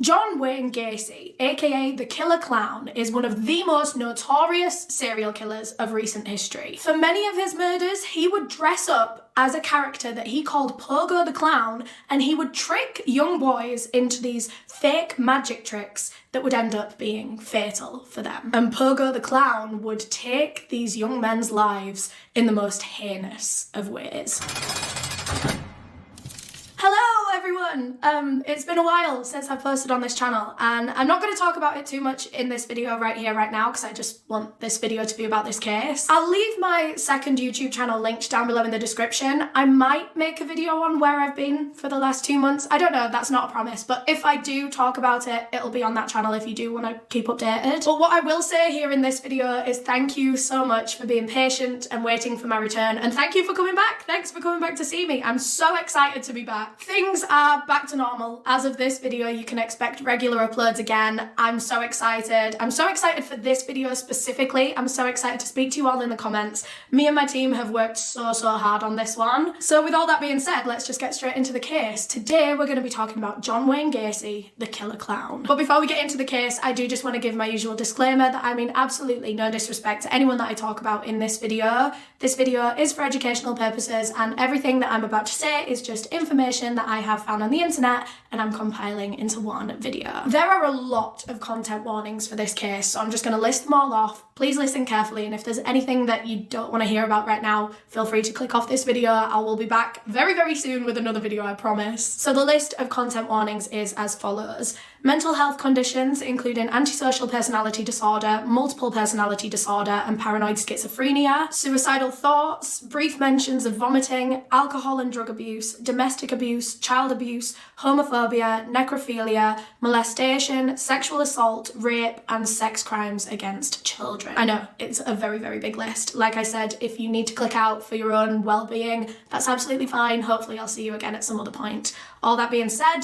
John Wayne Gacy, aka the Killer Clown, is one of the most notorious serial killers of recent history. For many of his murders, he would dress up as a character that he called Pogo the Clown, and he would trick young boys into these fake magic tricks that would end up being fatal for them. And Pogo the Clown would take these young men's lives in the most heinous of ways. Hello everyone! It's been a while since I've posted on this channel, and I'm not going to talk about it too much in this video right here, right now, because I just want this video to be about this case. I'll leave my second YouTube channel linked down below in the description. I might make a video on where I've been for the last 2 months. I don't know, that's not a promise, but if I do talk about it, it'll be on that channel if you do want to keep updated. But what I will say here in this video is thank you so much for being patient and waiting for my return, and thank you for coming back. Thanks for coming back to see me. I'm so excited to be back. Things are back to normal. As of this video, you can expect regular uploads again. I'm so excited. I'm so excited for this video specifically. I'm so excited to speak to you all in the comments. Me and my team have worked so hard on this one. So with all that being said, let's just get straight into the case. Today, we're going to be talking about John Wayne Gacy, the Killer Clown. But before we get into the case, I do just want to give my usual disclaimer that I mean absolutely no disrespect to anyone that I talk about in this video. This video is for educational purposes, and everything that I'm about to say is just information that I have found on the internet and I'm compiling into one video. There are a lot of content warnings for this case, so I'm just going to list them all off. Please listen carefully, and if there's anything that you don't want to hear about right now, feel free to click off this video. I will be back very soon with another video, I promise. So the list of content warnings is as follows. Mental health conditions, including antisocial personality disorder, multiple personality disorder, and paranoid schizophrenia, suicidal thoughts, brief mentions of vomiting, alcohol and drug abuse, domestic abuse, child abuse, homophobia, necrophilia, molestation, sexual assault, rape, and sex crimes against children. I know, it's a very big list. Like I said, if you need to click out for your own well-being, that's absolutely fine. Hopefully I'll see you again at some other point. All that being said,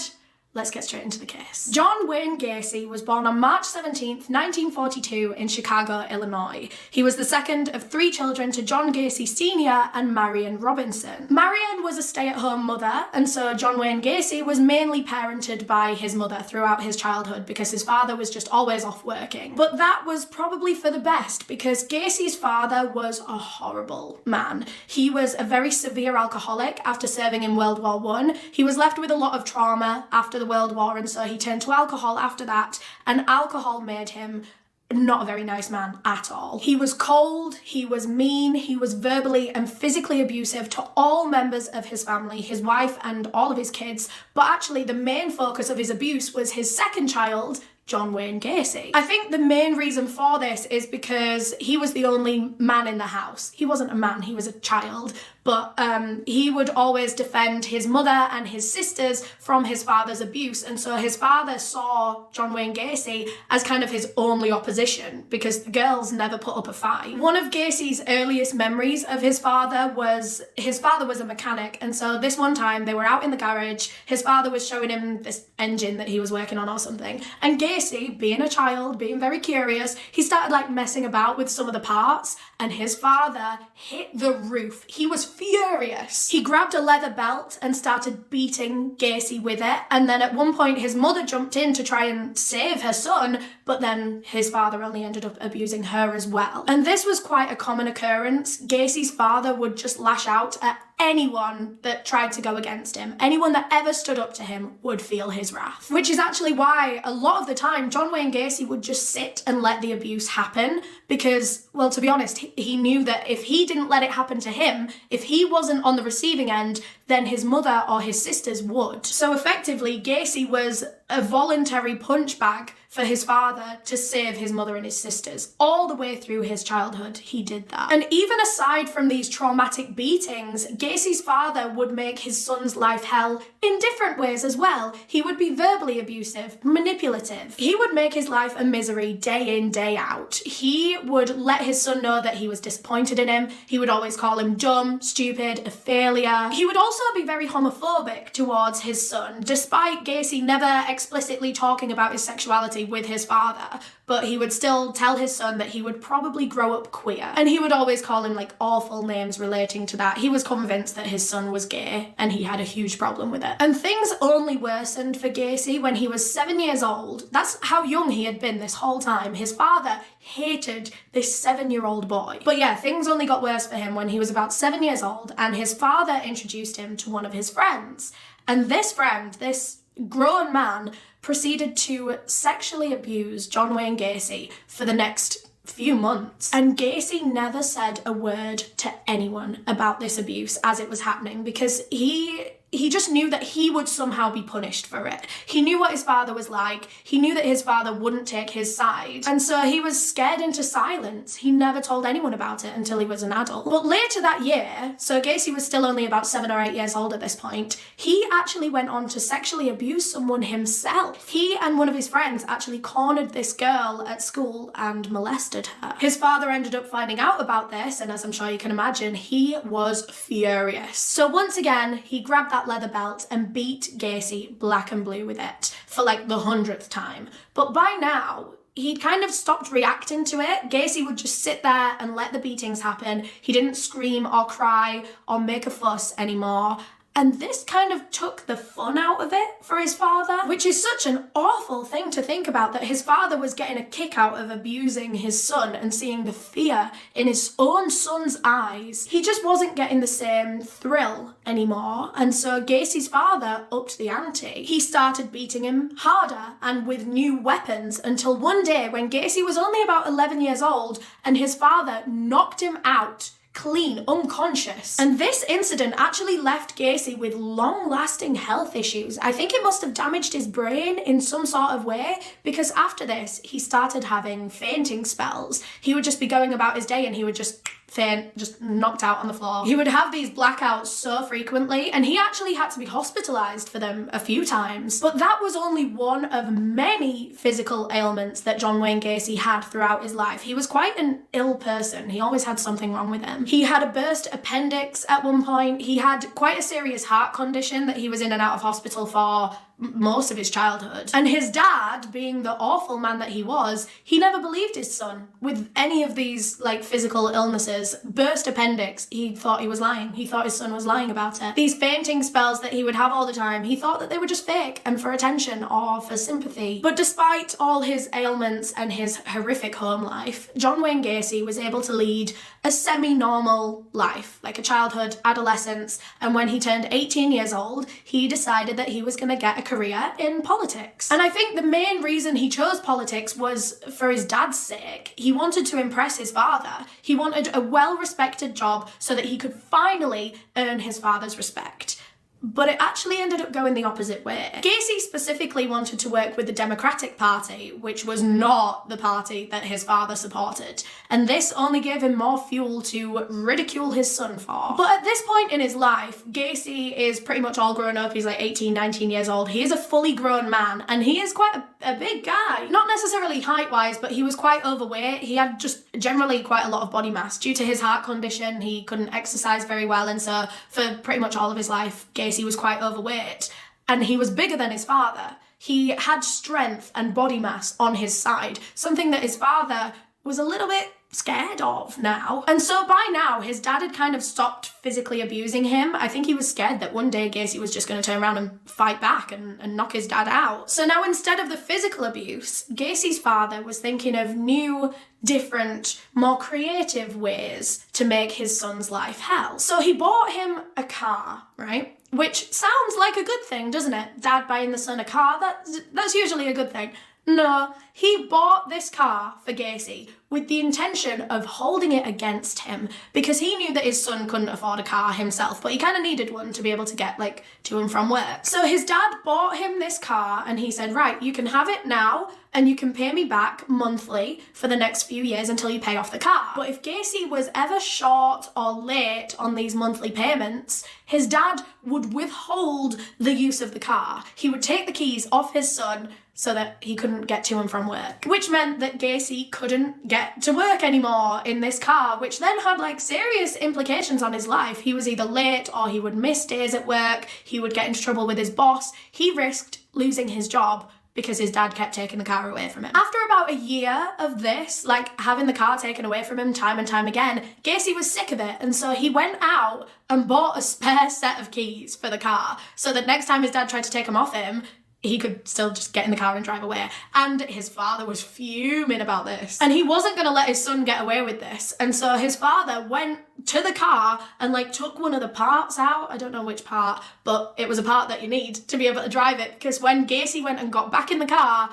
let's get straight into the case. John Wayne Gacy was born on March 17th, 1942 in Chicago, Illinois. He was the second of 3 children to John Gacy Sr. and Marion Robinson. Marion was a stay-at-home mother, and so John Wayne Gacy was mainly parented by his mother throughout his childhood because his father was just always off working. But that was probably for the best because Gacy's father was a horrible man. He was a very severe alcoholic after serving in World War I. He was left with a lot of trauma after the World War, and so he turned to alcohol after that, and alcohol made him not a very nice man at all. He was cold, he was mean, he was verbally and physically abusive to all members of his family, his wife and all of his kids, but actually the main focus of his abuse was his second child, John Wayne Gacy. I think the main reason for this is because he was the only man in the house. He wasn't a man, he was a child, but he would always defend his mother and his sisters from his father's abuse, and so his father saw John Wayne Gacy as kind of his only opposition because the girls never put up a fight. One of Gacy's earliest memories of his father was a mechanic, and so this one time they were out in the garage, his father was showing him this engine that he was working on or something, and Gacy, being a child, being very curious, he started like messing about with some of the parts, and his father hit the roof. He was furious. He grabbed a leather belt and started beating Gacy with it, and then at one point his mother jumped in to try and save her son, but then his father only ended up abusing her as well. And this was quite a common occurrence. Gacy's father would just lash out at anyone that tried to go against him. Anyone that ever stood up to him would feel his wrath. Which is actually why a lot of the time John Wayne Gacy would just sit and let the abuse happen because, well, to be honest, he knew that if he didn't let it happen to him, if he wasn't on the receiving end, then his mother or his sisters would. So effectively, Gacy was a voluntary punch bag for his father to save his mother and his sisters. All the way through his childhood, he did that. And even aside from these traumatic beatings, Gacy's father would make his son's life hell in different ways as well. He would be verbally abusive, manipulative. He would make his life a misery day in, day out. He would let his son know that he was disappointed in him. He would always call him dumb, stupid, a failure. He would also also be very homophobic towards his son, despite Gacy never explicitly talking about his sexuality with his father, but he would still tell his son that he would probably grow up queer. And he would always call him like awful names relating to that. He was convinced that his son was gay and he had a huge problem with it. And things only worsened for Gacy when he was 7 years old. That's how young he had been this whole time. His father hated this 7-year-old boy. But yeah, things only got worse for him when he was about 7 years old and his father introduced him to one of his friends. And this friend, this grown man, proceeded to sexually abuse John Wayne Gacy for the next few months. And Gacy never said a word to anyone about this abuse as it was happening because he just knew that he would somehow be punished for it. He knew what his father was like. He knew that his father wouldn't take his side. And so he was scared into silence. He never told anyone about it until he was an adult. But later that year, so Gacy was still only about 7 or 8 years old at this point, he actually went on to sexually abuse someone himself. He and one of his friends actually cornered this girl at school and molested her. His father ended up finding out about this, and as I'm sure you can imagine, he was furious. So once again, he grabbed that leather belt and beat Gacy black and blue with it for like the 100th time. But by now, he'd kind of stopped reacting to it. Gacy would just sit there and let the beatings happen. He didn't scream or cry or make a fuss anymore. And this kind of took the fun out of it for his father, which is such an awful thing to think about, that his father was getting a kick out of abusing his son and seeing the fear in his own son's eyes. He just wasn't getting the same thrill anymore. And so Gacy's father upped the ante. He started beating him harder and with new weapons until one day when Gacy was only about 11 years old and his father knocked him out clean, unconscious. And this incident actually left Gacy with long-lasting health issues. I think it must have damaged his brain in some sort of way, because after this, he started having fainting spells. He would just be going about his day and he would just faint, just knocked out on the floor. He would have these blackouts so frequently, and he actually had to be hospitalized for them a few times. But that was only one of many physical ailments that John Wayne Gacy had throughout his life. He was quite an ill person. He always had something wrong with him. He had a burst appendix at one point. He had quite a serious heart condition that he was in and out of hospital for most of his childhood. And his dad, being the awful man that he was, he never believed his son with any of these like physical illnesses. Burst appendix, he thought he was lying. He thought his son was lying about it. These fainting spells that he would have all the time, he thought that they were just fake and for attention or for sympathy. But despite all his ailments and his horrific home life, John Wayne Gacy was able to lead a semi-normal life, like a childhood, adolescence, and when he turned 18 years old, he decided that he was going to get a career in politics. And I think the main reason he chose politics was for his dad's sake. He wanted to impress his father. He wanted a well-respected job so that he could finally earn his father's respect. But it actually ended up going the opposite way. Gacy specifically wanted to work with the Democratic Party, which was not the party that his father supported, and this only gave him more fuel to ridicule his son for. But at this point in his life, Gacy is pretty much all grown up. He's like 18, 19 years old. He is a fully grown man, and he is quite a big guy. Not necessarily height-wise, but he was quite overweight. He had just generally quite a lot of body mass. Due to his heart condition, he couldn't exercise very well, and so for pretty much all of his life, Gacy was quite overweight, and he was bigger than his father. He had strength and body mass on his side, something that his father was a little bit scared of now. And so by now, his dad had kind of stopped physically abusing him. I think he was scared that one day Gacy was just going to turn around and fight back and knock his dad out. So now instead of the physical abuse, Gacy's father was thinking of new, different, more creative ways to make his son's life hell. So he bought him a car, right? Which sounds like a good thing, doesn't it? Dad buying the son a car, that's usually a good thing. No, he bought this car for Gacy with the intention of holding it against him because he knew that his son couldn't afford a car himself, but he kind of needed one to be able to get like to and from work. So his dad bought him this car and he said, right, you can have it now and you can pay me back monthly for the next few years until you pay off the car. But if Gacy was ever short or late on these monthly payments, his dad would withhold the use of the car. He would take the keys off his son so that he couldn't get to and from work, which meant that Gacy couldn't get get to work anymore in this car, which then had like serious implications on his life. He was either late or he would miss days at work. He would get into trouble with his boss. He risked losing his job because his dad kept taking the car away from him. After about a year of this, like having the car taken away from him time and time again, Gacy was sick of it, and so he went out and bought a spare set of keys for the car so that next time his dad tried to take them off him, he could still just get in the car and drive away. And his father was fuming about this. And he wasn't going to let his son get away with this. And so his father went to the car and like took one of the parts out. I don't know which part, but it was a part that you need to be able to drive it, because when Gacy went and got back in the car,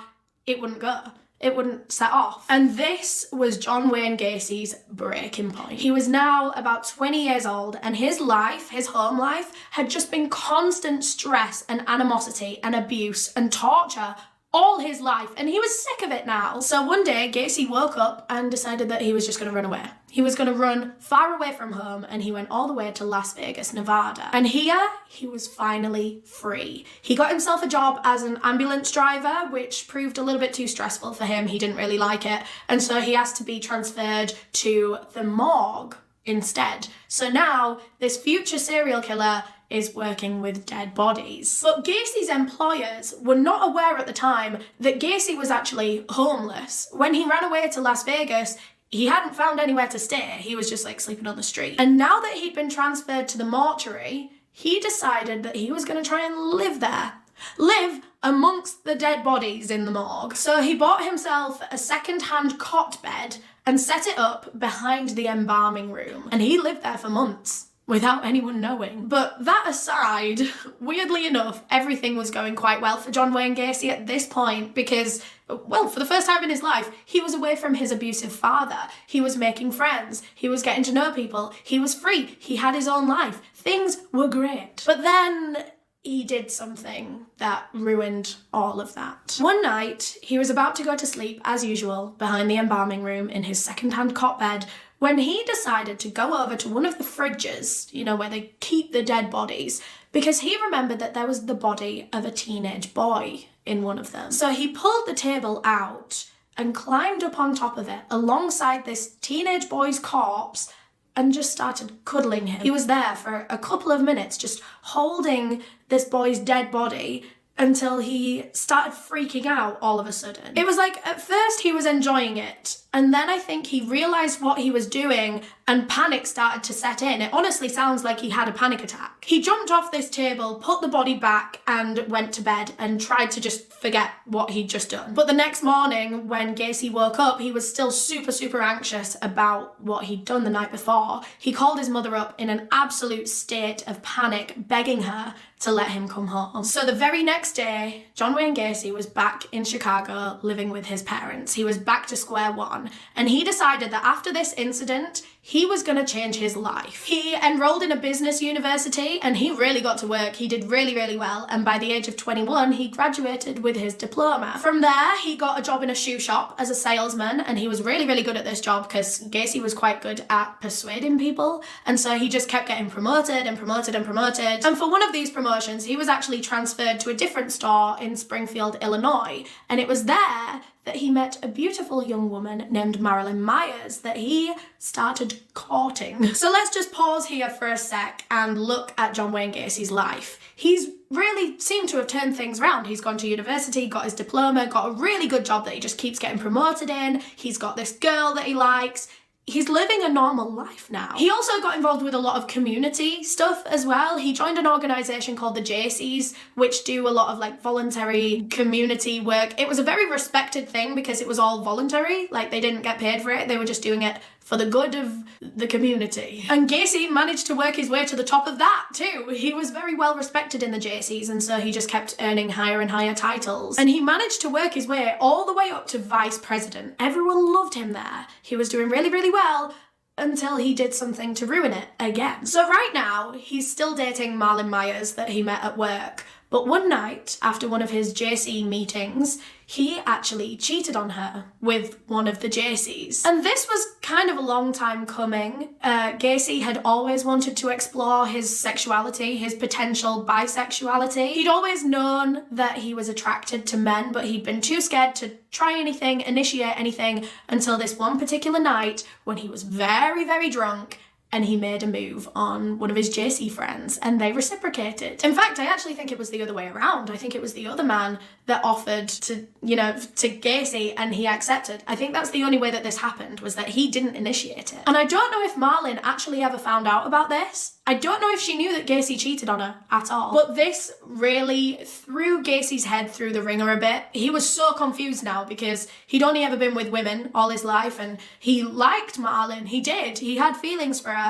it wouldn't go. It wouldn't set off. And this was John Wayne Gacy's breaking point. He was now about 20 years old, and his life, his home life, had just been constant stress and animosity and abuse and torture all his life, and he was sick of it now. So one day, Gacy woke up and decided that he was just going to run away. He was going to run far away from home, and he went all the way to Las Vegas, Nevada. And here, he was finally free. He got himself a job as an ambulance driver, which proved a little bit too stressful for him. He didn't really like it, and so he asked to be transferred to the morgue instead. So now, this future serial killer is working with dead bodies. But Gacy's employers were not aware at the time that Gacy was actually homeless. When he ran away to Las Vegas, he hadn't found anywhere to stay. He was just like sleeping on the street. And now that he'd been transferred to the mortuary, he decided that he was going to try and live there. Live amongst the dead bodies in the morgue. So he bought himself a second-hand cot bed and set it up behind the embalming room. And he lived there for months without anyone knowing. But that aside, weirdly enough, everything was going quite well for John Wayne Gacy at this point because, well, for the first time in his life, he was away from his abusive father. He was making friends. He was getting to know people. He was free. He had his own life. Things were great. But then he did something that ruined all of that. One night, he was about to go to sleep, as usual, behind the embalming room in his second-hand cot bed, when he decided to go over to one of the fridges, you know, where they keep the dead bodies, because he remembered that there was the body of a teenage boy in one of them. So he pulled the table out and climbed up on top of it alongside this teenage boy's corpse and just started cuddling him. He was there for a couple of minutes just holding this boy's dead body until he started freaking out all of a sudden. It was like, at first he was enjoying it, and then I think he realised what he was doing and panic started to set in. It honestly sounds like he had a panic attack. He jumped off this table, put the body back, and went to bed and tried to just forget what he'd just done. But the next morning, when Gacy woke up, he was still super anxious about what he'd done the night before. He called his mother up in an absolute state of panic, begging her to let him come home. So the very next day, John Wayne Gacy was back in Chicago living with his parents. He was back to square one, and he decided that after this incident, he was going to change his life. He enrolled in a business university and he really got to work. He did really well, and by the age of 21, he graduated with his diploma. From there, he got a job in a shoe shop as a salesman, and he was really good at this job because Gacy was quite good at persuading people, and so he just kept getting promoted. And for one of these promotions, he was actually transferred to a different store in Springfield, Illinois, and it was there that he met a beautiful young woman named Marilyn Myers that he started courting. So let's just pause here for a sec and look at John Wayne Gacy's life. He's really seemed to have turned things around. He's gone to university, got his diploma, got a really good job that he just keeps getting promoted in. He's got this girl that he likes. He's living a normal life now. He also got involved with a lot of community stuff as well. He joined an organisation called the Jaycees, which do a lot of like voluntary community work. It was a very respected thing because it was all voluntary. Like, they didn't get paid for it. They were just doing it for the good of the community. And Gacy managed to work his way to the top of that too. He was very well respected in the Jaycees, and so he just kept earning higher and higher titles. And he managed to work his way all the way up to vice president. Everyone loved him there. He was doing really well until he did something to ruin it again. So right now, he's still dating Marilyn Myers that he met at work, But one night, after one of his JC meetings, he actually cheated on her with one of the JCs. And this was kind of a long time coming. Gacy had always wanted to explore his sexuality, his potential bisexuality. He'd always known that he was attracted to men, but he'd been too scared to try anything, initiate anything, until this one particular night when he was very, very drunk and he made a move on one of his JC friends and they reciprocated. In fact, I actually think it was the other way around. I think it was the other man that offered to, to Gacy and he accepted. I think that's the only way that this happened, was that he didn't initiate it. And I don't know if Marlon actually ever found out about this. I don't know if she knew that Gacy cheated on her at all. But this really threw Gacy's head through the ringer a bit. He was so confused now because he'd only ever been with women all his life and he liked Marlon. He did. He had feelings for her.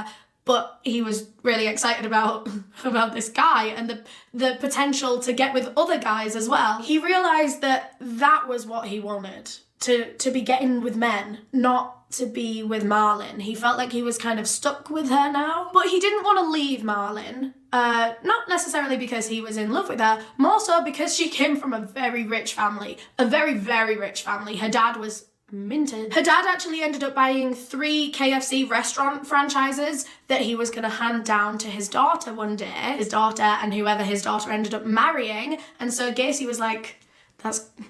But he was really excited about this guy and the potential to get with other guys as well. He realised that that was what he wanted, to be getting with men, not to be with Marlon. He felt like he was kind of stuck with her now. But he didn't want to leave Marlon, not necessarily because he was in love with her, more so because she came from a very rich family, a very, very rich family. Her dad was minted. Her dad actually ended up buying 3 KFC restaurant franchises that he was going to hand down to his daughter one day. His daughter and whoever his daughter ended up marrying. And so Gacy was like,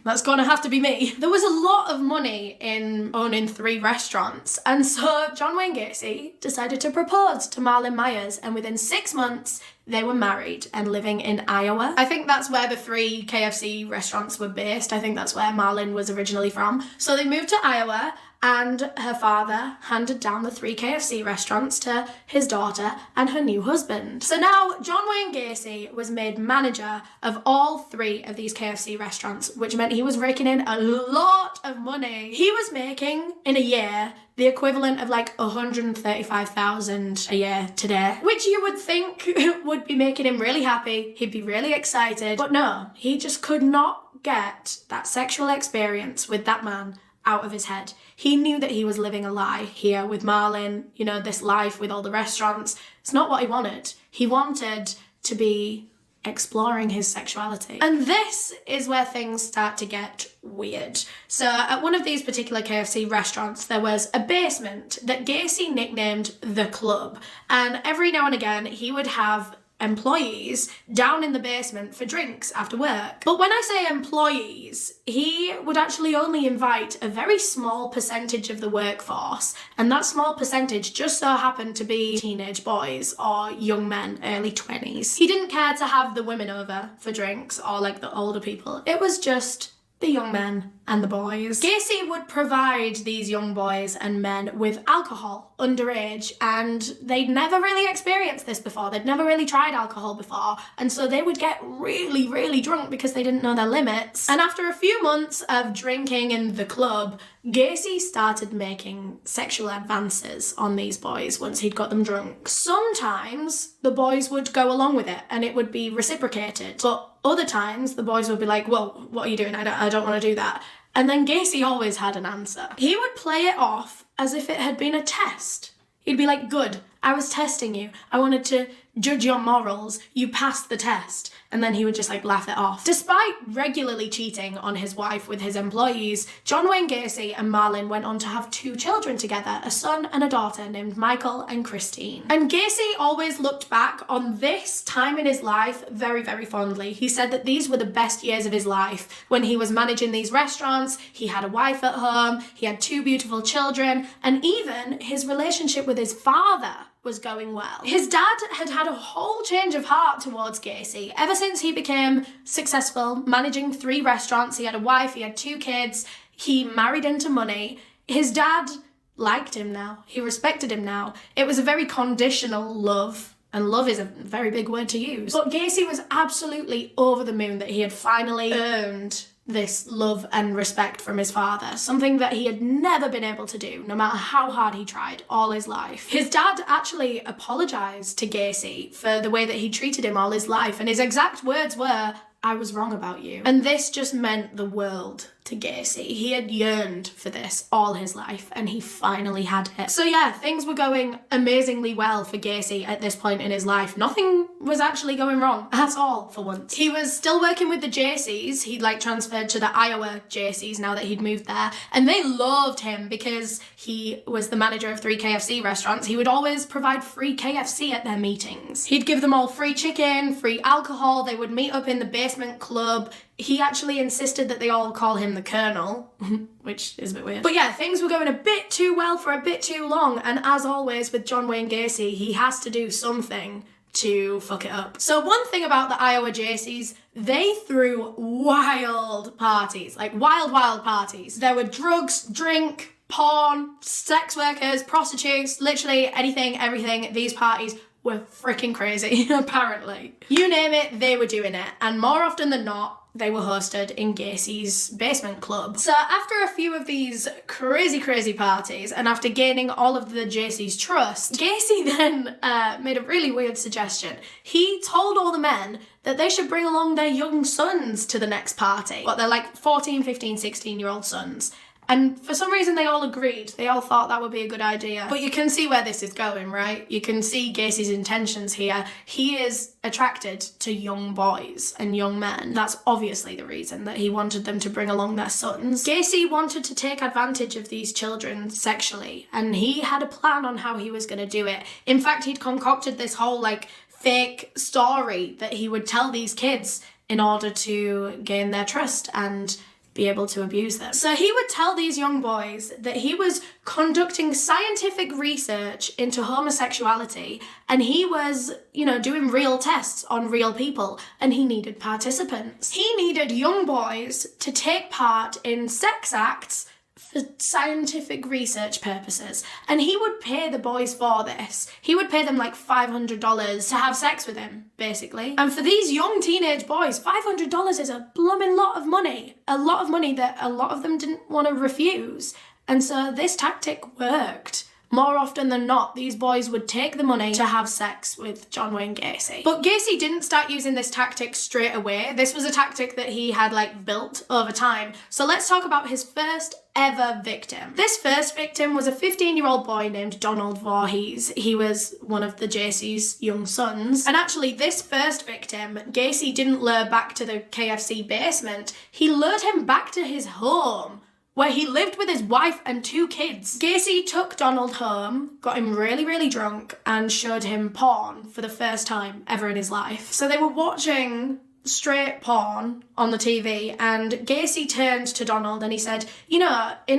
that's going to have to be me. There was a lot of money in owning 3 restaurants. And so John Wayne Gacy decided to propose to Marlon Myers. And within 6 months, they were married and living in Iowa. I think that's where the 3 KFC restaurants were based. I think that's where Marlon was originally from. So they moved to Iowa and her father handed down the 3 KFC restaurants to his daughter and her new husband. So now John Wayne Gacy was made manager of all 3 of these KFC restaurants, which meant he was raking in a lot of money. He was making, in a year, the equivalent of like $135,000 a year today, which you would think would be making him really happy. He'd be really excited. But no, he just could not get that sexual experience with that man out of his head. He knew that he was living a lie here with Marlon, this life with all the restaurants. It's not what he wanted. He wanted to be exploring his sexuality. And this is where things start to get weird. So at one of these particular KFC restaurants, there was a basement that Gacy nicknamed the club. And every now and again, he would have employees down in the basement for drinks after work. But when I say employees, he would actually only invite a very small percentage of the workforce, and that small percentage just so happened to be teenage boys or young men, early 20s. He didn't care to have the women over for drinks or like the older people. It was just the young men and the boys. Gacy would provide these young boys and men with alcohol underage, and they'd never really experienced this before. They'd never really tried alcohol before, and so they would get really, really drunk because they didn't know their limits. And after a few months of drinking in the club, Gacy started making sexual advances on these boys once he'd got them drunk. Sometimes the boys would go along with it and it would be reciprocated, but other times the boys would be like, whoa, what are you doing? I don't want to do that. And then Gacy always had an answer. He would play it off as if it had been a test. He'd be like, good, I was testing you. I wanted to judge your morals. You passed the test. And then he would just like laugh it off. Despite regularly cheating on his wife with his employees, John Wayne Gacy and Marlon went on to have 2 children together, a son and a daughter named Michael and Christine. And Gacy always looked back on this time in his life very, very fondly. He said that these were the best years of his life. When he was managing these restaurants, he had a wife at home, he had 2 beautiful children, and even his relationship with his father was going well. His dad had had a whole change of heart towards Gacy. Ever since he became successful, managing 3 restaurants, he had a wife, he had 2 kids, he married into money. His dad liked him now. He respected him now. It was a very conditional love, and love is a very big word to use. But Gacy was absolutely over the moon that he had finally earned this love and respect from his father, something that he had never been able to do, no matter how hard he tried all his life. His dad actually apologised to Gacy for the way that he treated him all his life, and his exact words were, "I was wrong about you." And this just meant the world to Gacy. He had yearned for this all his life, and he finally had it. So yeah, things were going amazingly well for Gacy at this point in his life. Nothing was actually going wrong at all for once. He was still working with the Jaycees. He'd like transferred to the Iowa Jaycees now that he'd moved there, and they loved him because he was the manager of 3 KFC restaurants. He would always provide free KFC at their meetings. He'd give them all free chicken, free alcohol. They would meet up in the basement club. He actually insisted that they all call him the Colonel, which is a bit weird. But yeah, things were going a bit too well for a bit too long, and as always with John Wayne Gacy, he has to do something to fuck it up. So one thing about the Iowa Jaycees, they threw wild parties, like wild parties. There were drugs, drink, porn, sex workers, prostitutes, literally anything, everything. These parties were freaking crazy, apparently. You name it, they were doing it, and more often than not, they were hosted in Gacy's basement club. So after a few of these crazy parties, and after gaining all of the Jaycees' trust, Gacy then made a really weird suggestion. He told all the men that they should bring along their young sons to the next party. They're like 14, 15, 16-year-old sons. And for some reason they all agreed. They all thought that would be a good idea. But you can see where this is going, right? You can see Gacy's intentions here. He is attracted to young boys and young men. That's obviously the reason that he wanted them to bring along their sons. Gacy wanted to take advantage of these children sexually, and he had a plan on how he was going to do it. In fact, he'd concocted this whole like fake story that he would tell these kids in order to gain their trust and be able to abuse them. So he would tell these young boys that he was conducting scientific research into homosexuality, and he was, doing real tests on real people, and he needed participants. He needed young boys to take part in sex acts for scientific research purposes, and he would pay the boys for this. He would pay them like $500 to have sex with him, basically. And for these young teenage boys, $500 is a blooming lot of money. A lot of money that a lot of them didn't want to refuse. And so this tactic worked. More often than not, these boys would take the money to have sex with John Wayne Gacy. But Gacy didn't start using this tactic straight away. This was a tactic that he had built over time. So let's talk about his first ever victim. This first victim was a 15-year-old boy named Donald Voorhees. He was one of the Jaycees' young sons. And actually, this first victim, Gacy didn't lure back to the KFC basement. He lured him back to his home, where he lived with his wife and 2 kids. Gacy took Donald home, got him really drunk, and showed him porn for the first time ever in his life. So they were watching straight porn on the TV, and Gacy turned to Donald and he said, in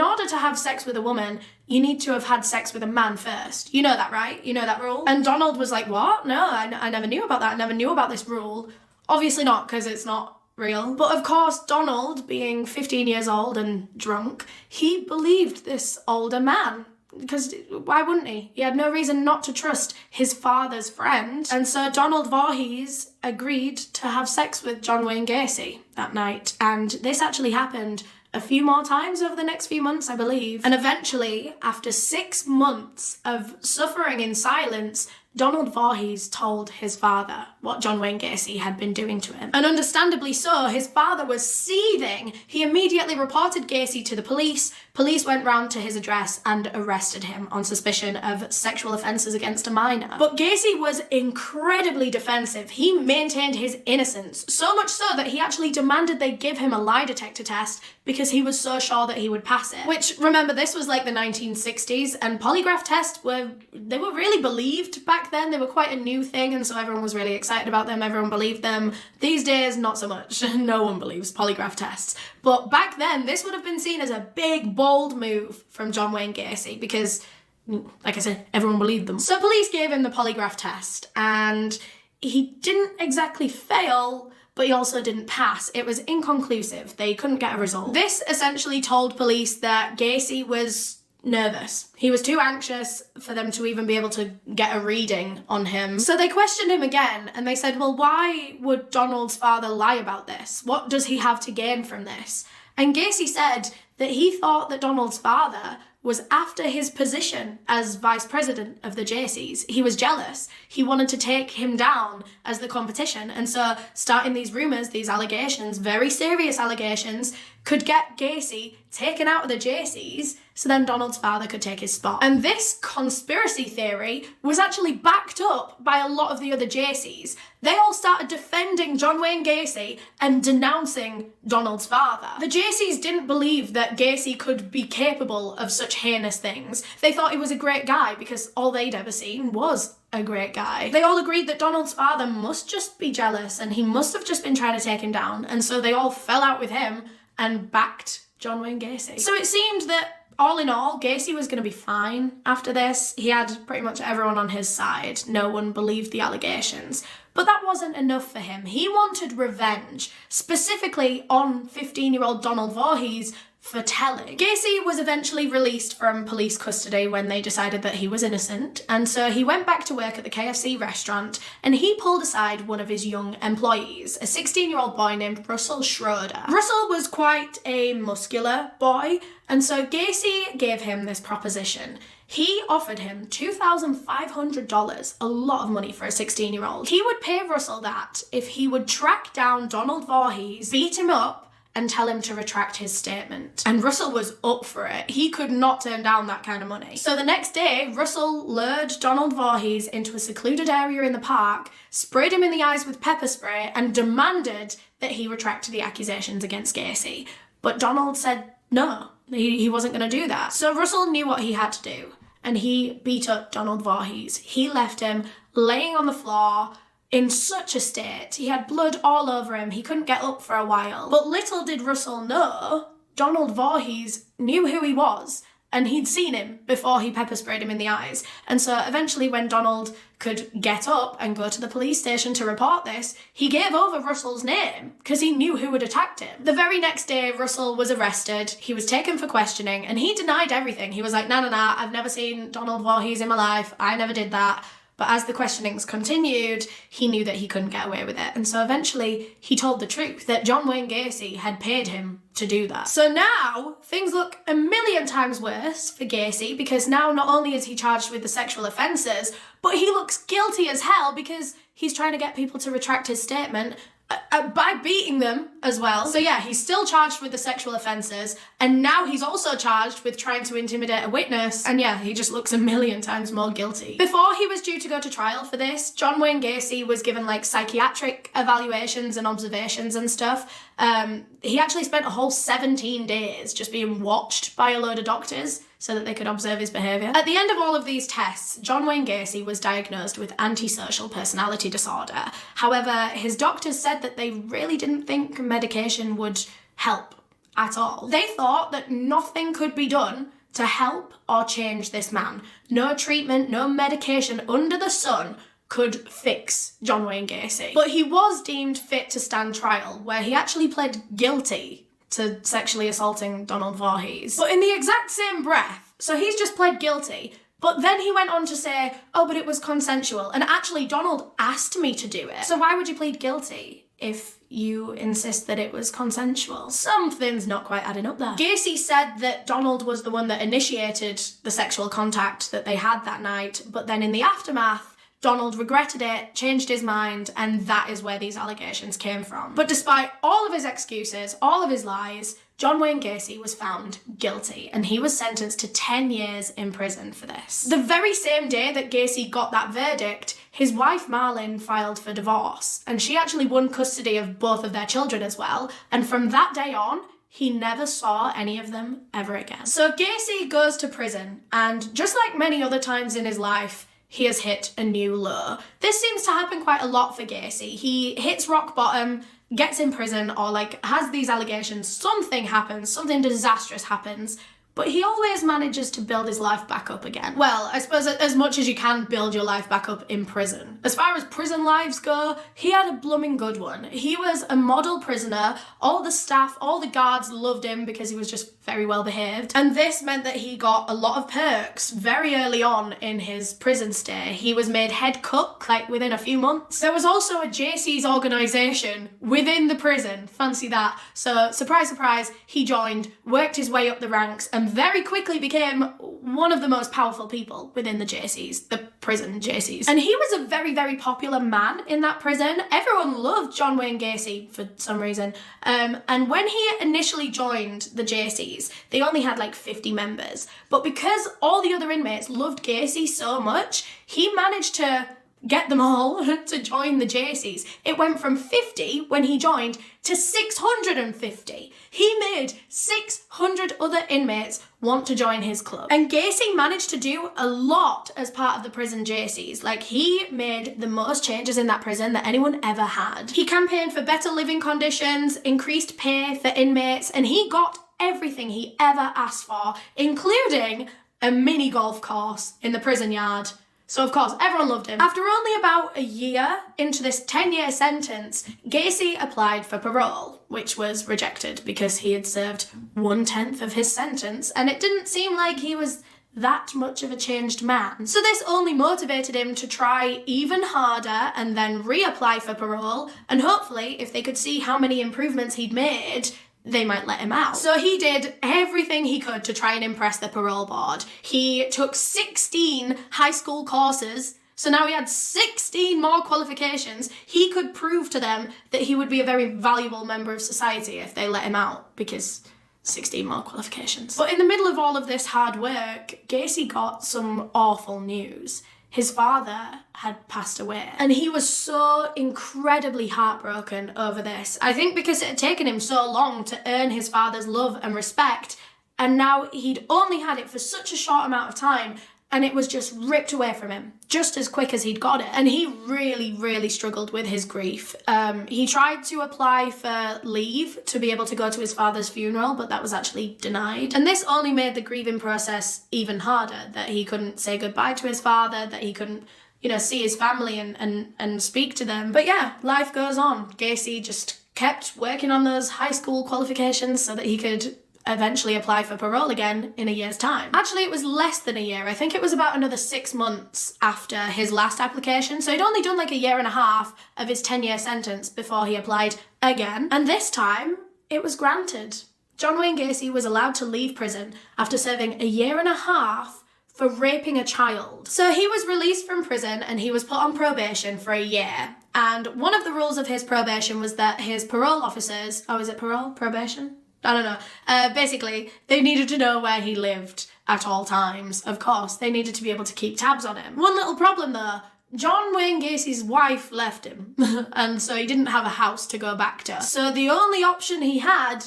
order to have sex with a woman, you need to have had sex with a man first. You know that, right? You know that rule? And Donald was like, what? No, I never knew about that. I never knew about this rule. Obviously not, because it's not real. But of course, Donald, being 15 years old and drunk, he believed this older man. Because why wouldn't he? He had no reason not to trust his father's friend. And so Donald Voorhees agreed to have sex with John Wayne Gacy that night. And this actually happened a few more times over the next few months, I believe. And eventually, after 6 months of suffering in silence, Donald Voorhees told his father what John Wayne Gacy had been doing to him. And understandably so, his father was seething. He immediately reported Gacy to the police. Police went round to his address and arrested him on suspicion of sexual offences against a minor. But Gacy was incredibly defensive. He maintained his innocence, so much so that he actually demanded they give him a lie detector test because he was so sure that he would pass it. Which, remember, this was like the 1960s, and polygraph tests were really believed back then. They were quite a new thing, and so everyone was really excited about them. Everyone believed them. These days, not so much. No one believes polygraph tests. But back then, this would have been seen as a big, bold move from John Wayne Gacy because, like I said, everyone believed them. So police gave him the polygraph test, and he didn't exactly fail, but he also didn't pass. It was inconclusive. They couldn't get a result. This essentially told police that Gacy was nervous. He was too anxious for them to even be able to get a reading on him. So they questioned him again, and they said, well, why would Donald's father lie about this? What does he have to gain from this? And Gacy said that he thought that Donald's father was after his position as vice president of the Jaycees. He was jealous. He wanted to take him down as the competition. And so starting these rumours, these allegations, very serious allegations, could get Gacy taken out of the Jaycees so then Donald's father could take his spot. And this conspiracy theory was actually backed up by a lot of the other Jaycees. They all started defending John Wayne Gacy and denouncing Donald's father. The Jaycees didn't believe that Gacy could be capable of such heinous things. They thought he was a great guy because all they'd ever seen was a great guy. They all agreed that Donald's father must just be jealous and he must have just been trying to take him down, and so they all fell out with him and backed John Wayne Gacy. So it seemed that all in all, Gacy was going to be fine after this. He had pretty much everyone on his side. No one believed the allegations. But that wasn't enough for him. He wanted revenge, specifically on 15-year-old Donald Voorhees for telling. Gacy was eventually released from police custody when they decided that he was innocent, and so he went back to work at the KFC restaurant and he pulled aside one of his young employees, a 16-year-old boy named Russell Schroeder. Russell was quite a muscular boy, and so Gacy gave him this proposition. He offered him $2,500, a lot of money for a 16-year-old. He would pay Russell that if he would track down Donald Voorhees, beat him up, and tell him to retract his statement. And Russell was up for it. He could not turn down that kind of money. So the next day, Russell lured Donald Voorhees into a secluded area in the park, sprayed him in the eyes with pepper spray, and demanded that he retract the accusations against Gacy. But Donald said no, he wasn't going to do that. So Russell knew what he had to do, and he beat up Donald Voorhees. He left him laying on the floor, in such a state. He had blood all over him. He couldn't get up for a while. But little did Russell know, Donald Voorhees knew who he was, and he'd seen him before he pepper sprayed him in the eyes. And so eventually when Donald could get up and go to the police station to report this, he gave over Russell's name because he knew who had attacked him. The very next day, Russell was arrested. He was taken for questioning and he denied everything. He was like, nah, I've never seen Donald Voorhees in my life. I never did that. But as the questionings continued, he knew that he couldn't get away with it. And so eventually he told the truth, that John Wayne Gacy had paid him to do that. So now things look a million times worse for Gacy, because now not only is he charged with the sexual offences, but he looks guilty as hell because he's trying to get people to retract his statement by beating them as well. So yeah, he's still charged with the sexual offences, and now he's also charged with trying to intimidate a witness, and yeah, he just looks a million times more guilty. Before he was due to go to trial for this, John Wayne Gacy was given like psychiatric evaluations and observations and stuff. He actually spent a whole 17 days just being watched by a load of doctors so that they could observe his behaviour. At the end of all of these tests, John Wayne Gacy was diagnosed with antisocial personality disorder. However, his doctors said that they really didn't think medication would help at all. They thought that nothing could be done to help or change this man. No treatment, no medication under the sun could fix John Wayne Gacy. But he was deemed fit to stand trial, where he actually pled guilty to sexually assaulting Donald Voorhees. But in the exact same breath, so he's just pled guilty, but then he went on to say, oh, but it was consensual, and actually Donald asked me to do it. So why would you plead guilty if you insist that it was consensual? Something's not quite adding up there. Gacy said that Donald was the one that initiated the sexual contact that they had that night, but then in the aftermath, Donald regretted it, changed his mind, and that is where these allegations came from. But despite all of his excuses, all of his lies, John Wayne Gacy was found guilty, and he was sentenced to 10 years in prison for this. The very same day that Gacy got that verdict, his wife Marlyn filed for divorce, and she actually won custody of both of their children as well, and from that day on, he never saw any of them ever again. So Gacy goes to prison, and just like many other times in his life, he has hit a new low. This seems to happen quite a lot for Gacy. He hits rock bottom, gets in prison, or like has these allegations, something happens, something disastrous happens, but he always manages to build his life back up again. Well, I suppose as much as you can build your life back up in prison. As far as prison lives go, he had a blooming good one. He was a model prisoner. All the staff, all the guards loved him because he was just very well behaved. And this meant that he got a lot of perks very early on in his prison stay. He was made head cook, like within a few months. There was also a Jaycees organisation within the prison, fancy that. So, surprise, surprise, he joined, worked his way up the ranks, and very quickly became one of the most powerful people within the Jaycees. The prison, Gacy's. And he was a very, very popular man in that prison. Everyone loved John Wayne Gacy for some reason. And when he initially joined the Gacy's, they only had like 50 members. But because all the other inmates loved Gacy so much, he managed to get them all to join the Gacy's. It went from 50 when he joined to 650. He made 600 other inmates want to join his club. And Gacy managed to do a lot as part of the prison Gacy's. Like, he made the most changes in that prison that anyone ever had. He campaigned for better living conditions, increased pay for inmates, and he got everything he ever asked for, including a mini golf course in the prison yard. So of course, everyone loved him. After only about a year into this 10-year sentence, Gacy applied for parole, which was rejected because he had served 1/10 of his sentence, and it didn't seem like he was that much of a changed man. So this only motivated him to try even harder and then reapply for parole, and hopefully, if they could see how many improvements he'd made, they might let him out. So he did everything he could to try and impress the parole board. He took 16 high school courses, so now he had 16 more qualifications. He could prove to them that he would be a very valuable member of society if they let him out, because 16 more qualifications. But in the middle of all of this hard work, Gacy got some awful news. His father had passed away, and he was so incredibly heartbroken over this. I think because it had taken him so long to earn his father's love and respect, and now he'd only had it for such a short amount of time, and it was just ripped away from him just as quick as he'd got it. And he really, really struggled with his grief. He tried to apply for leave to be able to go to his father's funeral, but that was actually denied. And this only made the grieving process even harder, that he couldn't say goodbye to his father, that he couldn't, you know, see his family and speak to them. But yeah, life goes on. Gacy just kept working on those high school qualifications so that he could eventually apply for parole again in a year's time. Actually, it was less than a year. I think it was about another 6 months after his last application. So he'd only done like a year and a half of his 10-year sentence before he applied again. And this time, it was granted. John Wayne Gacy was allowed to leave prison after serving a year and a half for raping a child. So he was released from prison and he was put on probation for a year. And one of the rules of his probation was that his parole officers, is it parole? Probation? I don't know. Basically, they needed to know where he lived at all times. Of course, they needed to be able to keep tabs on him. One little problem though, John Wayne Gacy's wife left him, and so he didn't have a house to go back to. So the only option he had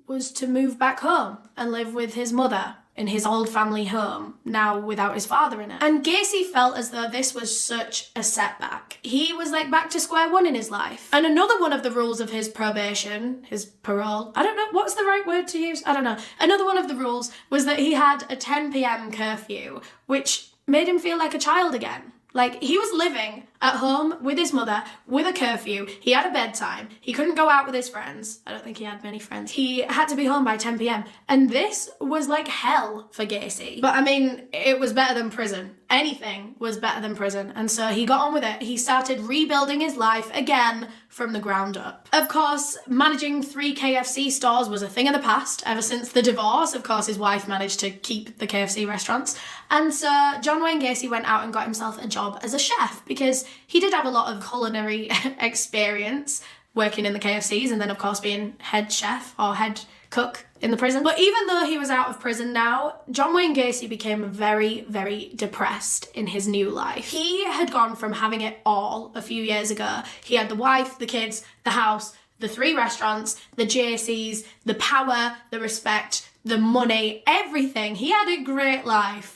was to move back home and live with his mother in his old family home, now without his father in it. And Gacy felt as though this was such a setback. He was like back to square one in his life. And another one of the rules of his probation, his parole, I don't know, what's the right word to use? I don't know. Another one of the rules was that he had a 10 p.m. curfew, which made him feel like a child again. Like, he was living at home with his mother, with a curfew. He had a bedtime. He couldn't go out with his friends. I don't think he had many friends. He had to be home by 10 p.m. And this was like hell for Gacy. But I mean, it was better than prison. Anything was better than prison. And so he got on with it. He started rebuilding his life again from the ground up. Of course, managing 3 KFC stores was a thing of the past. Ever since the divorce, of course, his wife managed to keep the KFC restaurants. And so John Wayne Gacy went out and got himself a job as a chef, because he did have a lot of culinary experience working in the KFCs, and then of course being head chef or head cook in the prison. But even though he was out of prison now, John Wayne Gacy became very, very depressed in his new life. He had gone from having it all a few years ago. He had the wife, the kids, the house, the 3 restaurants, the JCs, the power, the respect, the money, everything. He had a great life.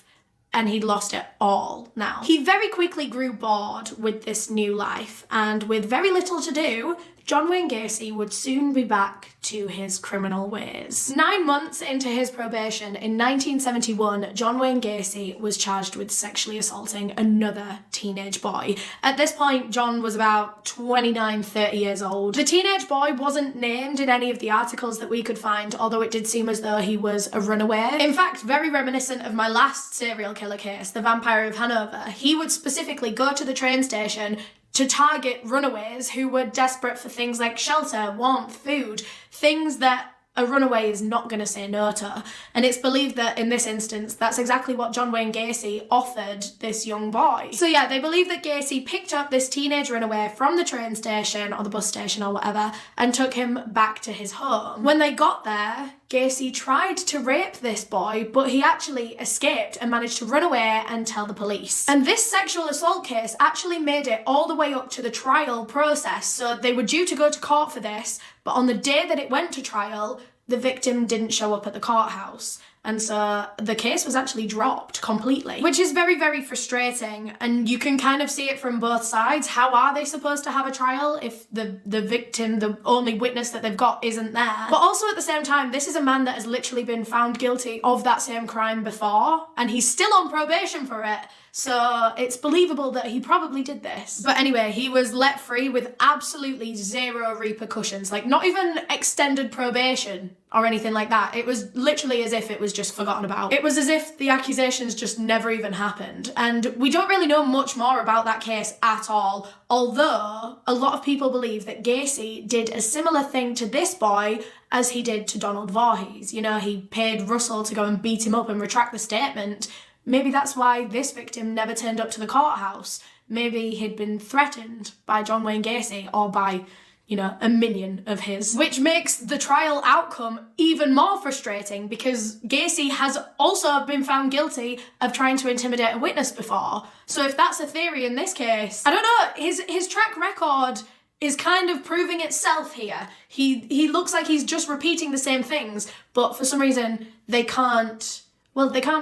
And he'd lost it all now. He very quickly grew bored with this new life, and with very little to do, John Wayne Gacy would soon be back to his criminal ways. 9 months into his probation, in 1971, John Wayne Gacy was charged with sexually assaulting another teenage boy. At this point, John was about 29, 30 years old. The teenage boy wasn't named in any of the articles that we could find, although it did seem as though he was a runaway. In fact, very reminiscent of my last serial killer case, the Vampire of Hanover. He would specifically go to the train station to target runaways who were desperate for things like shelter, warmth, food, things that a runaway is not going to say no to her. And it's believed that in this instance, that's exactly what John Wayne Gacy offered this young boy. So yeah, they believe that Gacy picked up this teenage runaway from the train station or the bus station or whatever and took him back to his home. When they got there, Gacy tried to rape this boy, but he actually escaped and managed to run away and tell the police. And this sexual assault case actually made it all the way up to the trial process. So they were due to go to court for this, but on the day that it went to trial, the victim didn't show up at the courthouse. And so the case was actually dropped completely, which is very, very frustrating. And you can kind of see it from both sides. How are they supposed to have a trial if the victim, the only witness that they've got, isn't there? But also at the same time, this is a man that has literally been found guilty of that same crime before, and he's still on probation for it. So it's believable that he probably did this. But anyway, he was let free with absolutely zero repercussions, like not even extended probation or anything like that. It was literally as if it was just forgotten about. It was as if the accusations just never even happened. And we don't really know much more about that case at all, although a lot of people believe that Gacy did a similar thing to this boy as he did to Donald Voorhees. You know, he paid Russell to go and beat him up and retract the statement. Maybe that's why this victim never turned up to the courthouse. Maybe he'd been threatened by John Wayne Gacy or by, you know, a minion of his. Which makes the trial outcome even more frustrating because Gacy has also been found guilty of trying to intimidate a witness before. So if that's a theory in this case, I don't know, his track record is kind of proving itself here. He looks like he's just repeating the same things, but for some reason they can't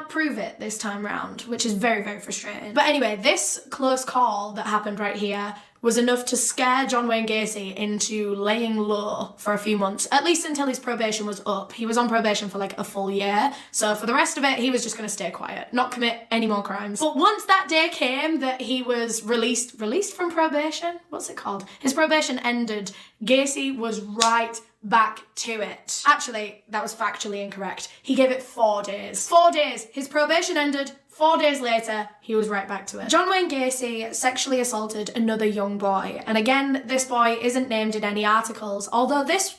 prove it this time round, which is very, very frustrating. But anyway, this close call that happened right here was enough to scare John Wayne Gacy into laying low for a few months, at least until his probation was up. He was on probation for like a full year, so for the rest of it, he was just going to stay quiet, not commit any more crimes. But once that day came that he was released from probation? What's it called? His probation ended, Gacy was right back to it. Actually, that was factually incorrect. He gave it 4 days. 4 days! His probation ended. 4 days later, he was right back to it. John Wayne Gacy sexually assaulted another young boy. And again, this boy isn't named in any articles, although this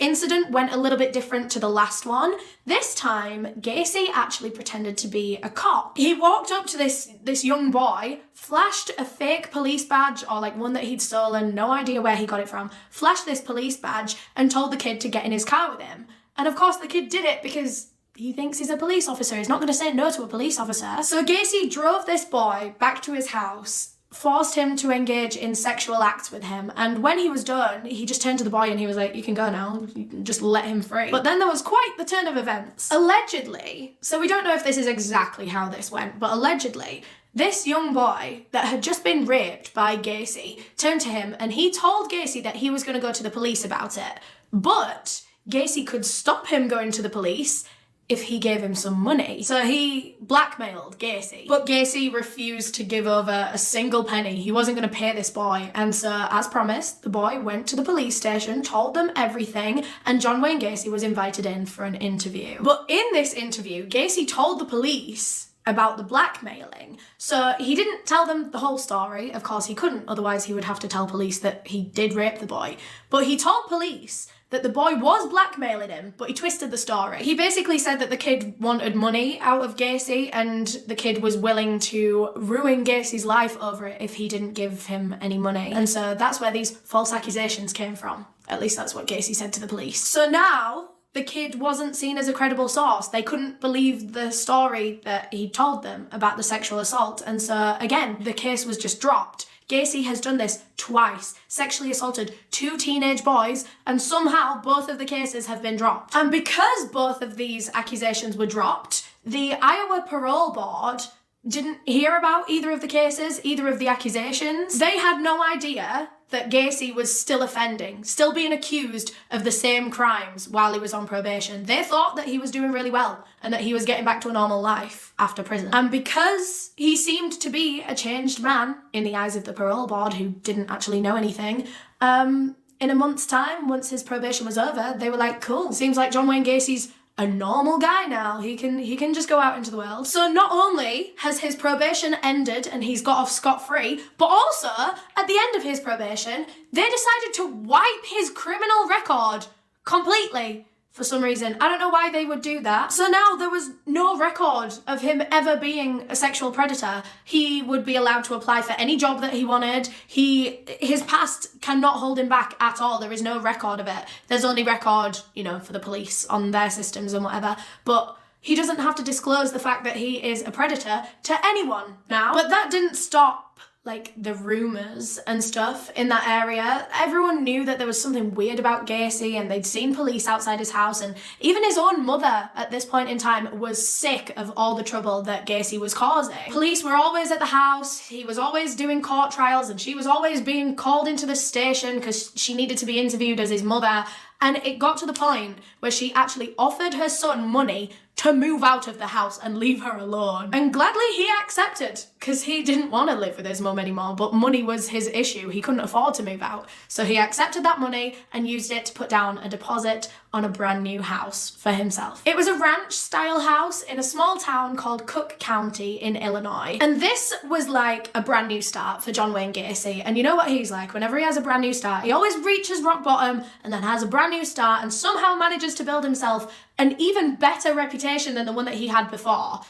incident went a little bit different to the last one. This time, Gacy actually pretended to be a cop. He walked up to this young boy, flashed a fake police badge, or like one that he'd stolen, no idea where he got it from, flashed this police badge and told the kid to get in his car with him. And of course the kid did it because he thinks he's a police officer. He's not going to say no to a police officer. So Gacy drove this boy back to his house, forced him to engage in sexual acts with him, and when he was done, he just turned to the boy and he was like, you can go now, you can just let him free. But then there was quite the turn of events. Allegedly, so we don't know if this is exactly how this went, but allegedly, this young boy that had just been raped by Gacy turned to him and he told Gacy that he was going to go to the police about it, but Gacy could stop him going to the police if he gave him some money. So he blackmailed Gacy. But Gacy refused to give over a single penny. He wasn't going to pay this boy. And so, as promised, the boy went to the police station, told them everything, and John Wayne Gacy was invited in for an interview. But in this interview, Gacy told the police about the blackmailing. So he didn't tell them the whole story. Of course he couldn't, otherwise he would have to tell police that he did rape the boy. But he told police that the boy was blackmailing him, but he twisted the story. He basically said that the kid wanted money out of Gacy and the kid was willing to ruin Gacy's life over it if he didn't give him any money. And so that's where these false accusations came from. At least that's what Gacy said to the police. So now the kid wasn't seen as a credible source. They couldn't believe the story that he told them about the sexual assault. And so again, the case was just dropped. Gacy has done this twice, sexually assaulted 2 teenage boys, and somehow both of the cases have been dropped. And because both of these accusations were dropped, the Iowa Parole Board didn't hear about either of the cases, either of the accusations. They had no idea that Gacy was still offending, still being accused of the same crimes while he was on probation. They thought that he was doing really well and that he was getting back to a normal life after prison. And because he seemed to be a changed man in the eyes of the parole board who didn't actually know anything, in a month's time, once his probation was over, they were like, cool, seems like John Wayne Gacy's a normal guy now. He can just go out into the world. So not only has his probation ended and he's got off scot-free, but also at the end of his probation, they decided to wipe his criminal record completely for some reason. I don't know why they would do that. So now there was no record of him ever being a sexual predator. He would be allowed to apply for any job that he wanted. His past cannot hold him back at all. There is no record of it. There's only record, you know, for the police on their systems and whatever. But he doesn't have to disclose the fact that he is a predator to anyone now. But that didn't stop like the rumours and stuff in that area. Everyone knew that there was something weird about Gacy, and they'd seen police outside his house, and even his own mother at this point in time was sick of all the trouble that Gacy was causing. Police were always at the house, he was always doing court trials, and she was always being called into the station because she needed to be interviewed as his mother. And it got to the point where she actually offered her son money to move out of the house and leave her alone. And gladly he accepted, because he didn't want to live with his mum anymore, but money was his issue. He couldn't afford to move out. So he accepted that money and used it to put down a deposit on a brand new house for himself. It was a ranch-style house in a small town called Cook County in Illinois. And this was like a brand new start for John Wayne Gacy. And you know what he's like? Whenever he has a brand new start, he always reaches rock bottom and then has a brand new start and somehow manages to build himself an even better reputation than the one that he had before.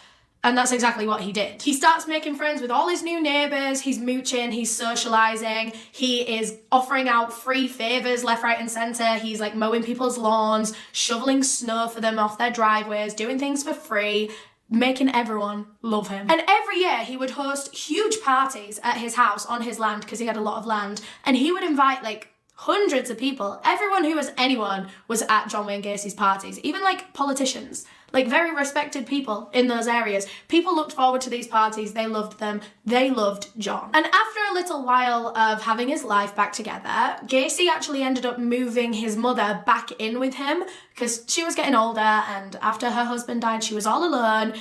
And that's exactly what he did. He starts making friends with all his new neighbours, he's mooching, he's socialising, he is offering out free favours left, right and centre, he's like mowing people's lawns, shoveling snow for them off their driveways, doing things for free, making everyone love him. And every year he would host huge parties at his house on his land, because he had a lot of land, and he would invite like hundreds of people. Everyone who was anyone was at John Wayne Gacy's parties, even like politicians, like very respected people in those areas. People looked forward to these parties, they loved them, they loved John. And after a little while of having his life back together, Gacy actually ended up moving his mother back in with him, because she was getting older, and after her husband died, she was all alone.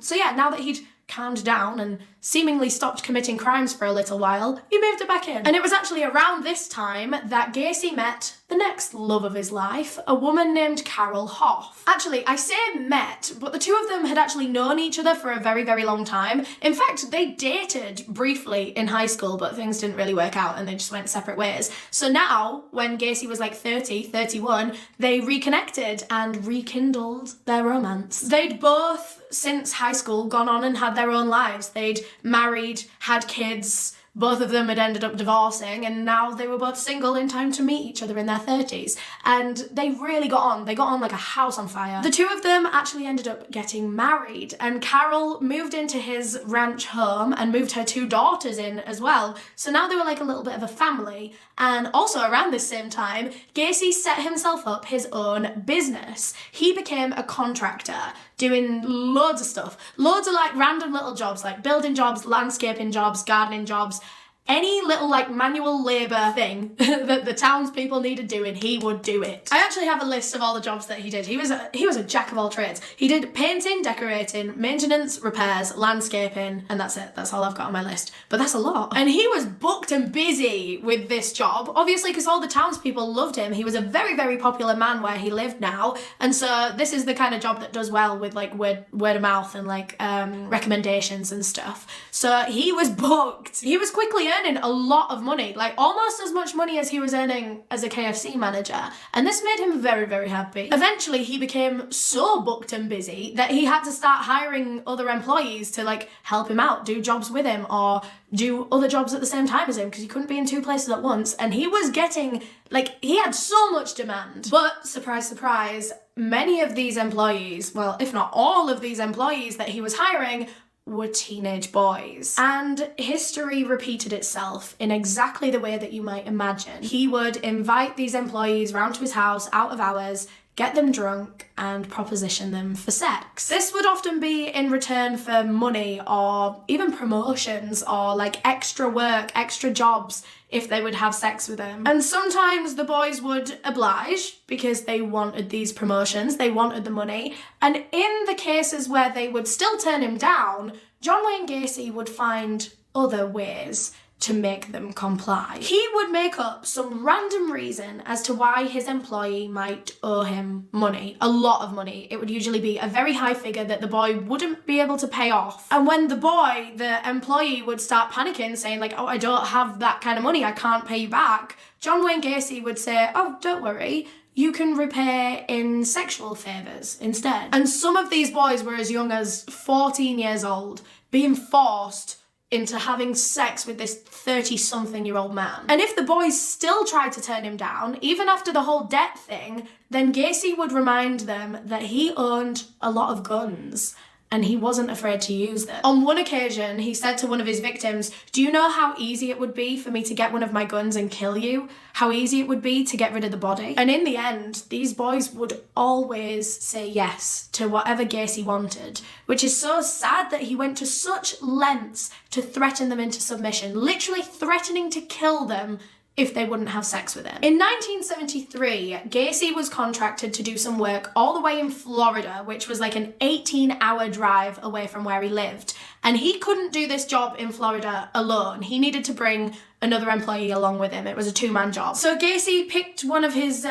So yeah, now that he'd calmed down and seemingly stopped committing crimes for a little while, he moved her back in. And it was actually around this time that Gacy met the next love of his life, a woman named Carol Hoff. Actually, I say met, but the two of them had actually known each other for a very, very long time. In fact, they dated briefly in high school, but things didn't really work out and they just went separate ways. So now, when Gacy was like 30, 31, they reconnected and rekindled their romance. They'd both, since high school, gone on and had their own lives. They'd married, had kids, both of them had ended up divorcing, and now they were both single in time to meet each other in their 30s. And they really got on. They got on like a house on fire. The two of them actually ended up getting married, and Carol moved into his ranch home and moved her two daughters in as well. So now they were like a little bit of a family. And also around this same time, Gacy set himself up his own business. He became a contractor, doing loads of stuff. Loads of like random little jobs, like building jobs, landscaping jobs, gardening jobs, any little like manual labour thing that the townspeople needed doing, he would do it. I actually have a list of all the jobs that he did. He was a jack of all trades. He did painting, decorating, maintenance, repairs, landscaping, and that's it. That's all I've got on my list. But that's a lot. And he was booked and busy with this job, obviously because all the townspeople loved him. He was a very, very popular man where he lived now. And so this is the kind of job that does well with like word of mouth and like recommendations and stuff. So he was booked. He was quickly earning a lot of money, like almost as much money as he was earning as a KFC manager, and this made him very, very happy. Eventually he became so booked and busy that he had to start hiring other employees to like help him out, do jobs with him or do other jobs at the same time as him, because he couldn't be in two places at once, and he was getting like, he had so much demand. But surprise, surprise, many of these employees, well, if not all of these employees that he was hiring, were teenage boys. And history repeated itself in exactly the way that you might imagine. He would invite these employees round to his house out of hours, get them drunk, and proposition them for sex. This would often be in return for money or even promotions or like extra work, extra jobs if they would have sex with him. And sometimes the boys would oblige because they wanted these promotions, they wanted the money. And in the cases where they would still turn him down, John Wayne Gacy would find other ways to make them comply. He would make up some random reason as to why his employee might owe him money, a lot of money. It would usually be a very high figure that the boy wouldn't be able to pay off. And when the employee would start panicking, saying like, oh, I don't have that kind of money, I can't pay you back, John Wayne Gacy would say, oh, don't worry, you can repay in sexual favours instead. And some of these boys were as young as 14 years old, being forced into having sex with this 30-something-year-old man. And if the boys still tried to turn him down, even after the whole debt thing, then Gacy would remind them that he owned a lot of guns and he wasn't afraid to use them. On one occasion, he said to one of his victims, "Do you know how easy it would be for me to get one of my guns and kill you? How easy it would be to get rid of the body?" And in the end, these boys would always say yes to whatever Gacy wanted, which is so sad that he went to such lengths to threaten them into submission, literally threatening to kill them if they wouldn't have sex with him. In 1973, Gacy was contracted to do some work all the way in Florida, which was like an 18-hour drive away from where he lived. And he couldn't do this job in Florida alone. He needed to bring another employee along with him. It was a two-man job. So Gacy picked one of his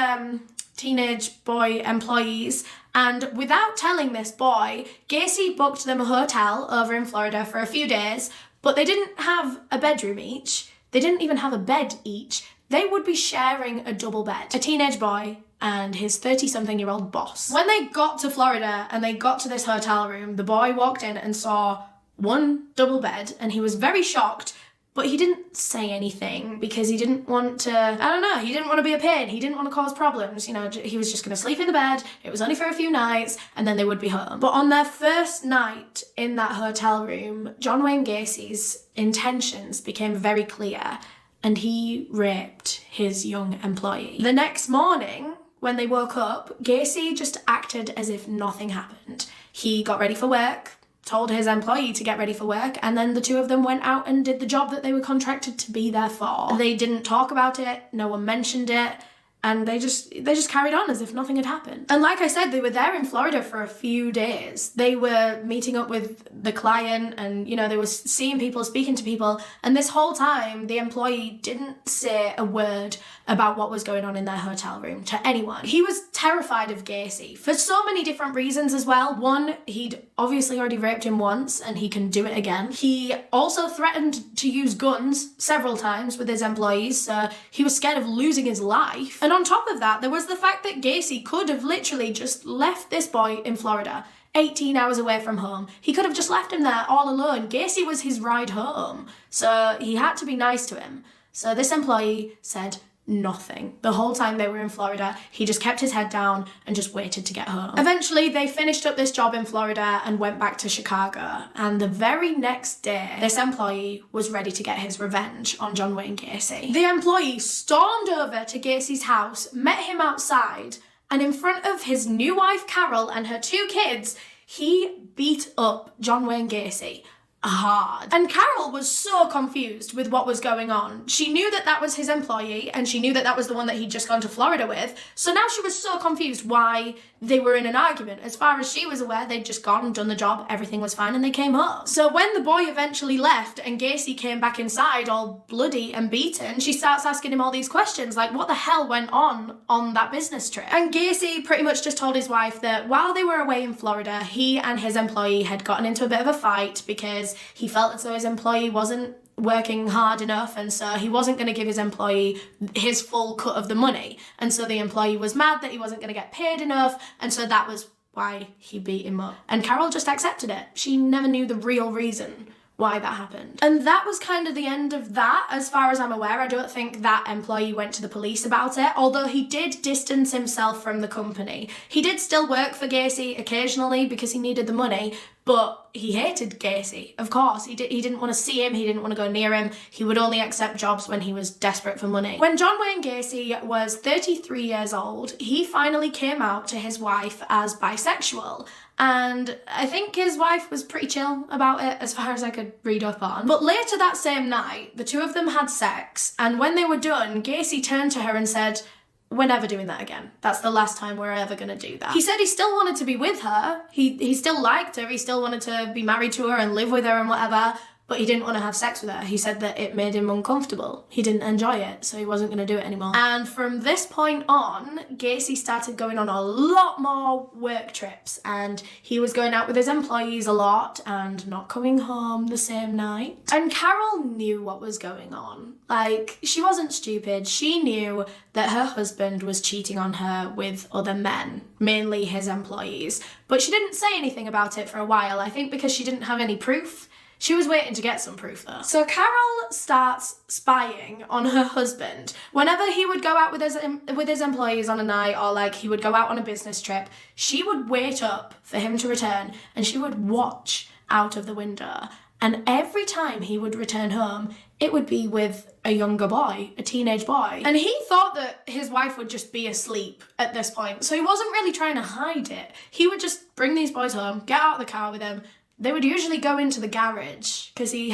teenage boy employees, and without telling this boy, Gacy booked them a hotel over in Florida for a few days, but they didn't have a bedroom each. They didn't even have a bed each. They would be sharing a double bed. A teenage boy and his 30-something-year-old boss. When they got to Florida and they got to this hotel room, the boy walked in and saw one double bed and he was very shocked, but he didn't say anything because he didn't want to, he didn't want to be a pain. He didn't want to cause problems. You know, he was just going to sleep in the bed. It was only for a few nights and then they would be home. But on their first night in that hotel room, John Wayne Gacy's intentions became very clear and he raped his young employee. The next morning, when they woke up, Gacy just acted as if nothing happened. He got ready for work, told his employee to get ready for work, and then the two of them went out and did the job that they were contracted to be there for. They didn't talk about it, no one mentioned it, and they just carried on as if nothing had happened. And like I said, they were there in Florida for a few days. They were meeting up with the client and, you know, they were seeing people, speaking to people, and this whole time, the employee didn't say a word about what was going on in their hotel room to anyone. He was terrified of Gacy for so many different reasons as well. One, he'd obviously already raped him once and he can do it again. He also threatened to use guns several times with his employees, so he was scared of losing his life. And on top of that, there was the fact that Gacy could have literally just left this boy in Florida, 18 hours away from home. He could have just left him there all alone. Gacy was his ride home, so he had to be nice to him. So this employee said nothing. The whole time they were in Florida, he just kept his head down and just waited to get home. Eventually, they finished up this job in Florida and went back to Chicago. And the very next day, this employee was ready to get his revenge on John Wayne Gacy. The employee stormed over to Gacy's house, met him outside, and in front of his new wife, Carol, and her two kids, he beat up John Wayne Gacy hard. And Carol was so confused with what was going on. She knew that that was his employee and she knew that that was the one that he'd just gone to Florida with. So now she was so confused why they were in an argument. As far as she was aware, they'd just gone and done the job, everything was fine, and they came home. So when the boy eventually left and Gacy came back inside all bloody and beaten, she starts asking him all these questions like, what the hell went on that business trip? And Gacy pretty much just told his wife that while they were away in Florida, he and his employee had gotten into a bit of a fight because he felt as though his employee wasn't working hard enough, and so he wasn't going to give his employee his full cut of the money. And so the employee was mad that he wasn't going to get paid enough, and so that was why he beat him up. And Carol just accepted it. She never knew the real reason why that happened. And that was kind of the end of that, as far as I'm aware. I don't think that employee went to the police about it, although he did distance himself from the company. He did still work for Gacy occasionally because he needed the money, but he hated Gacy, of course. He didn't want to see him, he didn't want to go near him. He would only accept jobs when he was desperate for money. When John Wayne Gacy was 33 years old, he finally came out to his wife as bisexual. And I think his wife was pretty chill about it, as far as I could read up on. But later that same night, the two of them had sex, and when they were done, Gacy turned to her and said, "We're never doing that again. That's the last time we're ever going to do that." He said he still wanted to be with her. He still liked her. He still wanted to be married to her and live with her and whatever. but he didn't want to have sex with her. He said that it made him uncomfortable. He didn't enjoy it, so he wasn't going to do it anymore. And from this point on, Gacy started going on a lot more work trips, and he was going out with his employees a lot and not coming home the same night. And Carol knew what was going on. Like, she wasn't stupid. She knew that her husband was cheating on her with other men, mainly his employees. But she didn't say anything about it for a while, I think because she didn't have any proof. She was waiting to get some proof though. So Carol starts spying on her husband. Whenever he would go out with his employees on a night, or like he would go out on a business trip, she would wait up for him to return and she would watch out of the window. And every time he would return home, it would be with a younger boy, a teenage boy. And he thought that his wife would just be asleep at this point, so he wasn't really trying to hide it. He would just bring these boys home, get out of the car with him. They would usually go into the garage because he'd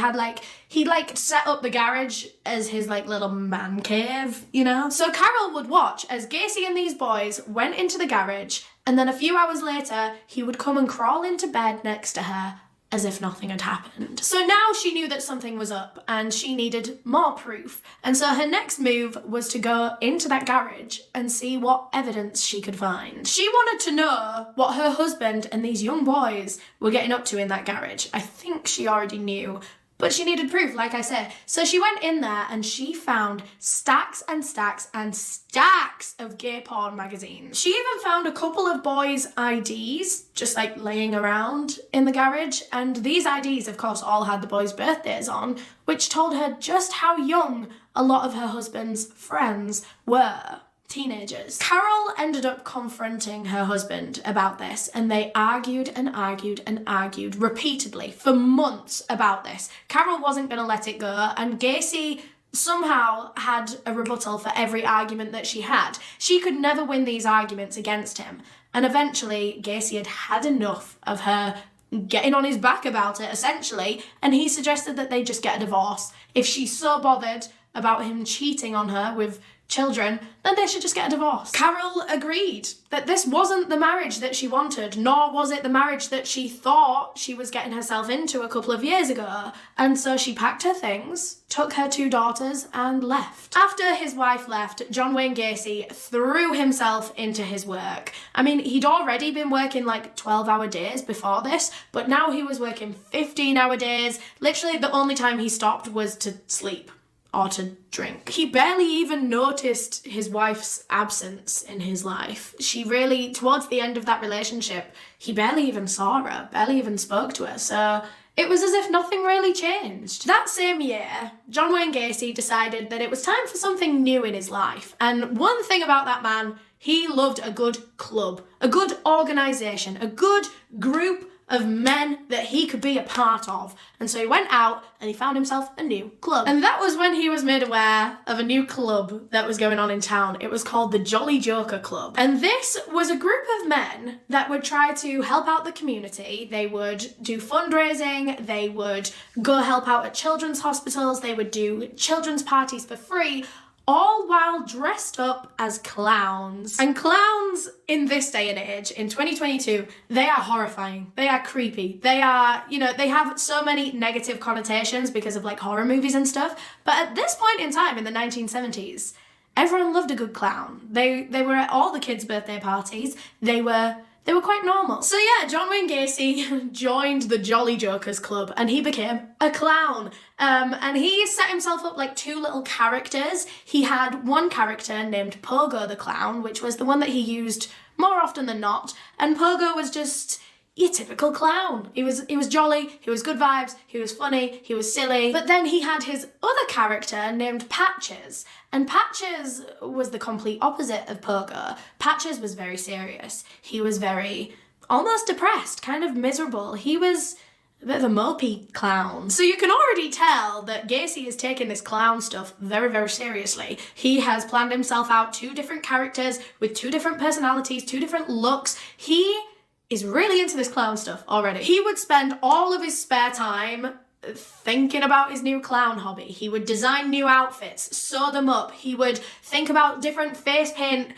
set up the garage as his like little man cave, you know? So Carol would watch as Gacy and these boys went into the garage, and then a few hours later, he would come and crawl into bed next to her as if nothing had happened. So now she knew that something was up and she needed more proof. And so her next move was to go into that garage and see what evidence she could find. She wanted to know what her husband and these young boys were getting up to in that garage. I think she already knew, but she needed proof, like I said. So she went in there and she found stacks and stacks and stacks of gay porn magazines. She even found a couple of boys' IDs just like laying around in the garage. And these IDs, of course, all had the boys' birthdays on, which told her just how young a lot of her husband's friends were. Teenagers. Carol ended up confronting her husband about this, and they argued and argued and argued repeatedly for months about this. Carol wasn't going to let it go, and Gacy somehow had a rebuttal for every argument that she had. She could never win these arguments against him, and eventually Gacy had had enough of her getting on his back about it, essentially, and he suggested that they just get a divorce. If she's so bothered about him cheating on her with children, then they should just get a divorce. Carol agreed that this wasn't the marriage that she wanted, nor was it the marriage that she thought she was getting herself into a couple of years ago. And so she packed her things, took her 2 daughters, and left. After his wife left, John Wayne Gacy threw himself into his work. I mean, he'd already been working like 12-hour days before this, but now he was working 15-hour days. Literally, the only time he stopped was to sleep or to drink. He barely even noticed his wife's absence in his life. She really, towards the end of that relationship, he barely even saw her, barely even spoke to her. So it was as if nothing really changed. That same year, John Wayne Gacy decided that it was time for something new in his life. And one thing about that man, he loved a good club, a good organisation, a good group of men that he could be a part of. And so he went out and he found himself a new club. And that was when he was made aware of a new club that was going on in town. It was called the Jolly Joker Club. And this was a group of men that would try to help out the community. They would do fundraising, they would go help out at children's hospitals, they would do children's parties for free, all while dressed up as clowns. And clowns in this day and age, in 2022, they are horrifying. They are creepy. They are, they have so many negative connotations because of like horror movies and stuff. But at this point in time, in the 1970s, everyone loved a good clown. They were at all the kids' birthday parties. They were quite normal. So yeah, John Wayne Gacy joined the Jolly Jokers Club and he became a clown. And he set himself up like 2 little characters. He had one character named Pogo the Clown, which was the one that he used more often than not. And Pogo was just your typical clown. He was jolly, he was good vibes, he was funny, he was silly. But then he had his other character named Patches. And Patches was the complete opposite of Pogo. Patches was very serious. He was very, almost depressed, kind of miserable. He was a bit of a mopey clown. So you can already tell that Gacy is taking this clown stuff very, very seriously. He has planned himself out 2 different characters with 2 different personalities, 2 different looks. He is really into this clown stuff already. He would spend all of his spare time thinking about his new clown hobby. He would design new outfits, sew them up. He would think about different face paint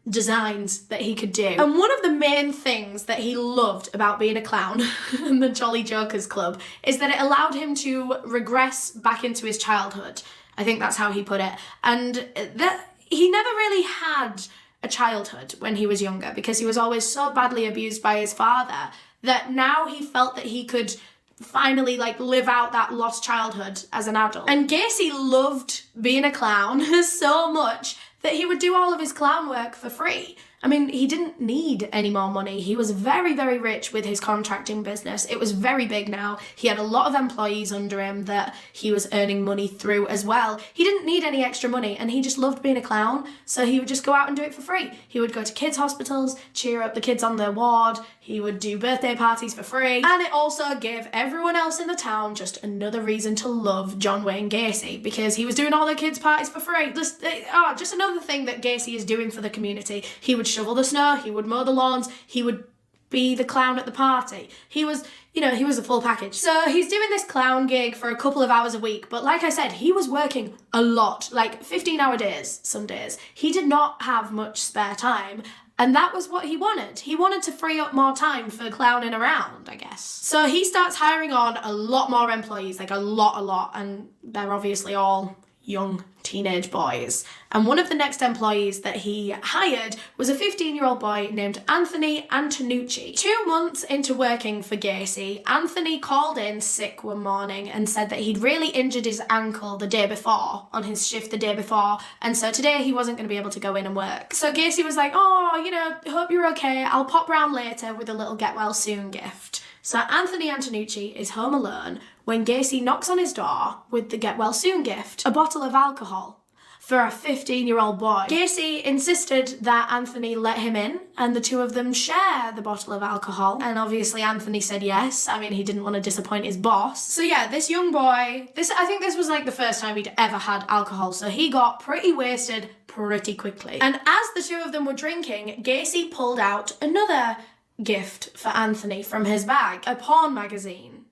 designs that he could do. And one of the main things that he loved about being a clown in the Jolly Jokers Club is that it allowed him to regress back into his childhood. I think that's how he put it. And that he never really had a childhood when he was younger because he was always so badly abused by his father that now he felt that he could finally like live out that lost childhood as an adult. And Gacy loved being a clown so much that he would do all of his clown work for free. I mean, he didn't need any more money. He was very, very rich with his contracting business. It was very big now. He had a lot of employees under him that he was earning money through as well. He didn't need any extra money and he just loved being a clown. So he would just go out and do it for free. He would go to kids' hospitals, cheer up the kids on their ward. He would do birthday parties for free. And it also gave everyone else in the town just another reason to love John Wayne Gacy because he was doing all their kids' parties for free. Just another thing that Gacy is doing for the community. He would shovel the snow, he would mow the lawns, he would be the clown at the party. He was, he was a full package. So he's doing this clown gig for a couple of hours a week, but like I said, he was working a lot, like 15-hour days some days. He did not have much spare time. And that was what he wanted. He wanted to free up more time for clowning around, I guess. So he starts hiring on a lot more employees, like a lot, and they're obviously all young teenage boys. And one of the next employees that he hired was a 15-year-old boy named Anthony Antonucci. 2 months into working for Gacy, Anthony called in sick one morning and said that he'd really injured his ankle the day before, on his shift the day before, and so today he wasn't going to be able to go in and work. So Gacy was like, hope you're okay, I'll pop round later with a little get well soon gift. So Anthony Antonucci is home alone when Gacy knocks on his door with the get well soon gift, a bottle of alcohol for a 15-year-old boy. Gacy insisted that Anthony let him in and the two of them share the bottle of alcohol. And obviously Anthony said yes. I mean, he didn't want to disappoint his boss. So yeah, this young boy, I think this was like the first time he'd ever had alcohol. So he got pretty wasted pretty quickly. And as the two of them were drinking, Gacy pulled out another gift for Anthony from his bag, a porn magazine.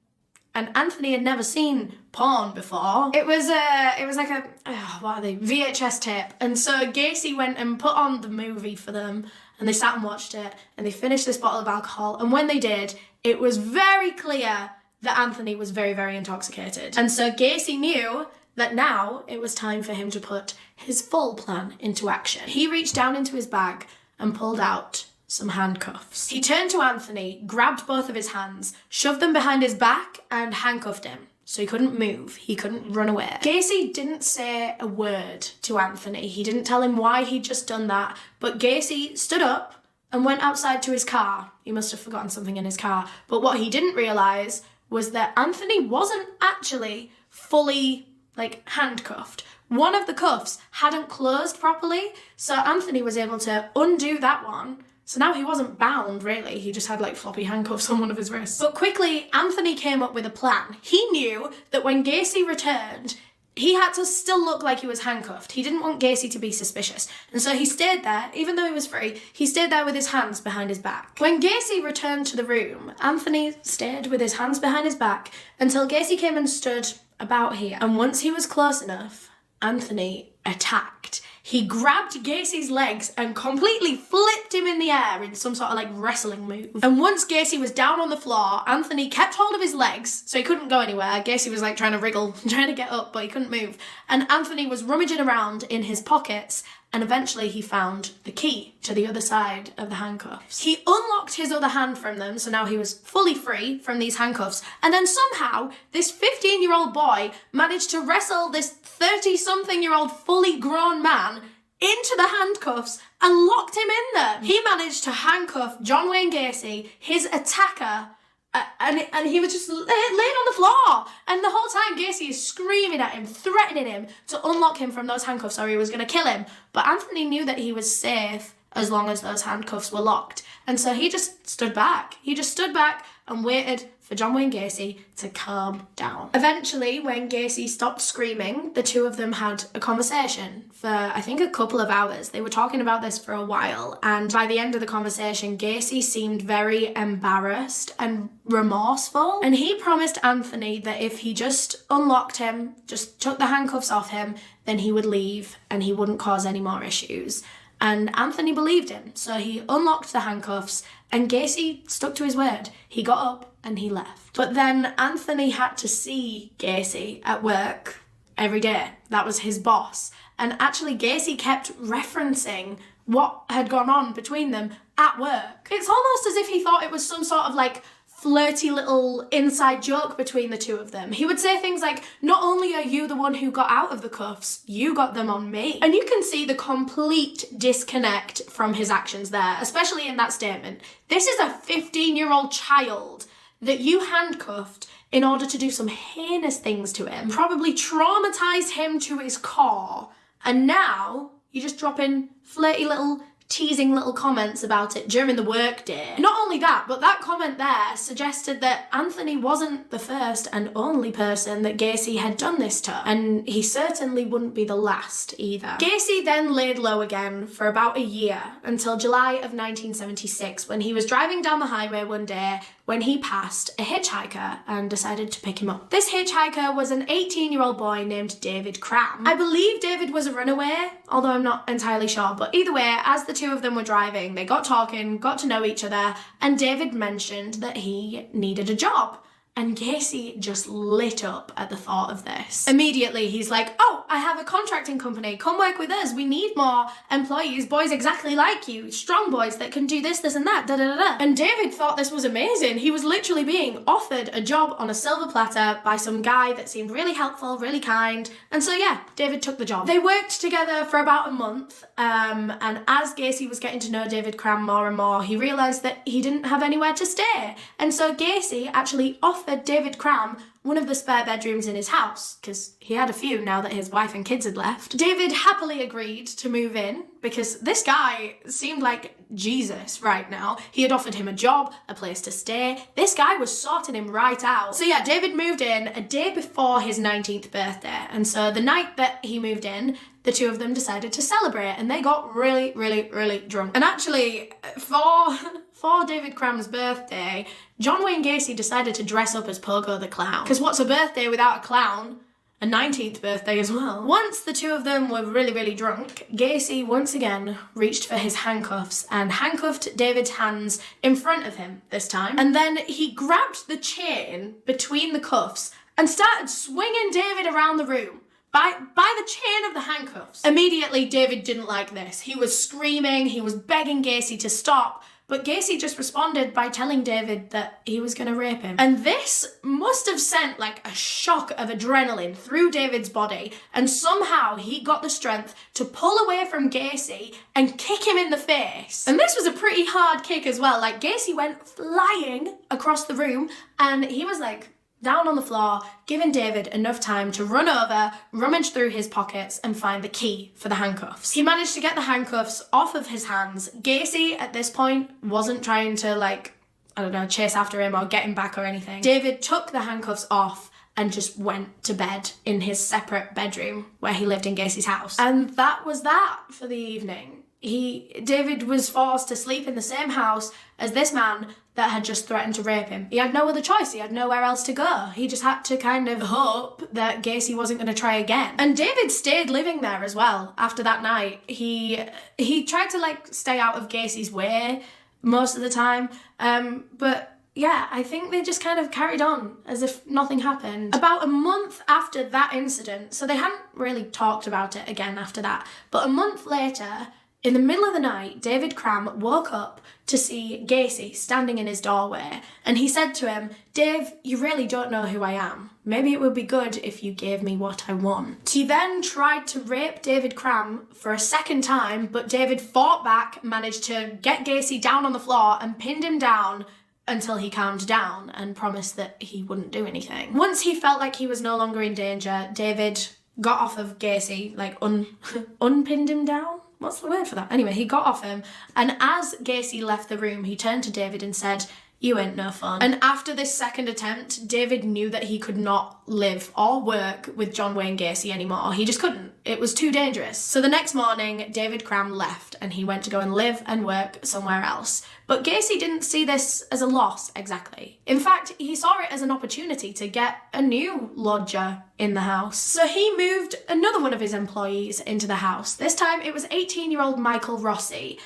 And Anthony had never seen porn before. It was like a VHS tape. And so Gacy went and put on the movie for them and they sat and watched it and they finished this bottle of alcohol. And when they did, it was very clear that Anthony was very, very intoxicated. And so Gacy knew that now it was time for him to put his full plan into action. He reached down into his bag and pulled out some handcuffs. He turned to Anthony, grabbed both of his hands, shoved them behind his back and handcuffed him so he couldn't move, he couldn't run away. Gacy didn't say a word to Anthony. He didn't tell him why he'd just done that, but Gacy stood up and went outside to his car. He must have forgotten something in his car, but what he didn't realise was that Anthony wasn't actually fully handcuffed. One of the cuffs hadn't closed properly, so Anthony was able to undo that one. So now he wasn't bound, really. He just had floppy handcuffs on one of his wrists. But quickly, Anthony came up with a plan. He knew that when Gacy returned, he had to still look like he was handcuffed. He didn't want Gacy to be suspicious. And so he stayed there, even though he was free, he stayed there with his hands behind his back. When Gacy returned to the room, Anthony stayed with his hands behind his back until Gacy came and stood about here. And once he was close enough, Anthony attacked. He grabbed Gacy's legs and completely flipped him in the air in some sort of wrestling move. And once Gacy was down on the floor, Anthony kept hold of his legs so he couldn't go anywhere. Gacy was trying to wriggle, trying to get up, but he couldn't move. And Anthony was rummaging around in his pockets and eventually he found the key to the other side of the handcuffs. He unlocked his other hand from them, so now he was fully free from these handcuffs. And then somehow, this 15-year-old boy managed to wrestle this 30-something-year-old fully grown man into the handcuffs and locked him in them. He managed to handcuff John Wayne Gacy, his attacker, and he was just laying on the floor. And the whole time Gacy is screaming at him, threatening him to unlock him from those handcuffs or he was going to kill him. But Anthony knew that he was safe as long as those handcuffs were locked. And so he just stood back. He just stood back and waited for John Wayne Gacy to calm down. Eventually, when Gacy stopped screaming, the two of them had a conversation for, I think, a couple of hours. They were talking about this for a while, and by the end of the conversation, Gacy seemed very embarrassed and remorseful, and he promised Anthony that if he just unlocked him, just took the handcuffs off him, then he would leave and he wouldn't cause any more issues. And Anthony believed him, so he unlocked the handcuffs and Gacy stuck to his word. He got up and he left. But then Anthony had to see Gacy at work every day. That was his boss. And actually Gacy kept referencing what had gone on between them at work. It's almost as if he thought it was some sort of like flirty little inside joke between the two of them. He would say things like, not only are you the one who got out of the cuffs, you got them on me. And you can see the complete disconnect from his actions there, especially in that statement. This is a 15-year-old child that you handcuffed in order to do some heinous things to him, probably traumatized him to his core, and now you just drop in flirty little teasing little comments about it during the workday. Not only that, but that comment there suggested that Anthony wasn't the first and only person that Gacy had done this to, and he certainly wouldn't be the last either. Gacy then laid low again for about a year until July of 1976 when he was driving down the highway one day when he passed a hitchhiker and decided to pick him up. This hitchhiker was an 18-year-old boy named David Cram. I believe David was a runaway, although I'm not entirely sure, but either way, as the two of them were driving, they got talking, got to know each other, and David mentioned that he needed a job. And Gacy just lit up at the thought of this. Immediately, he's like, oh, I have a contracting company. Come work with us. We need more employees, boys exactly like you. Strong boys that can do this, this, and that, da-da-da-da. And David thought this was amazing. He was literally being offered a job on a silver platter by some guy that seemed really helpful, really kind. And so, yeah, David took the job. They worked together for about a month. And as Gacy was getting to know David Cram more and more, he realised that he didn't have anywhere to stay. And so Gacy actually offered David Cram one of the spare bedrooms in his house, because he had a few now that his wife and kids had left. David happily agreed to move in because this guy seemed like Jesus right now. He had offered him a job, a place to stay. This guy was sorting him right out. So yeah, David moved in a day before his 19th birthday. And so the night that he moved in, the two of them decided to celebrate and they got really, really, really drunk. And actually, for David Cram's birthday, John Wayne Gacy decided to dress up as Pogo the Clown. Because what's a birthday without a clown? A 19th birthday as well. Once the two of them were really, really drunk, Gacy once again reached for his handcuffs and handcuffed David's hands in front of him this time. And then he grabbed the chain between the cuffs and started swinging David around the room. By the chain of the handcuffs. Immediately, David didn't like this. He was screaming, he was begging Gacy to stop, but Gacy just responded by telling David that he was going to rape him. And this must have sent like a shock of adrenaline through David's body, and somehow he got the strength to pull away from Gacy and kick him in the face. And this was a pretty hard kick as well. Like, Gacy went flying across the room and he was like down on the floor, giving David enough time to run over, rummage through his pockets and find the key for the handcuffs. He managed to get the handcuffs off of his hands. Gacy at this point wasn't trying to, like, I don't know, chase after him or get him back or anything. David took the handcuffs off and just went to bed in his separate bedroom where he lived in Gacy's house. And that was that for the evening. David was forced to sleep in the same house as this man that had just threatened to rape him. He had no other choice. He had nowhere else to go. He just had to kind of hope that Gacy wasn't going to try again. And David stayed living there as well after that night. He tried to, like, stay out of Gacy's way most of the time. But yeah, I think they just kind of carried on as if nothing happened. About a month after that incident, so they hadn't really talked about it again after that, but a month later, in the middle of the night, David Cram woke up to see Gacy standing in his doorway, and he said to him, "Dave, you really don't know who I am. Maybe it would be good if you gave me what I want." He then tried to rape David Cram for a second time, but David fought back, managed to get Gacy down on the floor and pinned him down until he calmed down and promised that he wouldn't do anything. Once he felt like he was no longer in danger, David got off of Gacy, like unpinned him down? What's the word for that? Anyway, he got off him, and as Gacy left the room, he turned to David and said, you ain't no fun. And after this second attempt, David knew that he could not live or work with John Wayne Gacy anymore. He just couldn't. It was too dangerous. So the next morning, David Cram left and he went to go and live and work somewhere else. But Gacy didn't see this as a loss exactly. In fact, he saw it as an opportunity to get a new lodger in the house. So he moved another one of his employees into the house. This time it was 18-year-old Michael Rossi.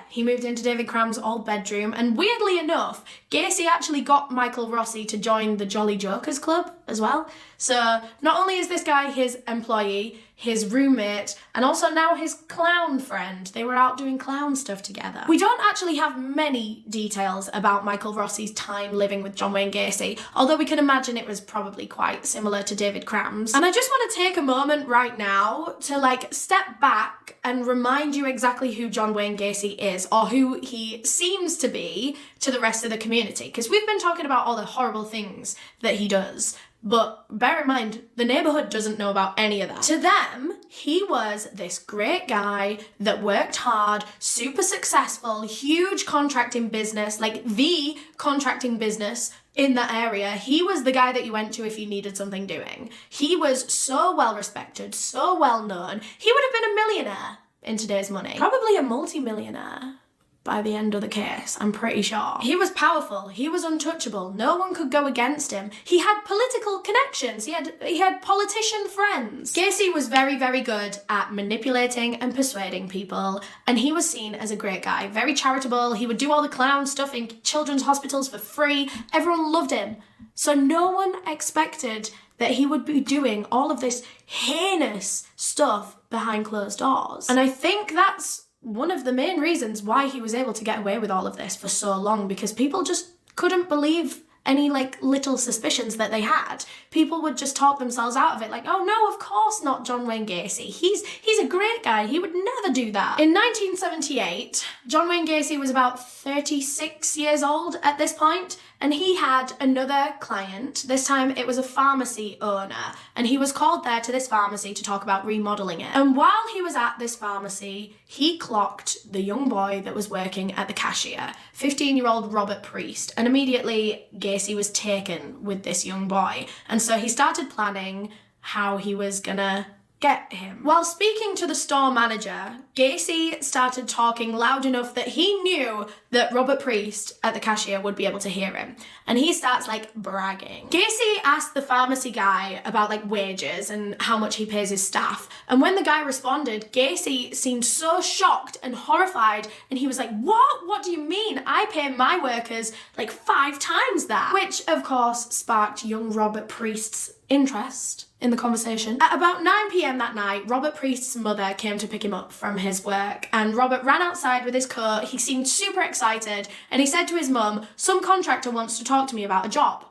He moved into David Cram's old bedroom, and weirdly enough, Gacy actually got Michael Rossi to join the Jolly Jokers Club as well. So not only is this guy his employee, his roommate, and also now his clown friend. They were out doing clown stuff together. We don't actually have many details about Michael Rossi's time living with John Wayne Gacy, although we can imagine it was probably quite similar to David Cram's. And I just want to take a moment right now to step back and remind you exactly who John Wayne Gacy is, or who he seems to be to the rest of the community, because we've been talking about all the horrible things that he does. But bear in mind, the neighborhood doesn't know about any of that. To them, he was this great guy that worked hard, super successful, huge contracting business, like the contracting business in that area. He was the guy that you went to if you needed something doing. He was so well respected, so well known. He would have been a millionaire in today's money. Probably a multi-millionaire by the end of the case, I'm pretty sure. He was powerful, he was untouchable, no one could go against him. He had political connections, he had politician friends. Gacy was very, very good at manipulating and persuading people, and he was seen as a great guy, very charitable. He would do all the clown stuff in children's hospitals for free. Everyone loved him. So no one expected that he would be doing all of this heinous stuff behind closed doors. And I think that's one of the main reasons why he was able to get away with all of this for so long, because people just couldn't believe any little suspicions that they had. People would just talk themselves out of it, like, oh no, of course not John Wayne Gacy. He's a great guy, he would never do that. In 1978, John Wayne Gacy was about 36 years old at this point, and he had another client. This time it was a pharmacy owner, and he was called there to this pharmacy to talk about remodeling it. And while he was at this pharmacy, he clocked the young boy that was working at the cashier, 15-year-old Robert Priest, and immediately Gacy was taken with this young boy. And so he started planning how he was gonna get him. While speaking to the store manager, Gacy started talking loud enough that he knew that Robert Priest at the cashier would be able to hear him. And he starts bragging. Gacy asked the pharmacy guy about wages and how much he pays his staff. And when the guy responded, Gacy seemed so shocked and horrified, and he was like, what? What do you mean? I pay my workers 5 times that. Which of course sparked young Robert Priest's interest in the conversation. At about 9 p.m. that night, Robert Priest's mother came to pick him up from his work, and Robert ran outside with his coat. He seemed super excited, and he said to his mum, some contractor wants to talk to me about a job.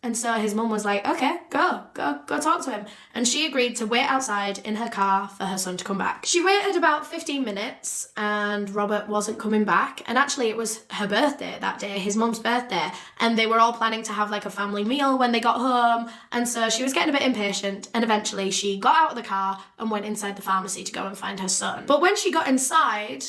And so his mum was like, okay, go talk to him. And she agreed to wait outside in her car for her son to come back. She waited about 15 minutes and Robert wasn't coming back. And actually it was her birthday that day, his mum's birthday. And they were all planning to have a family meal when they got home. And so she was getting a bit impatient. And eventually she got out of the car and went inside the pharmacy to go and find her son. But when she got inside,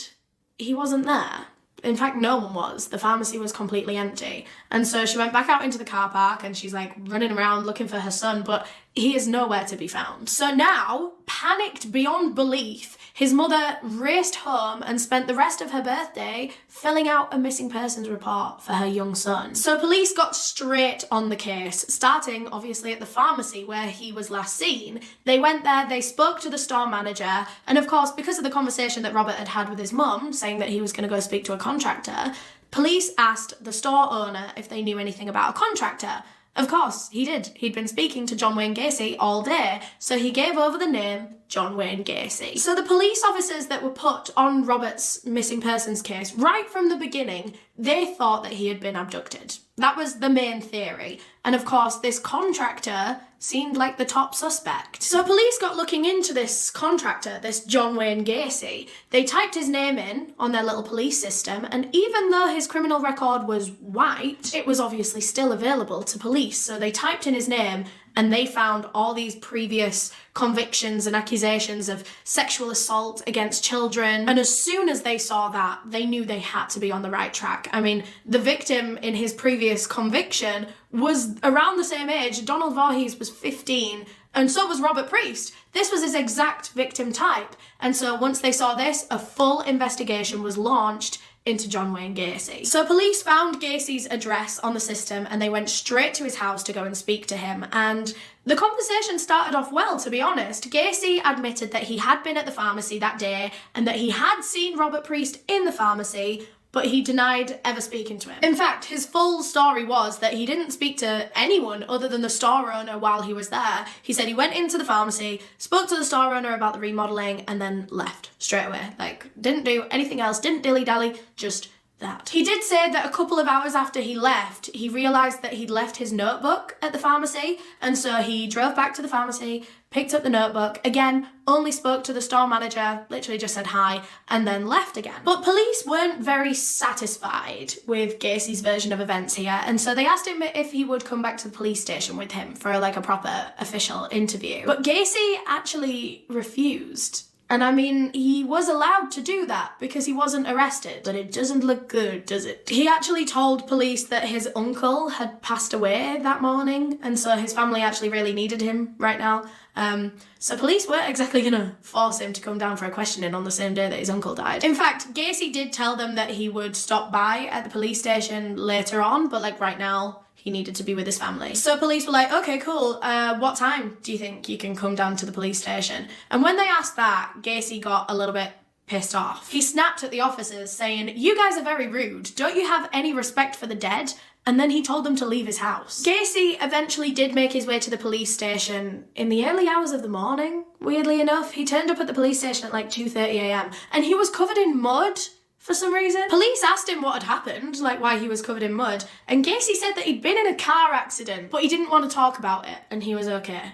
he wasn't there. In fact, no one was. The pharmacy was completely empty. And so she went back out into the car park and she's running around looking for her son, but he is nowhere to be found. So now, panicked beyond belief, his mother raced home and spent the rest of her birthday filling out a missing persons report for her young son. So police got straight on the case, starting obviously at the pharmacy where he was last seen. They went there, they spoke to the store manager, and of course, because of the conversation that Robert had had with his mum, saying that he was going to go speak to a contractor, police asked the store owner if they knew anything about a contractor. Of course, he did. He'd been speaking to John Wayne Gacy all day, so he gave over the name John Wayne Gacy. So the police officers that were put on Robert's missing persons case, right from the beginning, they thought that he had been abducted. That was the main theory. And of course, this contractor seemed like the top suspect. So police got looking into this contractor, this John Wayne Gacy. They typed his name in on their little police system, and even though his criminal record was white, it was obviously still available to police. So they typed in his name, and they found all these previous convictions and accusations of sexual assault against children. And as soon as they saw that, they knew they had to be on the right track. I mean, the victim in his previous conviction was around the same age. Donald Voorhees was 15, and so was Robert Priest. This was his exact victim type. And so once they saw this, a full investigation was launched into John Wayne Gacy. So police found Gacy's address on the system and they went straight to his house to go and speak to him. And the conversation started off well, to be honest. Gacy admitted that he had been at the pharmacy that day and that he had seen Robert Priest in the pharmacy, but he denied ever speaking to him. In fact, his full story was that he didn't speak to anyone other than the store owner while he was there. He said he went into the pharmacy, spoke to the store owner about the remodeling, and then left straight away. Like, didn't do anything else, didn't dilly-dally, just that. He did say that a couple of hours after he left, he realised that he'd left his notebook at the pharmacy, and so he drove back to the pharmacy, picked up the notebook, again, only spoke to the store manager, literally just said hi, and then left again. But police weren't very satisfied with Gacy's version of events here, and so they asked him if he would come back to the police station with him for like a proper official interview. But Gacy actually refused. And I mean, he was allowed to do that because he wasn't arrested, but it doesn't look good, does it? He actually told police that his uncle had passed away that morning, and so his family actually really needed him right now. So police weren't exactly gonna force him to come down for a questioning on the same day that his uncle died. In fact, Gacy did tell them that he would stop by at the police station later on, but like right now, he needed to be with his family. So police were like, okay, cool, what time do you think you can come down to the police station? And when they asked that, Gacy got a little bit pissed off. He snapped at the officers saying, you guys are very rude. Don't you have any respect for the dead? And then he told them to leave his house. Gacy eventually did make his way to the police station in the early hours of the morning, weirdly enough. He turned up at the police station at like 2:30 a.m. and he was covered in mud for some reason. Police asked him what had happened, like why he was covered in mud, and Gacy said that he'd been in a car accident, but he didn't want to talk about it, and he was okay.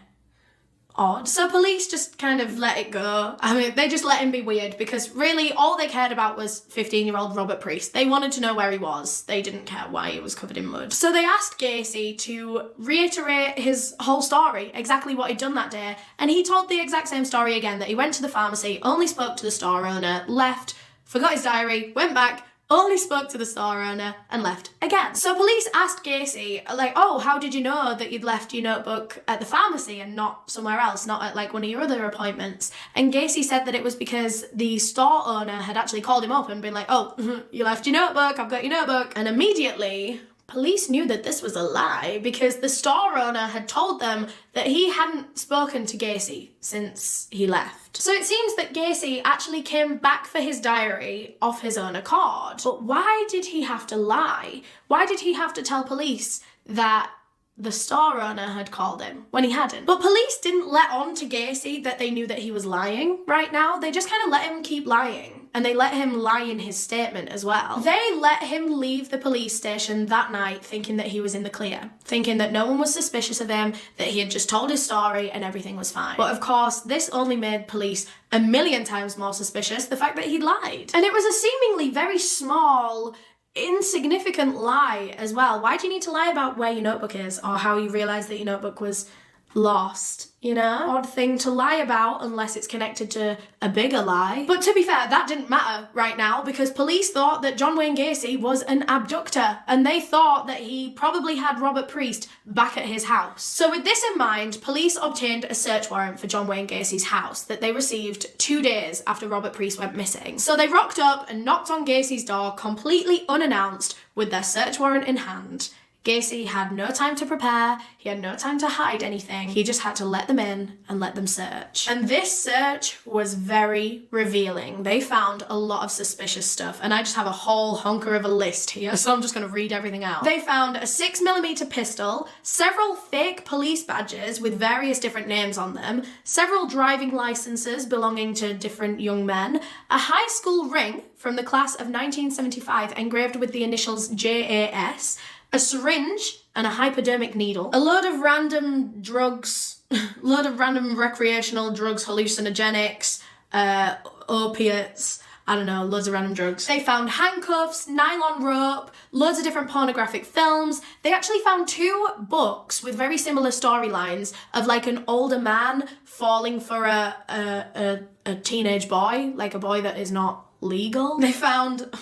Odd. So police just kind of let it go. I mean, they just let him be weird because really all they cared about was 15-year-old Robert Priest. They wanted to know where he was. They didn't care why he was covered in mud. So they asked Gacy to reiterate his whole story, exactly what he'd done that day, and he told the exact same story again, that he went to the pharmacy, only spoke to the store owner, left, forgot his diary, went back, only spoke to the store owner, and left again. So police asked Gacy, like, oh, how did you know that you'd left your notebook at the pharmacy and not somewhere else, not at like one of your other appointments? And Gacy said that it was because the store owner had actually called him up and been like, oh, you left your notebook, I've got your notebook. And immediately, police knew that this was a lie because the store owner had told them that he hadn't spoken to Gacy since he left. So it seems that Gacy actually came back for his diary of his own accord. But why did he have to lie? Why did he have to tell police that the store owner had called him when he hadn't? But police didn't let on to Gacy that they knew that he was lying right now. They just kind of let him keep lying. And they let him lie in his statement as well. They let him leave the police station that night thinking that he was in the clear, thinking that no one was suspicious of him, that he had just told his story and everything was fine. But of course, this only made police a million times more suspicious, the fact that he'd lied. And it was a seemingly very small, insignificant lie as well. Why do you need to lie about where your notebook is or how you realised that your notebook was lost? You know, odd thing to lie about unless it's connected to a bigger lie. But to be fair, that didn't matter right now because police thought that John Wayne Gacy was an abductor and they thought that he probably had Robert Priest back at his house. So with this in mind, police obtained a search warrant for John Wayne Gacy's house that they received 2 days after Robert Priest went missing. So they rocked up and knocked on Gacy's door completely unannounced with their search warrant in hand. Gacy had no time to prepare, he had no time to hide anything, he just had to let them in and let them search. And this search was very revealing. They found a lot of suspicious stuff, and I just have a whole honker of a list here, so I'm just gonna read everything out. They found a 6mm pistol, several fake police badges with various different names on them, several driving licenses belonging to different young men, a high school ring from the class of 1975 engraved with the initials JAS, a syringe and a hypodermic needle, a load of random drugs, recreational drugs, hallucinogenics, opiates, I don't know, loads of random drugs. They found handcuffs, nylon rope, loads of different pornographic films. They actually found 2 books with very similar storylines of like an older man falling for a teenage boy, like a boy that is not legal. They found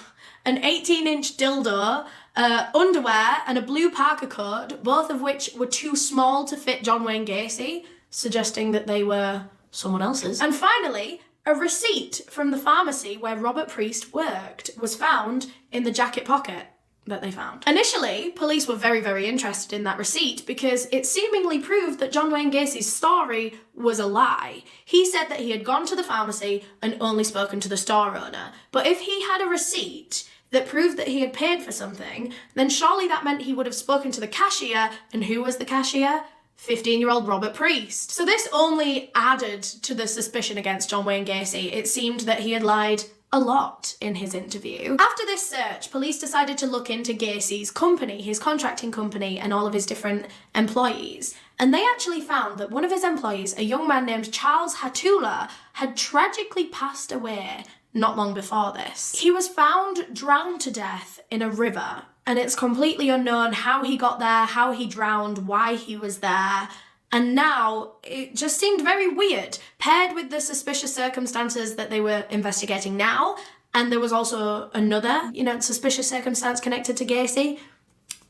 an 18-inch dildo, underwear, and a blue parka coat, both of which were too small to fit John Wayne Gacy, suggesting that they were someone else's. And finally, a receipt from the pharmacy where Robert Priest worked was found in the jacket pocket that they found. Initially, police were very, very interested in that receipt because it seemingly proved that John Wayne Gacy's story was a lie. He said that he had gone to the pharmacy and only spoken to the store owner. But if he had a receipt that proved that he had paid for something, then surely that meant he would have spoken to the cashier, and who was the cashier? 15-year-old Robert Priest. So this only added to the suspicion against John Wayne Gacy. It seemed that he had lied a lot in his interview. After this search, police decided to look into Gacy's company, his contracting company, and all of his different employees. And they actually found that one of his employees, a young man named Charles Hatula, had tragically passed away not long before this. He was found drowned to death in a river, and it's completely unknown how he got there, how he drowned, why he was there. And now it just seemed very weird, paired with the suspicious circumstances that they were investigating now. And there was also another, suspicious circumstance connected to Gacy.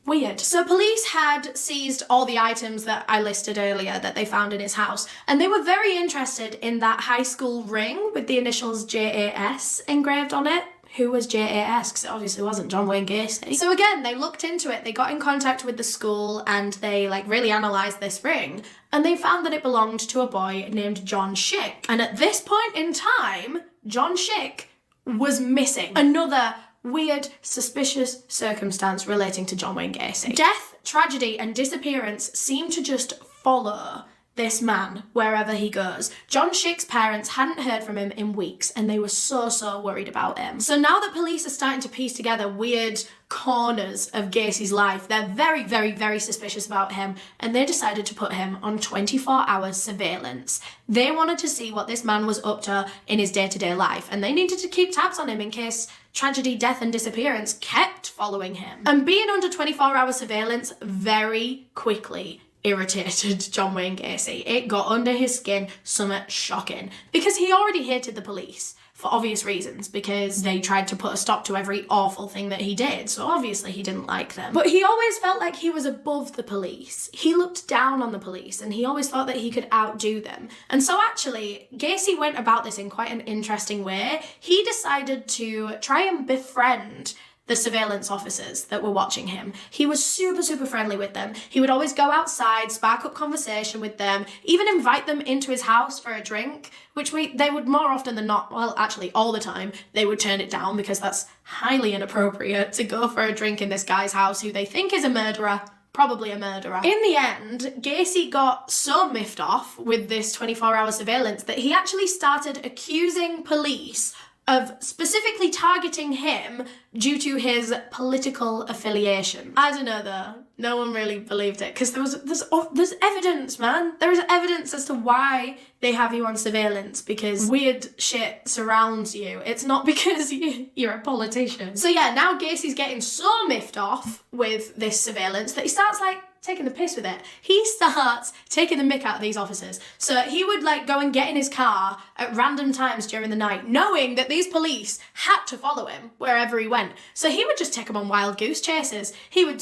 Weird. So police had seized all the items that I listed earlier that they found in his house, and they were very interested in that high school ring with the initials JAS engraved on it. Who was JAS? Because it obviously wasn't John Wayne Gacy. So again, they looked into it, they got in contact with the school, and they really analysed this ring, and they found that it belonged to a boy named John Schick. And at this point in time, John Schick was missing. Another weird, suspicious circumstance relating to John Wayne Gacy. Death, tragedy, and disappearance seem to just follow this man wherever he goes. John Schick's parents hadn't heard from him in weeks, and they were so worried about him. So now that police are starting to piece together weird corners of Gacy's life, they're very suspicious about him, and they decided to put him on 24-hour surveillance. They wanted to see what this man was up to in his day-to-day life, and they needed to keep tabs on him in case tragedy, death, and disappearance kept following him. And being under 24-hour surveillance very quickly irritated John Wayne Gacy. It got under his skin, somewhat shocking, because he already hated the police for obvious reasons, because they tried to put a stop to every awful thing that he did, so obviously he didn't like them. But he always felt like he was above the police. He looked down on the police, and he always thought that he could outdo them. And so actually, Gacy went about this in quite an interesting way. He decided to try and befriend the surveillance officers that were watching him. He was super friendly with them. He would always go outside, spark up conversation with them, even invite them into his house for a drink, which they would more often than not, well, actually all the time, they would turn it down because that's highly inappropriate to go for a drink in this guy's house who they think is a murderer. Probably a murderer. In the end, Gacy got so miffed off with this 24-hour surveillance that he actually started accusing police of specifically targeting him due to his political affiliation. I don't know though. No one really believed it because there's evidence, man. There is evidence as to why they have you on surveillance, because weird shit surrounds you. It's not because you're a politician. So yeah, now Gacy's getting so miffed off with this surveillance that he starts taking the piss with it. He starts taking the mick out of these officers. So he would go and get in his car at random times during the night, knowing that these police had to follow him wherever he went. So he would just take them on wild goose chases. He would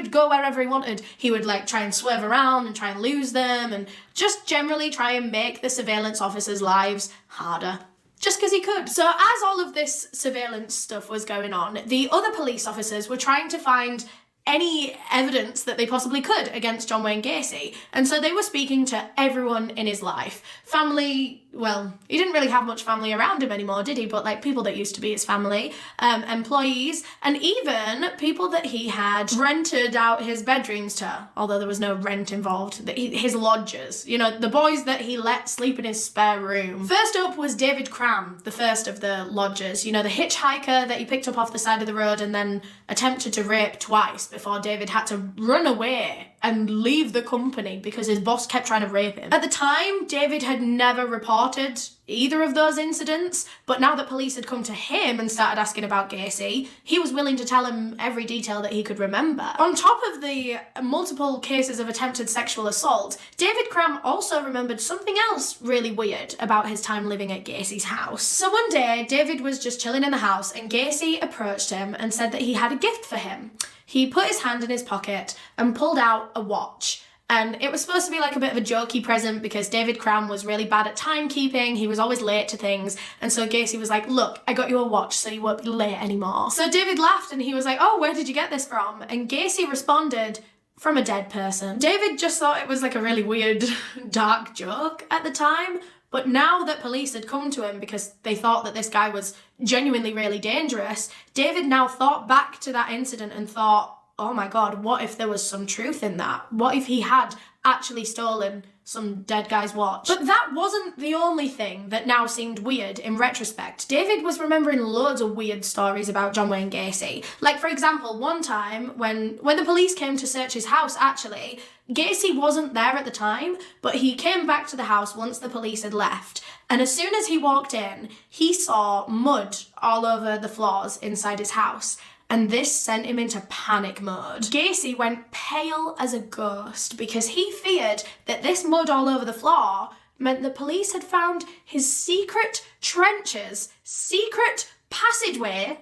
go wherever he wanted. He would try and swerve around and try and lose them, and just generally try and make the surveillance officers' lives harder. Just because he could. So as all of this surveillance stuff was going on, the other police officers were trying to find any evidence that they possibly could against John Wayne Gacy. And so they were speaking to everyone in his life. Family, well, he didn't really have much family around him anymore, did he? But people that used to be his family, employees, and even people that he had rented out his bedrooms to, although there was no rent involved, his lodgers, the boys that he let sleep in his spare room. First up was David Cram, the first of the lodgers, the hitchhiker that he picked up off the side of the road and then attempted to rape twice before David had to run away and leave the company because his boss kept trying to rape him. At the time, David had never reported either of those incidents, but now that police had come to him and started asking about Gacy, he was willing to tell him every detail that he could remember. On top of the multiple cases of attempted sexual assault, David Cram also remembered something else really weird about his time living at Gacy's house. So one day, David was just chilling in the house and Gacy approached him and said that he had a gift for him. He put his hand in his pocket and pulled out a watch. And it was supposed to be like a bit of a jokey present because David Cram was really bad at timekeeping. He was always late to things. And so Gacy was like, look, I got you a watch so you won't be late anymore. So David laughed and he was like, oh, where did you get this from? And Gacy responded, from a dead person. David just thought it was like a really weird, dark joke at the time. But now that police had come to him because they thought that this guy was genuinely really dangerous, David now thought back to that incident and thought, oh my God, what if there was some truth in that? What if he had actually stolen some dead guy's watch? But that wasn't the only thing that now seemed weird in retrospect. David was remembering loads of weird stories about John Wayne Gacy. Like, for example, one time when the police came to search his house, actually, Gacy wasn't there at the time, but he came back to the house once the police had left. And as soon as he walked in, he saw mud all over the floors inside his house. And this sent him into panic mode. Gacy went pale as a ghost because he feared that this mud all over the floor meant the police had found his secret trenches, secret passageway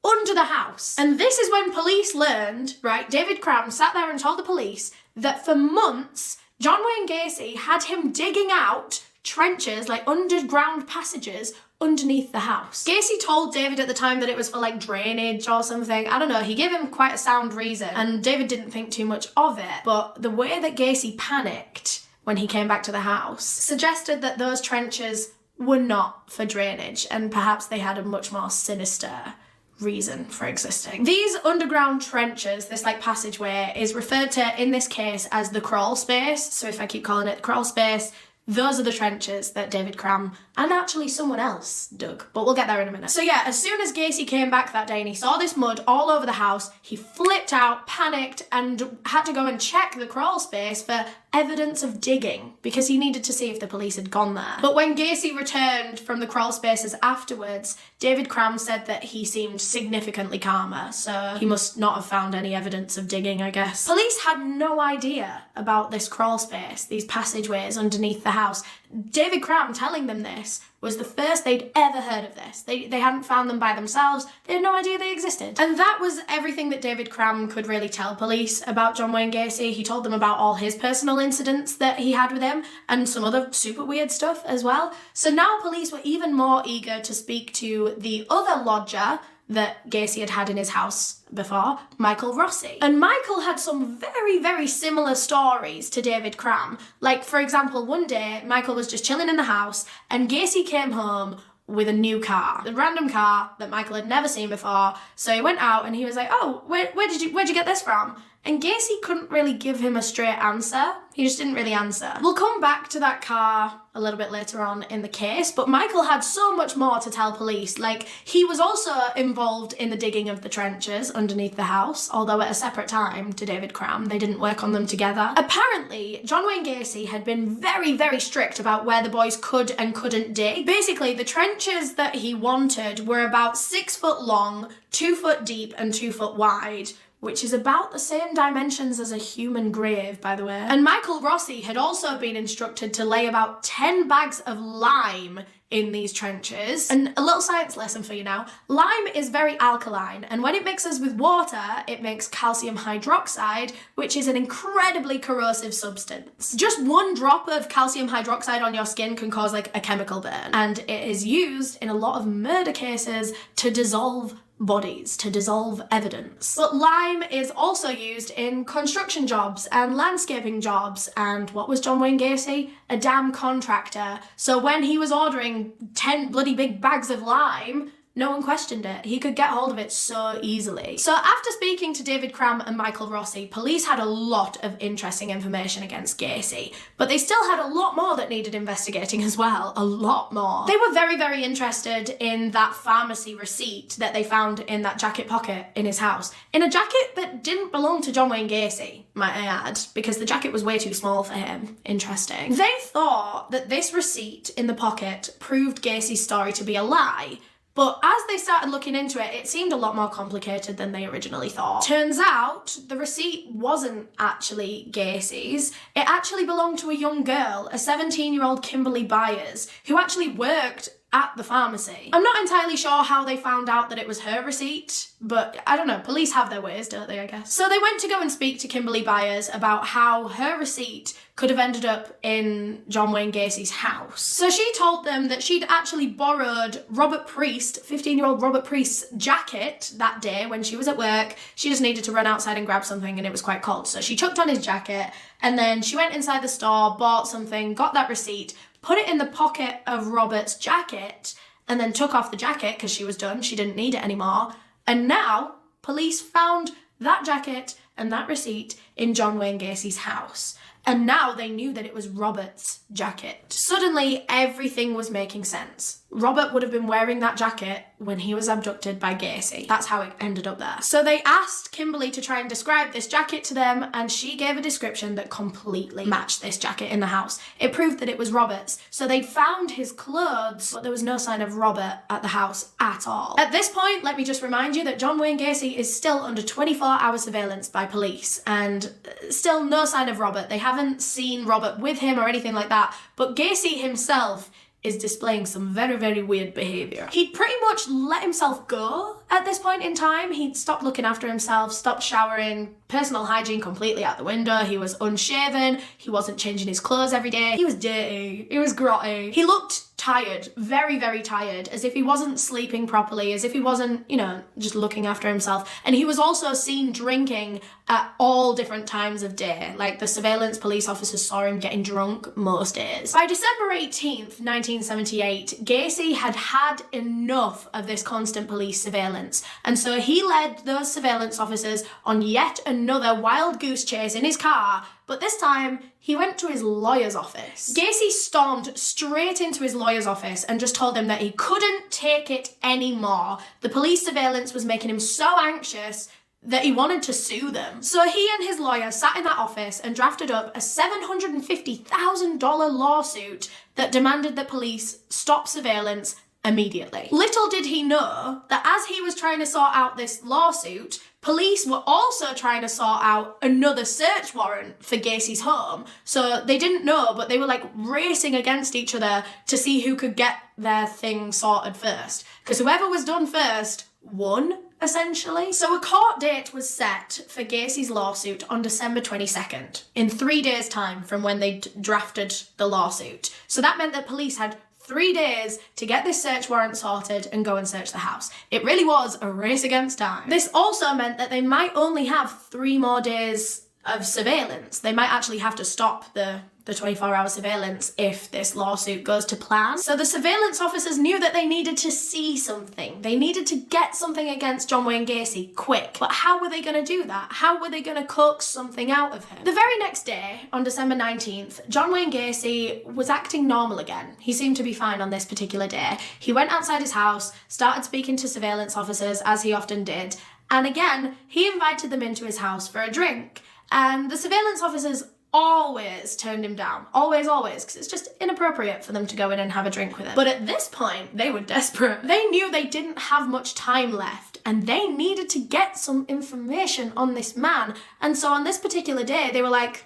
under the house. And this is when police learned, right, David Cram sat there and told the police that for months, John Wayne Gacy had him digging out trenches, like underground passages, underneath the house. Gacy told David at the time that it was for like drainage or something. I don't know, he gave him quite a sound reason and David didn't think too much of it. But the way that Gacy panicked when he came back to the house suggested that those trenches were not for drainage and perhaps they had a much more sinister reason for existing. These underground trenches, this like passageway, is referred to in this case as the crawl space. So if I keep calling it crawl space, those are the trenches that David Cram and actually someone else dug, but we'll get there in a minute. So yeah, as soon as Gacy came back that day and he saw this mud all over the house, he flipped out, panicked, and had to go and check the crawl space for evidence of digging because he needed to see if the police had gone there. But when Gacy returned from the crawl spaces afterwards, David Cram said that he seemed significantly calmer, so he must not have found any evidence of digging, I guess. Police had no idea about this crawl space, these passageways underneath the house. David Cram telling them this was the first they'd ever heard of this. They hadn't found them by themselves. They had no idea they existed. And that was everything that David Cram could really tell police about John Wayne Gacy. He told them about all his personal incidents that he had with him and some other super weird stuff as well. So now police were even more eager to speak to the other lodger that Gacy had in his house before, Michael Rossi. And Michael had some very, very similar stories to David Cram. Like, for example, one day, Michael was just chilling in the house and Gacy came home with a new car, a random car that Michael had never seen before. So he went out and he was like, oh, where'd you get this from? And Gacy couldn't really give him a straight answer. He just didn't really answer. We'll come back to that car a little bit later on in the case, but Michael had so much more to tell police. Like, he was also involved in the digging of the trenches underneath the house, although at a separate time to David Cram. They didn't work on them together. Apparently, John Wayne Gacy had been very, very strict about where the boys could and couldn't dig. Basically, the trenches that he wanted were about 6 foot long, 2 foot deep, and 2 foot wide, which is about the same dimensions as a human grave, by the way. And Michael Rossi had also been instructed to lay about 10 bags of lime in these trenches. And a little science lesson for you now. Lime is very alkaline, and when it mixes with water, it makes calcium hydroxide, which is an incredibly corrosive substance. Just 1 drop of calcium hydroxide on your skin can cause like a chemical burn, and it is used in a lot of murder cases to dissolve bodies, to dissolve evidence. But lime is also used in construction jobs and landscaping jobs, and what was John Wayne Gacy? A damn contractor. So when he was ordering 10 bloody big bags of lime, no one questioned it. He could get hold of it so easily. So after speaking to David Cram and Michael Rossi, police had a lot of interesting information against Gacy, but they still had a lot more that needed investigating as well. A lot more. They were very, very interested in that pharmacy receipt that they found in that jacket pocket in his house. In a jacket that didn't belong to John Wayne Gacy, might I add, because the jacket was way too small for him. Interesting. They thought that this receipt in the pocket proved Gacy's story to be a lie, but as they started looking into it, it seemed a lot more complicated than they originally thought. Turns out, the receipt wasn't actually Gacy's. It actually belonged to a young girl, a 17-year-old Kimberly Byers, who actually worked at the pharmacy. I'm not entirely sure how they found out that it was her receipt, but I don't know, police have their ways, don't they, I guess? So they went to go and speak to Kimberly Byers about how her receipt could have ended up in John Wayne Gacy's house. So she told them that she'd actually borrowed Robert Priest, 15-year-old Robert Priest's jacket that day when she was at work. She just needed to run outside and grab something and it was quite cold. So she chucked on his jacket and then she went inside the store, bought something, got that receipt, put it in the pocket of Robert's jacket, and then took off the jacket because she was done. She didn't need it anymore. And now police found that jacket and that receipt in John Wayne Gacy's house. And now they knew that it was Robert's jacket. Suddenly, everything was making sense. Robert would have been wearing that jacket when he was abducted by Gacy. That's how it ended up there. So they asked Kimberly to try and describe this jacket to them, and she gave a description that completely matched this jacket in the house. It proved that it was Robert's. So they found his clothes, but there was no sign of Robert at the house at all. At this point, let me just remind you that John Wayne Gacy is still under 24-hour surveillance by police, and still no sign of Robert. They haven't seen Robert with him or anything like that, but Gacy himself is displaying some very, very weird behaviour. He'd pretty much let himself go at this point in time. He'd stopped looking after himself, stopped showering, personal hygiene completely out the window. He was unshaven. He wasn't changing his clothes every day. He was dirty. He was grotty. He looked tired, very, very tired, as if he wasn't sleeping properly, as if he wasn't, just looking after himself. And he was also seen drinking at all different times of day. Like, the surveillance police officers saw him getting drunk most days. By December 18th, 1978, Gacy had had enough of this constant police surveillance. And so he led those surveillance officers on yet another wild goose chase in his car, but this time, he went to his lawyer's office. Gacy stormed straight into his lawyer's office and just told him that he couldn't take it anymore. The police surveillance was making him so anxious that he wanted to sue them. So he and his lawyer sat in that office and drafted up a $750,000 lawsuit that demanded that police stop surveillance immediately. Little did he know that as he was trying to sort out this lawsuit, police were also trying to sort out another search warrant for Gacy's home. So they didn't know, but they were like racing against each other to see who could get their thing sorted first. Because whoever was done first won, essentially. So a court date was set for Gacy's lawsuit on December 22nd, in 3 days' time from when they drafted the lawsuit. So that meant that police had 3 days to get this search warrant sorted and go and search the house. It really was a race against time. This also meant that they might only have 3 more days of surveillance. They might actually have to stop the 24-hour surveillance if this lawsuit goes to plan. So the surveillance officers knew that they needed to see something. They needed to get something against John Wayne Gacy quick. But how were they going to do that? How were they going to coax something out of him? The very next day, on December 19th, John Wayne Gacy was acting normal again. He seemed to be fine on this particular day. He went outside his house, started speaking to surveillance officers, as he often did, and again, he invited them into his house for a drink. And the surveillance officers always turned him down. Always, because it's just inappropriate for them to go in and have a drink with him. But at this point, they were desperate. They knew they didn't have much time left, and they needed to get some information on this man. And so on this particular day, they were like,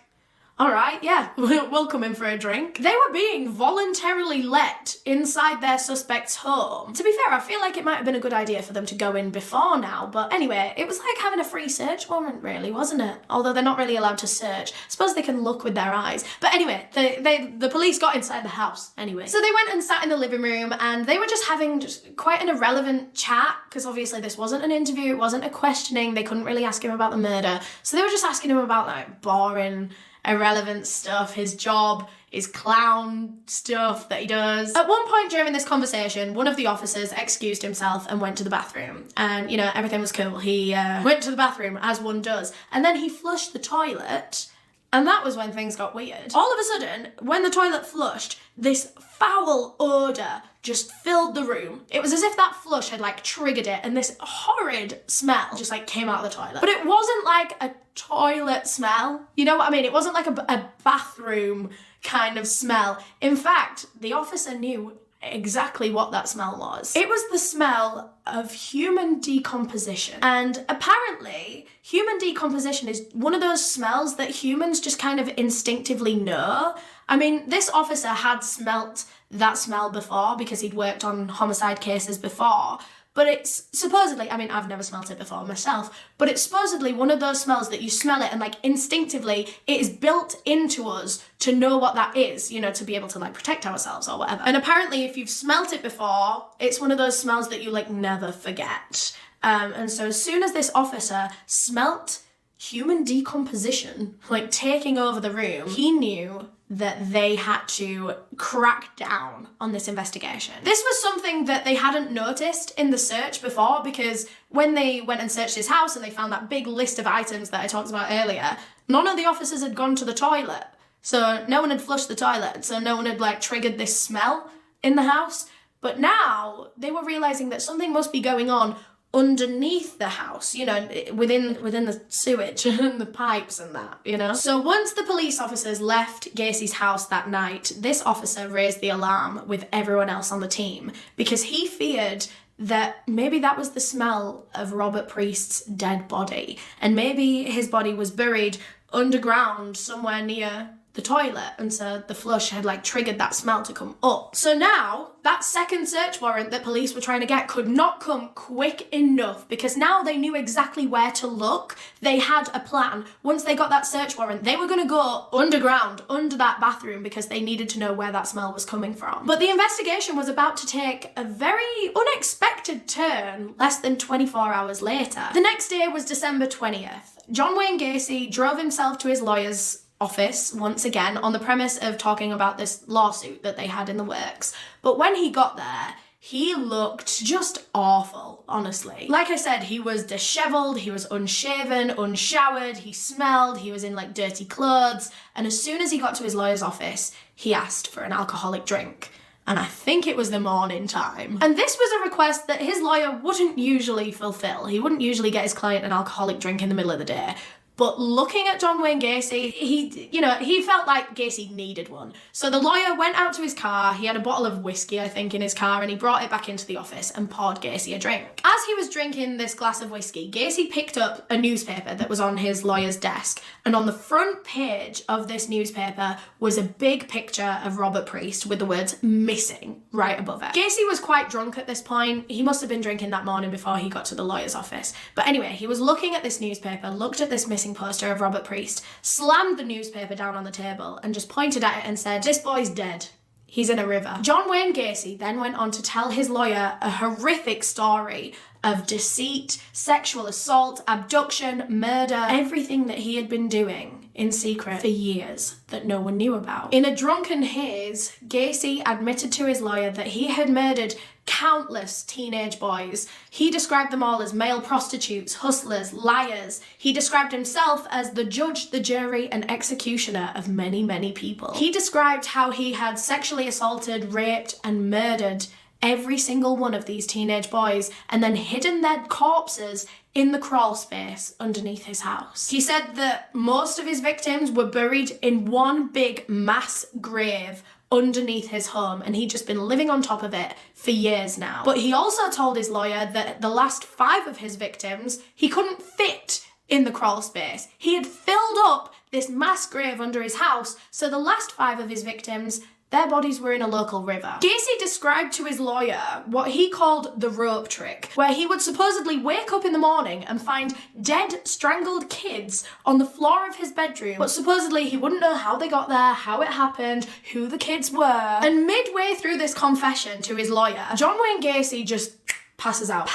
all right, yeah, we'll come in for a drink. They were being voluntarily let inside their suspect's home. To be fair, I feel like it might have been a good idea for them to go in before now, but anyway, it was like having a free search warrant, really, wasn't it? Although they're not really allowed to search. I suppose they can look with their eyes. But anyway, the police got inside the house anyway. So they went and sat in the living room, and they were just having quite an irrelevant chat, because obviously this wasn't an interview, it wasn't a questioning, they couldn't really ask him about the murder. So they were just asking him about like boring irrelevant stuff, his job, his clown stuff that he does. At one point during this conversation, one of the officers excused himself and went to the bathroom. And, you know, everything was cool. He went to the bathroom, as one does. And then he flushed the toilet. And that was when things got weird. All of a sudden, when the toilet flushed, this foul odour just filled the room. It was as if that flush had like triggered it, and this horrid smell just like came out of the toilet. But it wasn't like a toilet smell. You know what I mean? It wasn't like a bathroom kind of smell. In fact, the officer knew exactly what that smell was. It was the smell of human decomposition. And apparently, human decomposition is one of those smells that humans just kind of instinctively know. I mean, this officer had smelt that smell before because he'd worked on homicide cases before. But it's supposedly, I mean, I've never smelt it before myself, but it's supposedly one of those smells that you smell it and like instinctively it is built into us to know what that is, you know, to be able to like protect ourselves or whatever. And apparently if you've smelt it before, it's one of those smells that you like never forget. And so as soon as this officer smelt human decomposition, like taking over the room, he knew that they had to crack down on this investigation. This was something that they hadn't noticed in the search before, because when they went and searched his house and they found that big list of items that I talked about earlier, none of the officers had gone to the toilet. So no one had flushed the toilet, so no one had like triggered this smell in the house. But now they were realizing that something must be going on underneath the house, you know, within the sewage and the pipes and that, you know. So once the police officers left Gacy's house that night, this officer raised the alarm with everyone else on the team because he feared that maybe that was the smell of Robert Priest's dead body, and maybe his body was buried underground somewhere near the toilet, and so the flush had like triggered that smell to come up. So now that second search warrant that police were trying to get could not come quick enough, because now they knew exactly where to look. They had a plan. Once they got that search warrant, they were going to go underground under that bathroom because they needed to know where that smell was coming from. But the investigation was about to take a very unexpected turn less than 24 hours later. The next day was December 20th. John Wayne Gacy drove himself to his lawyer's office once again on the premise of talking about this lawsuit that they had in the works. But when he got there, he looked just awful, honestly. Like I said, he was disheveled, he was unshaven, unshowered, he smelled, he was in like dirty clothes, and as soon as he got to his lawyer's office, he asked for an alcoholic drink. And I think it was the morning time. And this was a request that his lawyer wouldn't usually fulfill. He wouldn't usually get his client an alcoholic drink in the middle of the day. But looking at John Wayne Gacy, he felt like Gacy needed one. So the lawyer went out to his car, he had a bottle of whiskey, I think, in his car, and he brought it back into the office and poured Gacy a drink. As he was drinking this glass of whiskey, Gacy picked up a newspaper that was on his lawyer's desk, and on the front page of this newspaper was a big picture of Robert Priest with the words "missing" right above it. Gacy was quite drunk at this point. He must have been drinking that morning before he got to the lawyer's office. But anyway, he was looking at this newspaper, looked at this missing poster of Robert Priest, slammed the newspaper down on the table and just pointed at it and said, "This boy's dead. He's in a river." John Wayne Gacy then went on to tell his lawyer a horrific story of deceit, sexual assault, abduction, murder, everything that he had been doing in secret for years that no one knew about. In a drunken haze, Gacy admitted to his lawyer that he had murdered countless teenage boys. He described them all as male prostitutes, hustlers, liars. He described himself as the judge, the jury, and executioner of many, many people. He described how he had sexually assaulted, raped, and murdered every single one of these teenage boys and then hidden their corpses in the crawl space underneath his house. He said that most of his victims were buried in one big mass grave underneath his home, and he'd just been living on top of it for years now. But he also told his lawyer that the last 5 of his victims he couldn't fit in the crawl space. He had filled up this mass grave under his house, so the last 5 of his victims, their bodies were in a local river. Gacy described to his lawyer what he called the rope trick, where he would supposedly wake up in the morning and find dead, strangled kids on the floor of his bedroom, but supposedly he wouldn't know how they got there, how it happened, who the kids were. And midway through this confession to his lawyer, John Wayne Gacy just passes out.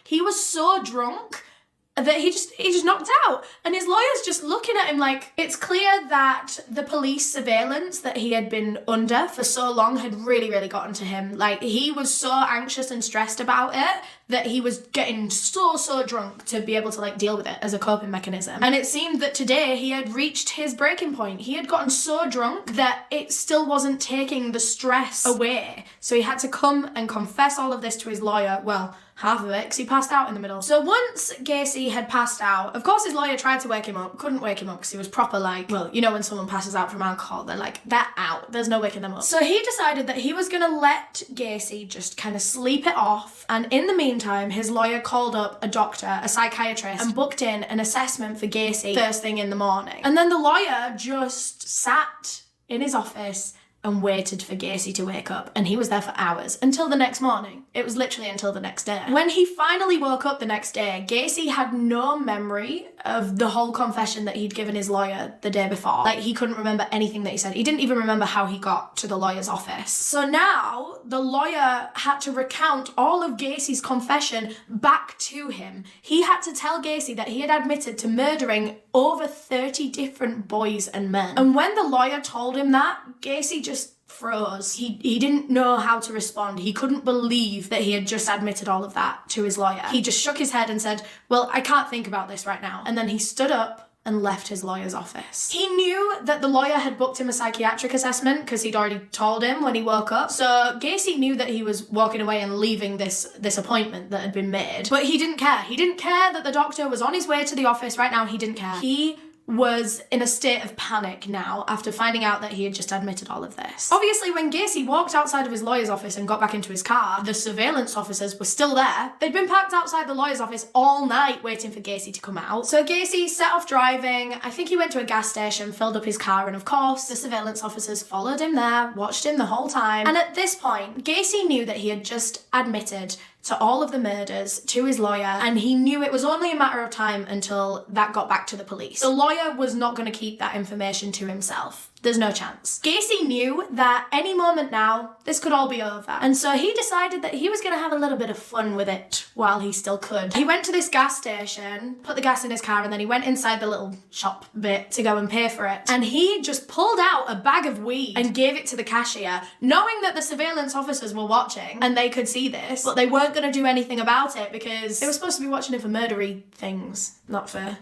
He was so drunk that he just knocked out. And his lawyer's just looking at him like, it's clear that the police surveillance that he had been under for so long had really, really gotten to him. Like, he was so anxious and stressed about it that he was getting so drunk to be able to like deal with it as a coping mechanism. And it seemed that today he had reached his breaking point. He had gotten so drunk that it still wasn't taking the stress away. So he had to come and confess all of this to his lawyer. Well, half of it, because he passed out in the middle. So once Gacy had passed out, of course his lawyer tried to wake him up, couldn't wake him up because he was proper like, well, you know when someone passes out from alcohol, they're like, they're out, there's no waking them up. So he decided that he was going to let Gacy just kind of sleep it off, and in the meantime, his lawyer called up a doctor, a psychiatrist, and booked in an assessment for Gacy first thing in the morning. And then the lawyer just sat in his office and waited for Gacy to wake up, and he was there for hours, until the next morning. It was literally until the next day. When he finally woke up the next day, Gacy had no memory of the whole confession that he'd given his lawyer the day before. Like, he couldn't remember anything that he said. He didn't even remember how he got to the lawyer's office. So now, the lawyer had to recount all of Gacy's confession back to him. He had to tell Gacy that he had admitted to murdering over 30 different boys and men. And when the lawyer told him that, Gacy just froze. He didn't know how to respond. He couldn't believe that he had just admitted all of that to his lawyer. He just shook his head and said, well, I can't think about this right now. And then he stood up and left his lawyer's office. He knew that the lawyer had booked him a psychiatric assessment because he'd already told him when he woke up. So Gacy knew that he was walking away and leaving this appointment that had been made. But he didn't care. He didn't care that the doctor was on his way to the office right now. He didn't care. He was in a state of panic now after finding out that he had just admitted all of this. Obviously, when Gacy walked outside of his lawyer's office and got back into his car, the surveillance officers were still there. They'd been parked outside the lawyer's office all night waiting for Gacy to come out. So Gacy set off driving. I think he went to a gas station, filled up his car, and of course, the surveillance officers followed him there, watched him the whole time. And at this point, Gacy knew that he had just admitted to all of the murders to his lawyer, and he knew it was only a matter of time until that got back to the police. The lawyer was not going to keep that information to himself. There's no chance. Gacy knew that any moment now, this could all be over. And so he decided that he was going to have a little bit of fun with it while he still could. He went to this gas station, put the gas in his car, and then he went inside the little shop bit to go and pay for it. And he just pulled out a bag of weed and gave it to the cashier, knowing that the surveillance officers were watching and they could see this, but they weren't going to do anything about it because they were supposed to be watching it for murdery things, not for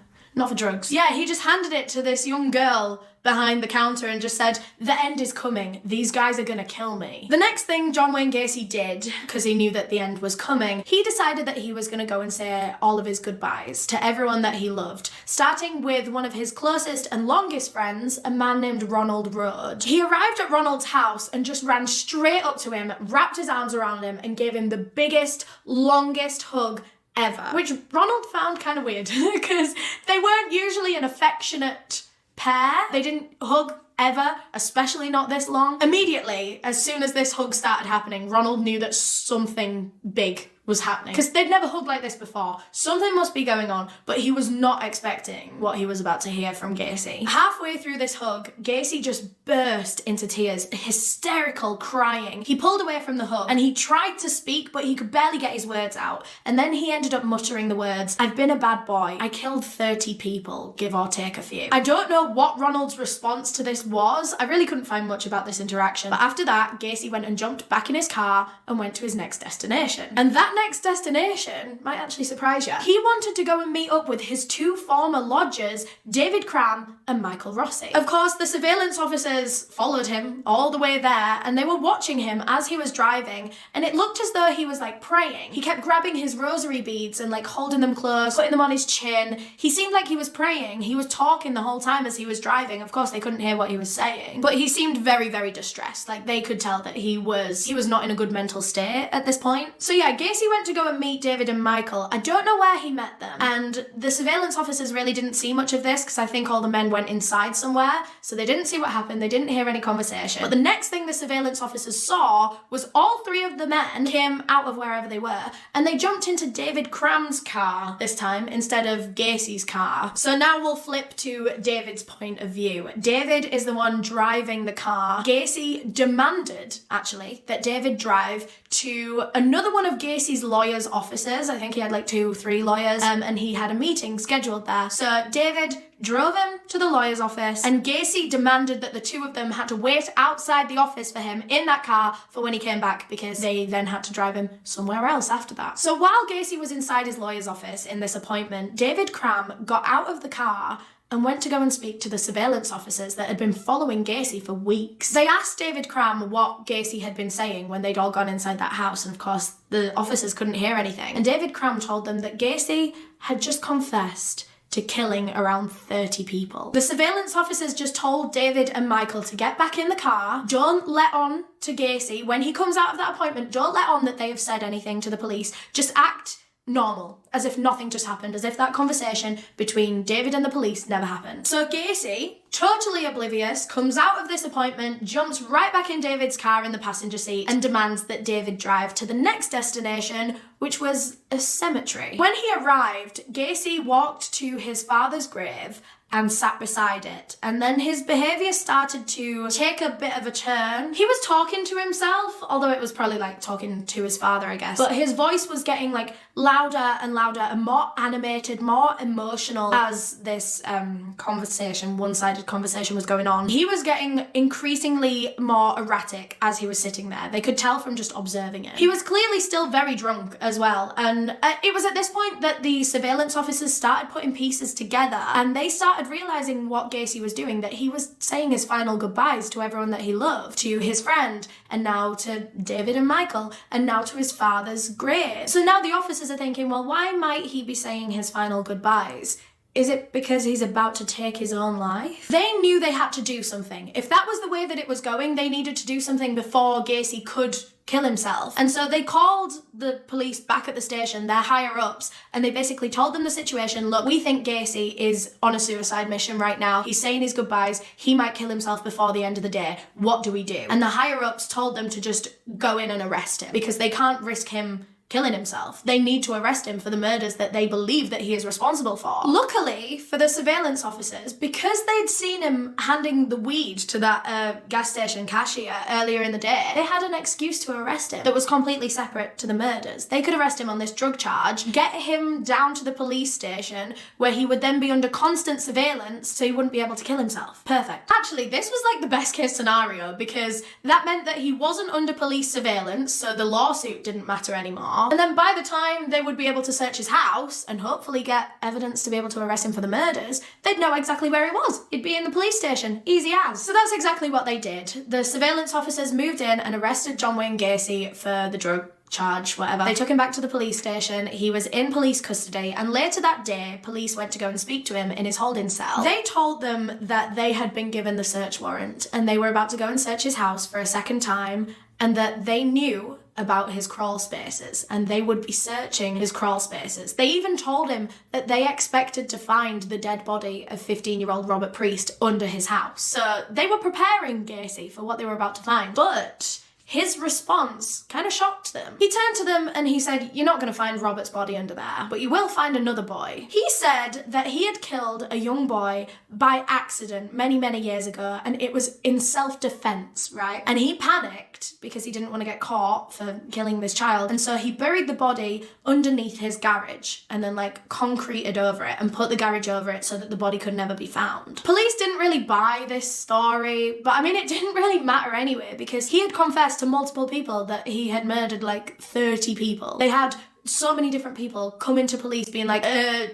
drugs. Yeah, he just handed it to this young girl behind the counter and just said, the end is coming. These guys are gonna kill me. The next thing John Wayne Gacy did, because he knew that the end was coming, he decided that he was gonna go and say all of his goodbyes to everyone that he loved, starting with one of his closest and longest friends, a man named Ronald Rhodes. He arrived at Ronald's house and just ran straight up to him, wrapped his arms around him, and gave him the biggest, longest hug ever, which Ronald found kind of weird because they weren't usually an affectionate pair. They didn't hug ever, especially not this long. Immediately, as soon as this hug started happening, Ronald knew that something big was happening because they'd never hugged like this before. Something must be going on, but he was not expecting what he was about to hear from Gacy. Halfway through this hug, Gacy just burst into tears, hysterical, crying. He pulled away from the hug and he tried to speak, but he could barely get his words out. And then he ended up muttering the words, "I've been a bad boy. I killed 30 people, give or take a few." I don't know what Ronald's response to this was. I really couldn't find much about this interaction. But after that, Gacy went and jumped back in his car and went to his next destination. And that next destination might actually surprise you. He wanted to go and meet up with his two former lodgers, David Cram and Michael Rossi. Of course, the surveillance officers followed him all the way there, and they were watching him as he was driving, and it looked as though he was like praying. He kept grabbing his rosary beads and like holding them close, putting them on his chin. He seemed like he was praying. He was talking the whole time as he was driving. Of course, they couldn't hear what he was saying, but he seemed very, very distressed. Like, they could tell that he was not in a good mental state at this point. So yeah, Gacy went to go and meet David and Michael. I don't know where he met them, and the surveillance officers really didn't see much of this because I think all the men went inside somewhere, so they didn't see what happened. They didn't hear any conversation. But the next thing the surveillance officers saw was all three of the men came out of wherever they were, and they jumped into David Cram's car this time instead of Gacy's car. So now we'll flip to David's point of view. David is the one driving the car. Gacy demanded, actually, that David drive to another one of Gacy's Gacy's lawyer's offices. I think he had like 2-3 lawyers, and he had a meeting scheduled there. So David drove him to the lawyer's office, and Gacy demanded that the two of them had to wait outside the office for him in that car for when he came back, because they then had to drive him somewhere else after that. So while Gacy was inside his lawyer's office in this appointment, David Cram got out of the car and went to go and speak to the surveillance officers that had been following Gacy for weeks. They asked David Cram what Gacy had been saying when they'd all gone inside that house, and of course the officers couldn't hear anything. And David Cram told them that Gacy had just confessed to killing around 30 people. The surveillance officers just told David and Michael to get back in the car. Don't let on to Gacy. When he comes out of that appointment, don't let on that they have said anything to the police. Just act normal, as if nothing just happened, as if that conversation between David and the police never happened. So Gacy, totally oblivious, comes out of this appointment, jumps right back in David's car in the passenger seat, and demands that David drive to the next destination, which was a cemetery. When he arrived, Gacy walked to his father's grave and sat beside it. And then his behaviour started to take a bit of a turn. He was talking to himself, although it was probably like talking to his father, I guess. But his voice was getting like louder and louder and more animated, more emotional as this one-sided conversation was going on. He was getting increasingly more erratic as he was sitting there. They could tell from just observing it. He was clearly still very drunk as well. And it was at this point that the surveillance officers started putting pieces together, and they started realizing what Gacy was doing, that he was saying his final goodbyes to everyone that he loved, to his friend, and now to David and Michael, and now to his father's grave. So now the officers are thinking, well, why might he be saying his final goodbyes? Is it because he's about to take his own life? They knew they had to do something. If that was the way that it was going, they needed to do something before Gacy could kill himself. And so they called the police back at the station, their higher ups, and they basically told them the situation. Look, we think Gacy is on a suicide mission right now. He's saying his goodbyes. He might kill himself before the end of the day. What do we do? And the higher ups told them to just go in and arrest him, because they can't risk him killing himself. They need to arrest him for the murders that they believe that he is responsible for. Luckily for the surveillance officers, because they'd seen him handing the weed to that gas station cashier earlier in the day, they had an excuse to arrest him that was completely separate to the murders. They could arrest him on this drug charge, get him down to the police station, where he would then be under constant surveillance so he wouldn't be able to kill himself. Perfect. Actually, this was like the best case scenario, because that meant that he wasn't under police surveillance, so the lawsuit didn't matter anymore. And then by the time they would be able to search his house and hopefully get evidence to be able to arrest him for the murders, they'd know exactly where he was. He'd be in the police station. Easy as. So that's exactly what they did. The surveillance officers moved in and arrested John Wayne Gacy for the drug charge, whatever. They took him back to the police station. He was in police custody, and later that day, police went to go and speak to him in his holding cell. They told them that they had been given the search warrant, and they were about to go and search his house for a second time, and that they knew about his crawl spaces, and they would be searching his crawl spaces. They even told him that they expected to find the dead body of 15-year-old Robert Priest under his house. So they were preparing Gacy for what they were about to find. But his response kind of shocked them. He turned to them and he said, "You're not going to find Robert's body under there, but you will find another boy." He said that he had killed a young boy by accident many, many years ago, and it was in self-defense, right? And he panicked because he didn't want to get caught for killing this child, and so he buried the body underneath his garage and then like concreted over it and put the garage over it so that the body could never be found. Police didn't really buy this story, but I mean, it didn't really matter anyway, because he had confessed to multiple people that he had murdered like 30 people. They had so many different people come into police being like,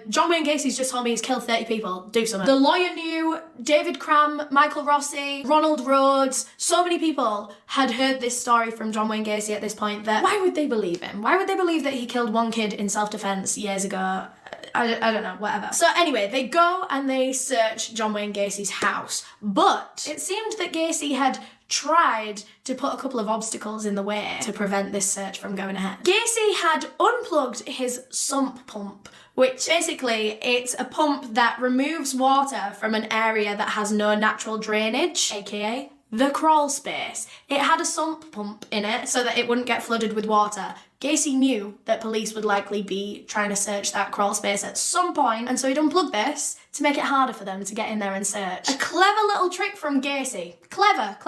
John Wayne Gacy's just told me he's killed 30 people, do something. The lawyer knew, David Cram, Michael Rossi, Ronald Rhodes, so many people had heard this story from John Wayne Gacy at this point that why would they believe him? Why would they believe that he killed one kid in self-defense years ago? I don't know, whatever. So anyway, they go and they search John Wayne Gacy's house, but it seemed that Gacy had tried to put a couple of obstacles in the way to prevent this search from going ahead. Gacy had unplugged his sump pump, which basically it's a pump that removes water from an area that has no natural drainage, aka the crawl space. It had a sump pump in it so that it wouldn't get flooded with water. Gacy knew that police would likely be trying to search that crawl space at some point, and so he'd unplugged this to make it harder for them to get in there and search. A clever little trick from Gacy. Clever,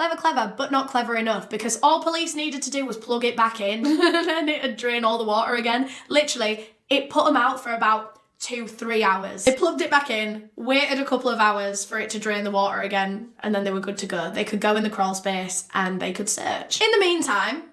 but not clever enough, because all police needed to do was plug it back in and it'd drain all the water again. Literally, it put them out for about 2-3 hours. They plugged it back in, waited a couple of hours for it to drain the water again, and then they were good to go. They could go in the crawl space and they could search. In the meantime,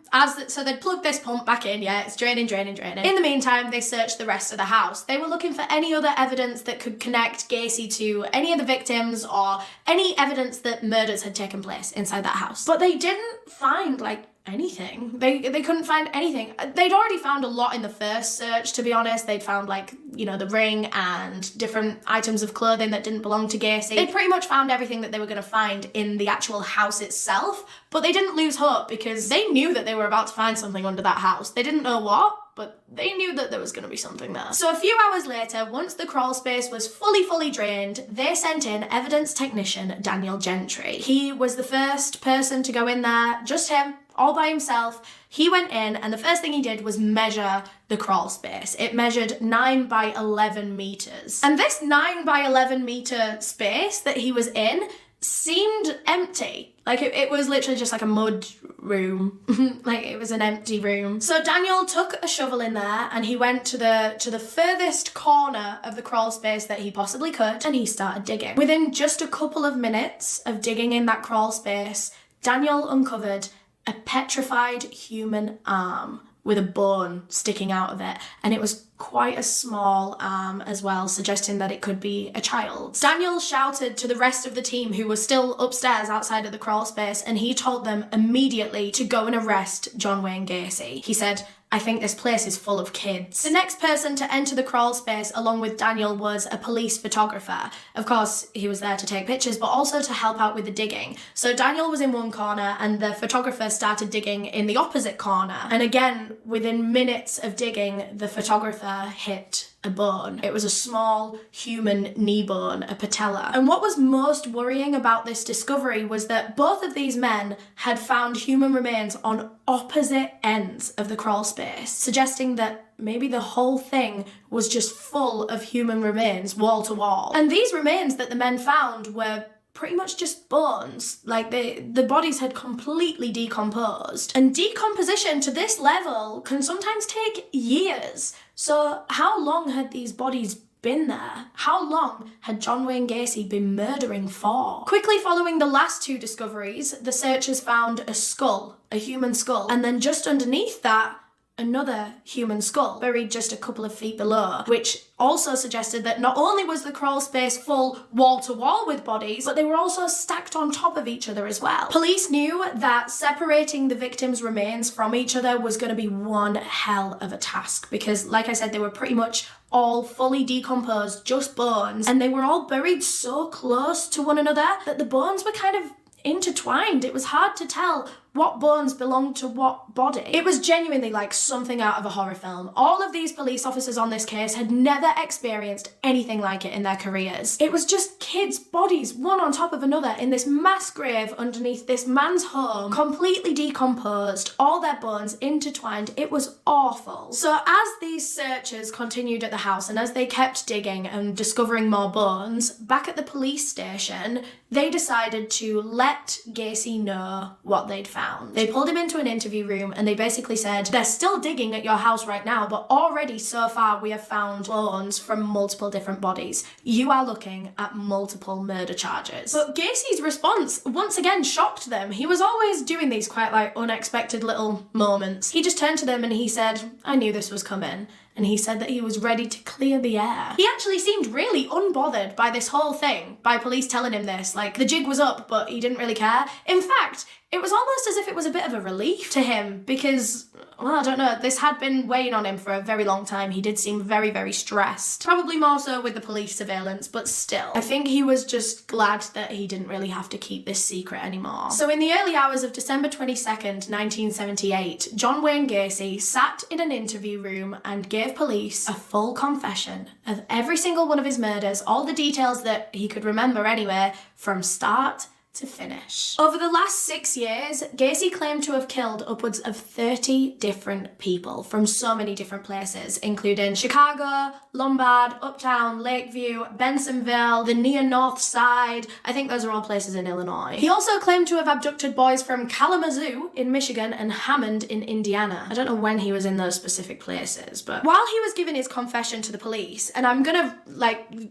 so they'd plugged this pump back in, yeah, it's draining. In the meantime, they searched the rest of the house. They were looking for any other evidence that could connect Gacy to any of the victims or any evidence that murders had taken place inside that house. But they didn't find, anything. They couldn't find anything. They'd already found a lot in the first search, to be honest. They'd found the ring and different items of clothing that didn't belong to Gacy. They pretty much found everything that they were going to find in the actual house itself, but they didn't lose hope because they knew that they were about to find something under that house. They didn't know what, but they knew that there was going to be something there. So a few hours later, once the crawl space was fully drained, they sent in evidence technician Daniel Gentry. He was the first person to go in there, just him, all by himself. He went in and the first thing he did was measure the crawl space. It measured 9 by 11 meters. And this 9 by 11 meter space that he was in seemed empty. It was literally just like a mud room. It was an empty room. So Daniel took a shovel in there and he went to the furthest corner of the crawl space that he possibly could, and he started digging. Within just a couple of minutes of digging in that crawl space, Daniel uncovered a petrified human arm with a bone sticking out of it, and it was quite a small arm as well, suggesting that it could be a child. Daniel shouted to the rest of the team who were still upstairs outside of the crawl space, and he told them immediately to go and arrest John Wayne Gacy. He said, "I think this place is full of kids." The next person to enter the crawl space along with Daniel was a police photographer. Of course, he was there to take pictures, but also to help out with the digging. So Daniel was in one corner and the photographer started digging in the opposite corner. And again, within minutes of digging, the photographer hit a bone. It was a small human knee bone, a patella. And what was most worrying about this discovery was that both of these men had found human remains on opposite ends of the crawl space, suggesting that maybe the whole thing was just full of human remains, wall to wall. And these remains that the men found were pretty much just bones. The bodies had completely decomposed. And decomposition to this level can sometimes take years. So how long had these bodies been there? How long had John Wayne Gacy been murdering for? Quickly following the last two discoveries, the searchers found a skull, a human skull, and then just underneath that, another human skull, buried just a couple of feet below, which also suggested that not only was the crawl space full wall to wall with bodies, but they were also stacked on top of each other as well. Police knew that separating the victims' remains from each other was going to be one hell of a task because, like I said, they were pretty much all fully decomposed, just bones, and they were all buried so close to one another that the bones were kind of intertwined. It was hard to tell what bones belonged to what body. It was genuinely like something out of a horror film. All of these police officers on this case had never experienced anything like it in their careers. It was just kids' bodies, one on top of another, in this mass grave underneath this man's home, completely decomposed, all their bones intertwined. It was awful. So as these searchers continued at the house and as they kept digging and discovering more bones, back at the police station, they decided to let Gacy know what they'd found. They pulled him into an interview room and they basically said, "They're still digging at your house right now, but already so far we have found bones from multiple different bodies. You are looking at multiple murder charges." But Gacy's response once again shocked them. He was always doing these quite unexpected little moments. He just turned to them and he said, "I knew this was coming." And he said that he was ready to clear the air. He actually seemed really unbothered by this whole thing, by police telling him this. The jig was up, but he didn't really care. In fact, it was almost as if it was a bit of a relief to him because, well, I don't know, this had been weighing on him for a very long time. He did seem very, very stressed. Probably more so with the police surveillance, but still. I think he was just glad that he didn't really have to keep this secret anymore. So in the early hours of December 22nd, 1978, John Wayne Gacy sat in an interview room and gave police a full confession of every single one of his murders, all the details that he could remember anyway, from start to finish. Over the last 6 years, Gacy claimed to have killed upwards of 30 different people from so many different places, including Chicago, Lombard, Uptown, Lakeview, Bensonville, the near North Side. I think those are all places in Illinois. He also claimed to have abducted boys from Kalamazoo in Michigan and Hammond in Indiana. I don't know when he was in those specific places, but while he was giving his confession to the police, and I'm gonna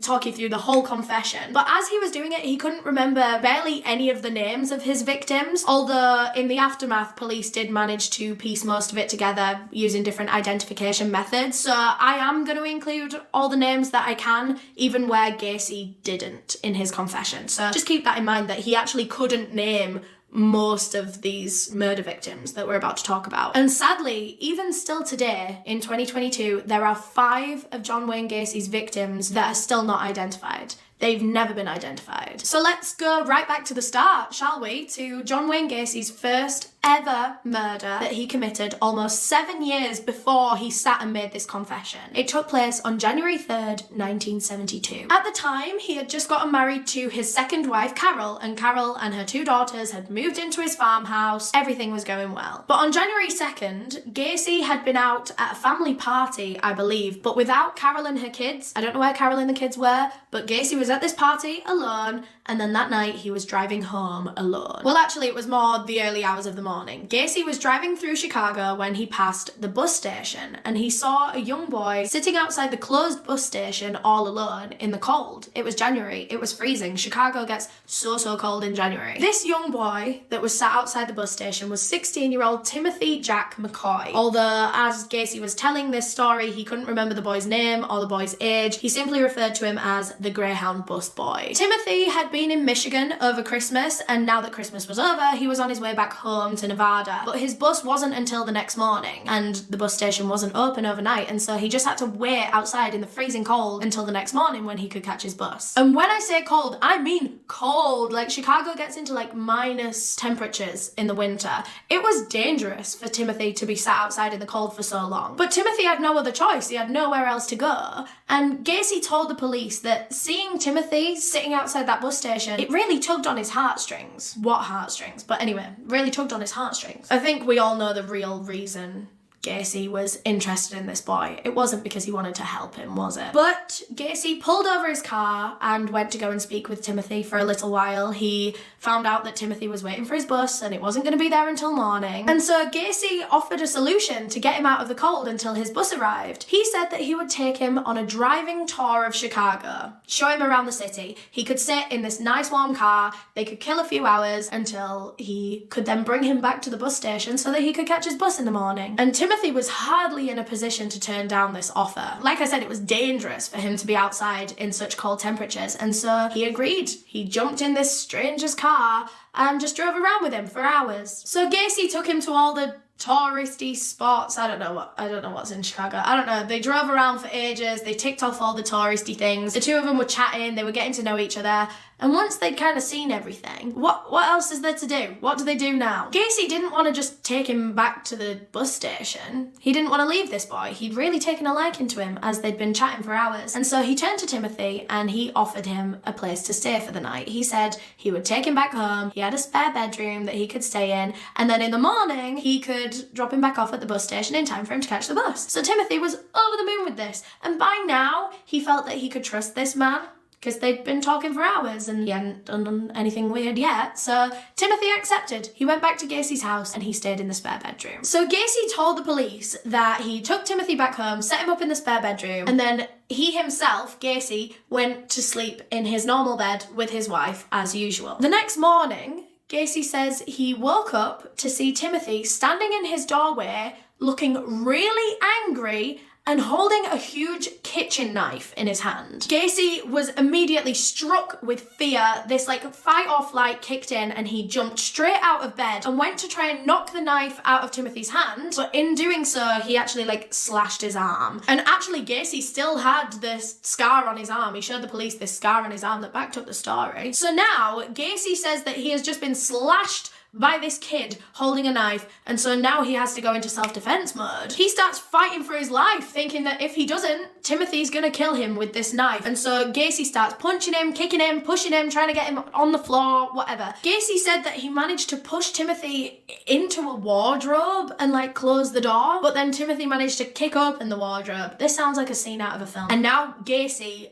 talk you through the whole confession, but as he was doing it, he couldn't remember barely any of the names of his victims, although in the aftermath, police did manage to piece most of it together using different identification methods. So I am going to include all the names that I can, even where Gacy didn't in his confession. So just keep that in mind, that he actually couldn't name most of these murder victims that we're about to talk about. And sadly, even still today, in 2022, there are 5 of John Wayne Gacy's victims that are still not identified. They've never been identified. So let's go right back to the start, shall we? To John Wayne Gacy's first ever murder that he committed almost 7 years before he sat and made this confession. It took place on January 3rd, 1972. At the time, he had just gotten married to his second wife, Carol, and Carol and her 2 daughters had moved into his farmhouse. Everything was going well. But on January 2nd, Gacy had been out at a family party, I believe, but without Carol and her kids. I don't know where Carol and the kids were, but Gacy was at this party alone, and then that night he was driving home alone. Well, actually, it was more the early hours of the morning. Gacy was driving through Chicago when he passed the bus station, and he saw a young boy sitting outside the closed bus station all alone in the cold. It was January. It was freezing. Chicago gets so cold in January. This young boy that was sat outside the bus station was 16-year-old Timothy Jack McCoy. Although, as Gacy was telling this story, he couldn't remember the boy's name or the boy's age. He simply referred to him as the Greyhound bus boy. Timothy had been in Michigan over Christmas, and now that Christmas was over, he was on his way back home to Nevada. But his bus wasn't until the next morning, and the bus station wasn't open overnight, and so he just had to wait outside in the freezing cold until the next morning when he could catch his bus. And when I say cold, I mean cold. Like, Chicago gets into minus temperatures in the winter. It was dangerous for Timothy to be sat outside in the cold for so long. But Timothy had no other choice. He had nowhere else to go. And Gacy told the police that seeing Timothy sitting outside that bus station, it really tugged on his heartstrings. What heartstrings? But anyway, really tugged on his heartstrings. I think we all know the real reason Gacy was interested in this boy. It wasn't because he wanted to help him, was it? But Gacy pulled over his car and went to go and speak with Timothy for a little while. He found out that Timothy was waiting for his bus and it wasn't going to be there until morning. And so Gacy offered a solution to get him out of the cold until his bus arrived. He said that he would take him on a driving tour of Chicago, show him around the city. He could sit in this nice warm car. They could kill a few hours until he could then bring him back to the bus station so that he could catch his bus in the morning. And Timothy was hardly in a position to turn down this offer. Like I said, it was dangerous for him to be outside in such cold temperatures, and so he agreed. He jumped in this stranger's car and just drove around with him for hours. So Gacy took him to all the touristy spots. I don't know what's in Chicago. I don't know. They drove around for ages. They ticked off all the touristy things. The 2 of them were chatting. They were getting to know each other. And once they'd kind of seen everything, what else is there to do? What do they do now? Gacy didn't want to just take him back to the bus station. He didn't want to leave this boy. He'd really taken a liking to him as they'd been chatting for hours. And so he turned to Timothy and he offered him a place to stay for the night. He said he would take him back home. He had a spare bedroom that he could stay in. And then in the morning, he could drop him back off at the bus station in time for him to catch the bus. So Timothy was over the moon with this. And by now, he felt that he could trust this man, because they'd been talking for hours and he hadn't done anything weird yet. So Timothy accepted. He went back to Gacy's house and he stayed in the spare bedroom. So Gacy told the police that he took Timothy back home, set him up in the spare bedroom, and then he himself, Gacy, went to sleep in his normal bed with his wife as usual. The next morning, Gacy says he woke up to see Timothy standing in his doorway looking really angry and holding a huge kitchen knife in his hand. Gacy was immediately struck with fear. This fight or flight kicked in and he jumped straight out of bed and went to try and knock the knife out of Timothy's hand. But in doing so, he actually slashed his arm. And actually Gacy still had this scar on his arm. He showed the police this scar on his arm that backed up the story. So now Gacy says that he has just been slashed by this kid holding a knife, and so now he has to go into self-defense mode. He starts fighting for his life, thinking that if he doesn't, Timothy's gonna kill him with this knife. And so Gacy starts punching him, kicking him, pushing him, trying to get him on the floor, whatever. Gacy said that he managed to push Timothy into a wardrobe and like close the door, but then Timothy managed to kick open the wardrobe. This sounds like a scene out of a film. And now Gacy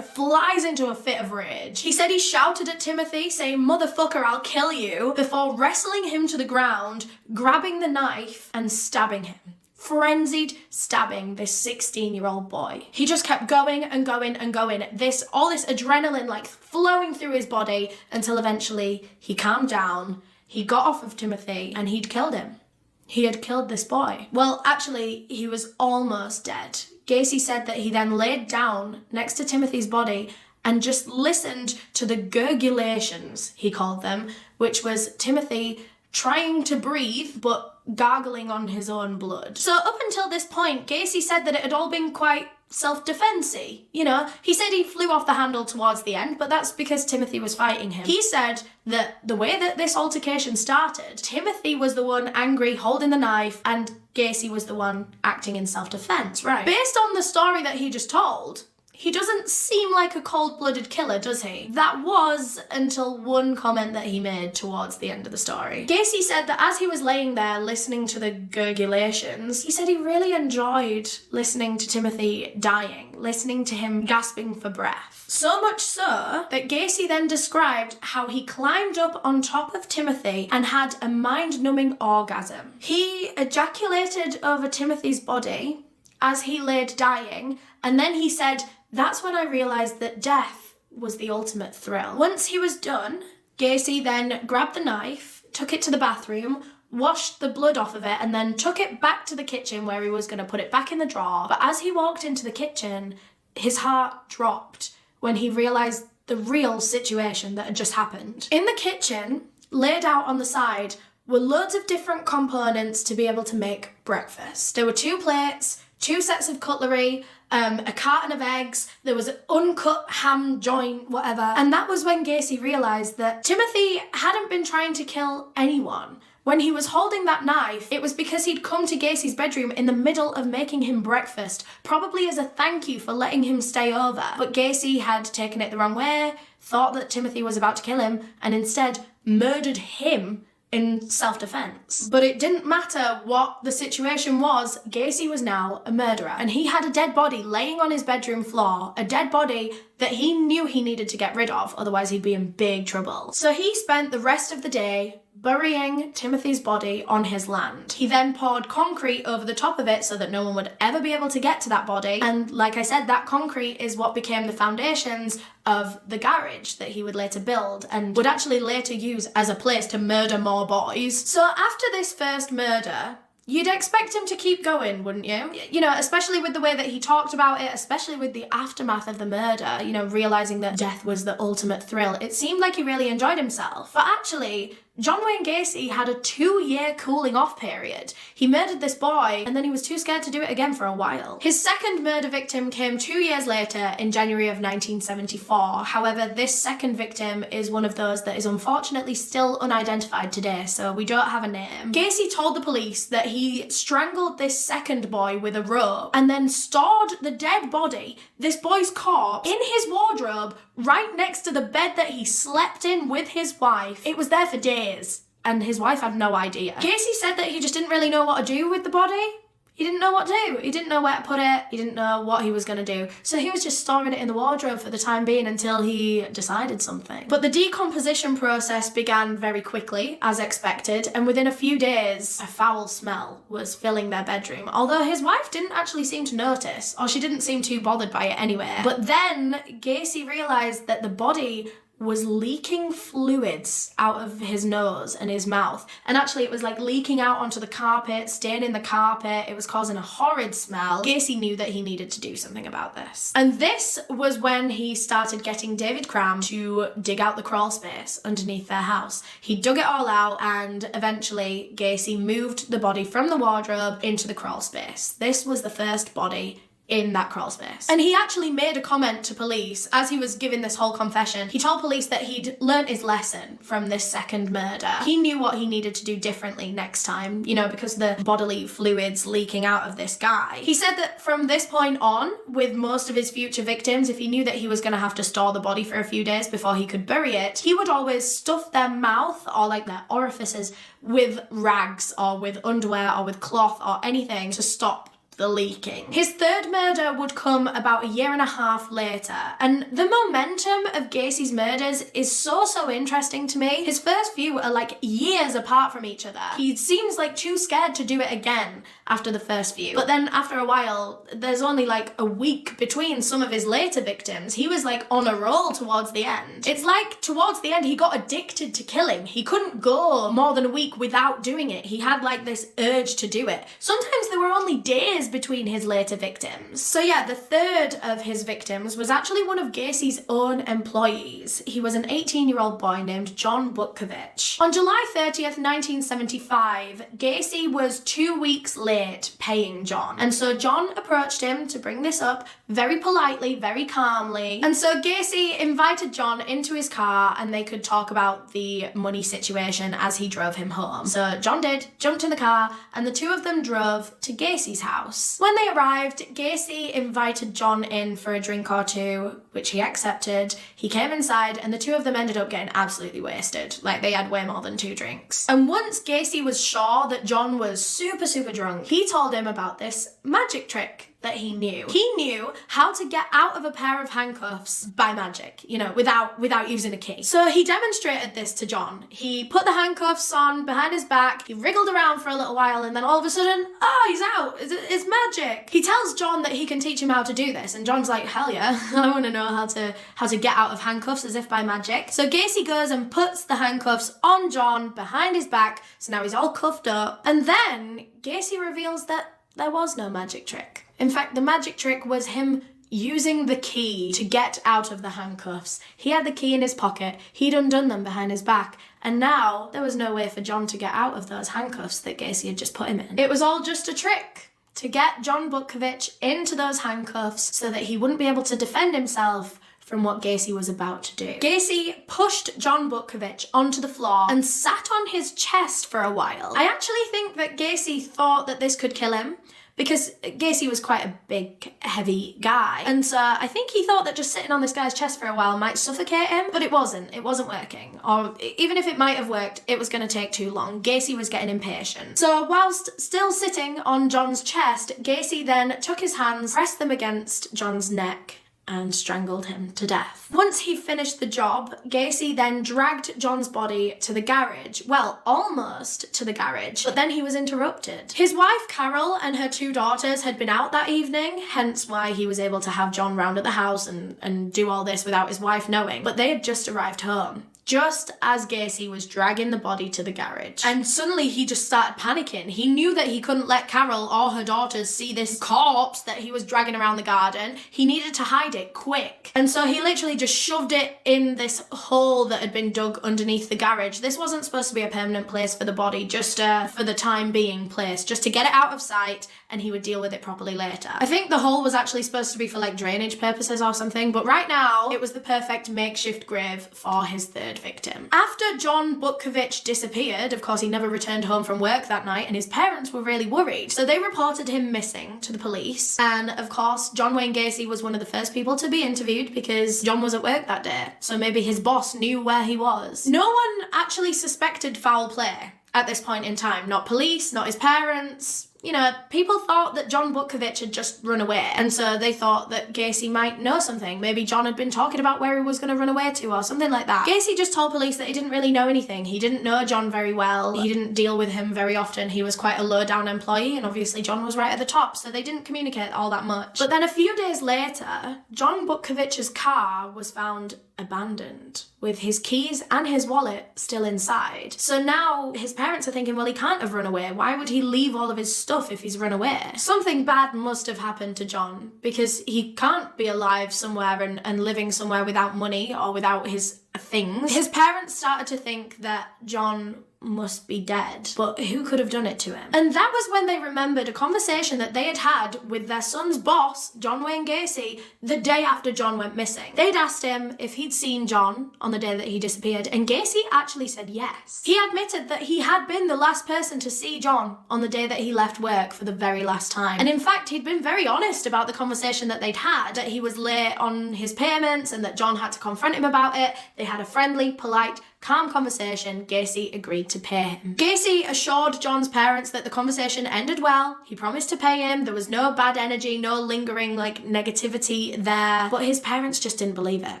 flies into a fit of rage. He said he shouted at Timothy, saying, "Motherfucker, I'll kill you," before wrestling him to the ground, grabbing the knife and stabbing him. Frenzied stabbing this 16-year-old boy. He just kept going and going and going. All this adrenaline like flowing through his body until eventually he calmed down, he got off of Timothy, and he'd killed him. He had killed this boy. Well, actually, he was almost dead. Gacy said that he then laid down next to Timothy's body and just listened to the gurgulations, he called them, which was Timothy trying to breathe but gargling on his own blood. So up until this point, Gacy said that it had all been quite self-defense-y. You know, he said he flew off the handle towards the end, but that's because Timothy was fighting him. He said that the way that this altercation started, Timothy was the one angry, holding the knife, and Gacy was the one acting in self-defense, right? Based on the story that he just told, he doesn't seem like a cold-blooded killer, does he? That was until one comment that he made towards the end of the story. Gacy said that as he was laying there listening to the gurgulations, he said he really enjoyed listening to Timothy dying, listening to him gasping for breath. So much so that Gacy then described how he climbed up on top of Timothy and had a mind-numbing orgasm. He ejaculated over Timothy's body as he laid dying, and then he said, "That's when I realised that death was the ultimate thrill." Once he was done, Gacy then grabbed the knife, took it to the bathroom, washed the blood off of it, and then took it back to the kitchen where he was going to put it back in the drawer. But as he walked into the kitchen, his heart dropped when he realised the real situation that had just happened. In the kitchen, laid out on the side, were loads of different components to be able to make breakfast. There were 2 plates, 2 sets of cutlery, a carton of eggs, there was an uncut ham joint, whatever. And that was when Gacy realised that Timothy hadn't been trying to kill anyone. When he was holding that knife, it was because he'd come to Gacy's bedroom in the middle of making him breakfast, probably as a thank you for letting him stay over. But Gacy had taken it the wrong way, thought that Timothy was about to kill him, and instead murdered him in self-defense. But it didn't matter what the situation was, Gacy was now a murderer. And he had a dead body laying on his bedroom floor, a dead body that he knew he needed to get rid of, otherwise he'd be in big trouble. So he spent the rest of the day burying Timothy's body on his land. He then poured concrete over the top of it so that no one would ever be able to get to that body. And like I said, that concrete is what became the foundations of the garage that he would later build and would actually later use as a place to murder more boys. So after this first murder, you'd expect him to keep going, wouldn't you? You know, especially with the way that he talked about it, especially with the aftermath of the murder, you know, realising that death was the ultimate thrill. It seemed like he really enjoyed himself. But actually, John Wayne Gacy had a 2-year cooling off period. He murdered this boy and then he was too scared to do it again for a while. His second murder victim came 2 years later in January of 1974. However, this second victim is one of those that is unfortunately still unidentified today, so we don't have a name. Gacy told the police that he strangled this second boy with a rope and then stored the dead body, this boy's corpse, in his wardrobe right next to the bed that he slept in with his wife. It was there for days, and his wife had no idea. Gacy said that he just didn't really know what to do with the body. He didn't know what to do. He didn't know where to put it. He didn't know what he was going to do. So he was just storing it in the wardrobe for the time being until he decided something. But the decomposition process began very quickly, as expected, and within a few days, a foul smell was filling their bedroom. Although his wife didn't actually seem to notice, or she didn't seem too bothered by it anyway. But then Gacy realised that the body was leaking fluids out of his nose and his mouth. And actually it was like leaking out onto the carpet, staining the carpet. It was causing a horrid smell. Gacy knew that he needed to do something about this. And this was when he started getting David Cram to dig out the crawl space underneath their house. He dug it all out and eventually Gacy moved the body from the wardrobe into the crawl space. This was the first body in that crawl space. And he actually made a comment to police as he was giving this whole confession. He told police that he'd learnt his lesson from this second murder. He knew what he needed to do differently next time, you know, because the bodily fluids leaking out of this guy. He said that from this point on, with most of his future victims, if he knew that he was going to have to store the body for a few days before he could bury it, he would always stuff their mouth or like their orifices with rags or with underwear or with cloth or anything to stop the leaking. His third murder would come about a year and a half later, and the momentum of Gacy's murders is so interesting to me. His first few are like years apart from each other. He seems like too scared to do it again after the first few, but then after a while there's only like a week between some of his later victims. He was like on a roll towards the end. It's like towards the end he got addicted to killing. He couldn't go more than a week without doing it. He had like this urge to do it. Sometimes there were only days between his later victims. So yeah, the third of his victims was actually one of Gacy's own employees. He was an 18-year-old boy named John Butkovich. On July 30th, 1975, Gacy was 2 weeks late paying John. And so John approached him to bring this up very politely, very calmly. And so Gacy invited John into his car and they could talk about the money situation as he drove him home. So John did, jumped in the car, and the two of them drove to Gacy's house. When they arrived, Gacy invited John in for a drink or two, which he accepted. He came inside and the two of them ended up getting absolutely wasted. Like, they had way more than 2 drinks. And once Gacy was sure that John was super drunk, he told him about this magic trick that he knew. He knew how to get out of a pair of handcuffs by magic, you know, without using a key. So he demonstrated this to John. He put the handcuffs on behind his back, he wriggled around for a little while, and then all of a sudden, oh, he's out. It's magic. He tells John that he can teach him how to do this, and John's like, hell yeah, I want to know how to get out of handcuffs as if by magic. So Gacy goes and puts the handcuffs on John behind his back, so now he's all cuffed up. And then Gacy reveals that there was no magic trick. In fact, the magic trick was him using the key to get out of the handcuffs. He had the key in his pocket, he'd undone them behind his back, and now there was no way for John to get out of those handcuffs that Gacy had just put him in. It was all just a trick to get John Butkovich into those handcuffs so that he wouldn't be able to defend himself from what Gacy was about to do. Gacy pushed John Butkovich onto the floor and sat on his chest for a while. I actually think that Gacy thought that this could kill him, because Gacy was quite a big, heavy guy. And so I think he thought that just sitting on this guy's chest for a while might suffocate him, but it wasn't. It wasn't working. Or even if it might have worked, it was going to take too long. Gacy was getting impatient. So whilst still sitting on John's chest, Gacy then took his hands, pressed them against John's neck, and strangled him to death. Once he finished the job, Gacy then dragged John's body to the garage. Well, almost to the garage, but then he was interrupted. His wife, Carol, and her 2 daughters had been out that evening, hence why he was able to have John round at the house and do all this without his wife knowing. But they had just arrived home, just as Gacy was dragging the body to the garage. And suddenly he just started panicking. He knew that he couldn't let Carol or her daughters see this corpse that he was dragging around the garden. He needed to hide it quick. And so he literally just shoved it in this hole that had been dug underneath the garage. This wasn't supposed to be a permanent place for the body, just for the time being place, just to get it out of sight, and he would deal with it properly later. I think the hole was actually supposed to be for like drainage purposes or something, but right now it was the perfect makeshift grave for his third victim. After John Butkovich disappeared, of course he never returned home from work that night, and his parents were really worried. So they reported him missing to the police, and of course John Wayne Gacy was one of the first people to be interviewed because John was at work that day. So maybe his boss knew where he was. No one actually suspected foul play at this point in time. Not police, not his parents. You know, people thought that John Butkovich had just run away, and so they thought that Gacy might know something. Maybe John had been talking about where he was going to run away to or something like that. Gacy just told police that he didn't really know anything. He didn't know John very well. He didn't deal with him very often. He was quite a low-down employee, and obviously John was right at the top, so they didn't communicate all that much. But then a few days later, John Butkovich's car was found abandoned, with his keys and his wallet still inside. So now his parents are thinking, well, he can't have run away. Why would he leave all of his stuff if he's run away? Something bad must have happened to John, because he can't be alive somewhere and living somewhere without money or without his things. His parents started to think that John must be dead. But who could have done it to him? And that was when they remembered a conversation that they had with their son's boss, John Wayne Gacy, the day after John went missing. They'd asked him if he'd seen John on the day that he disappeared, and Gacy actually said yes. He admitted that he had been the last person to see John on the day that he left work for the very last time. And in fact, he'd been very honest about the conversation that they'd had, that he was late on his payments and that John had to confront him about it. They had a friendly, polite, calm conversation. Gacy agreed to pay him. Gacy assured John's parents that the conversation ended well. He promised to pay him. There was no bad energy, no lingering negativity there. But his parents just didn't believe it.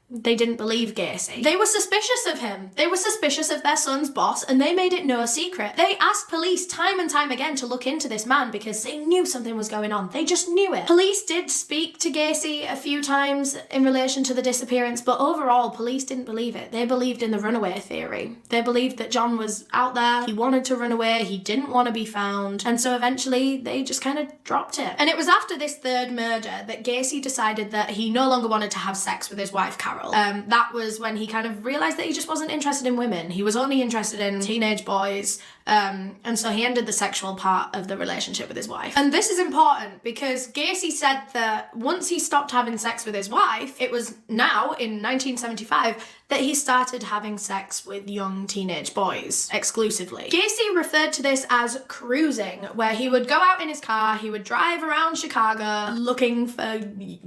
They didn't believe Gacy. They were suspicious of him. They were suspicious of their son's boss, and they made it no secret. They asked police time and time again to look into this man because they knew something was going on. They just knew it. Police did speak to Gacy a few times in relation to the disappearance, but overall, police didn't believe it. They believed in the runaway theory. They believed that John was out there, he wanted to run away, he didn't want to be found, and so eventually they just kind of dropped it. And it was after this third murder that Gacy decided that he no longer wanted to have sex with his wife, Carol. That was when he kind of realised that he just wasn't interested in women. He was only interested in teenage boys. And so he ended the sexual part of the relationship with his wife. And this is important because Gacy said that once he stopped having sex with his wife, it was now in 1975 that he started having sex with young teenage boys exclusively. Gacy referred to this as cruising, where he would go out in his car, he would drive around Chicago looking for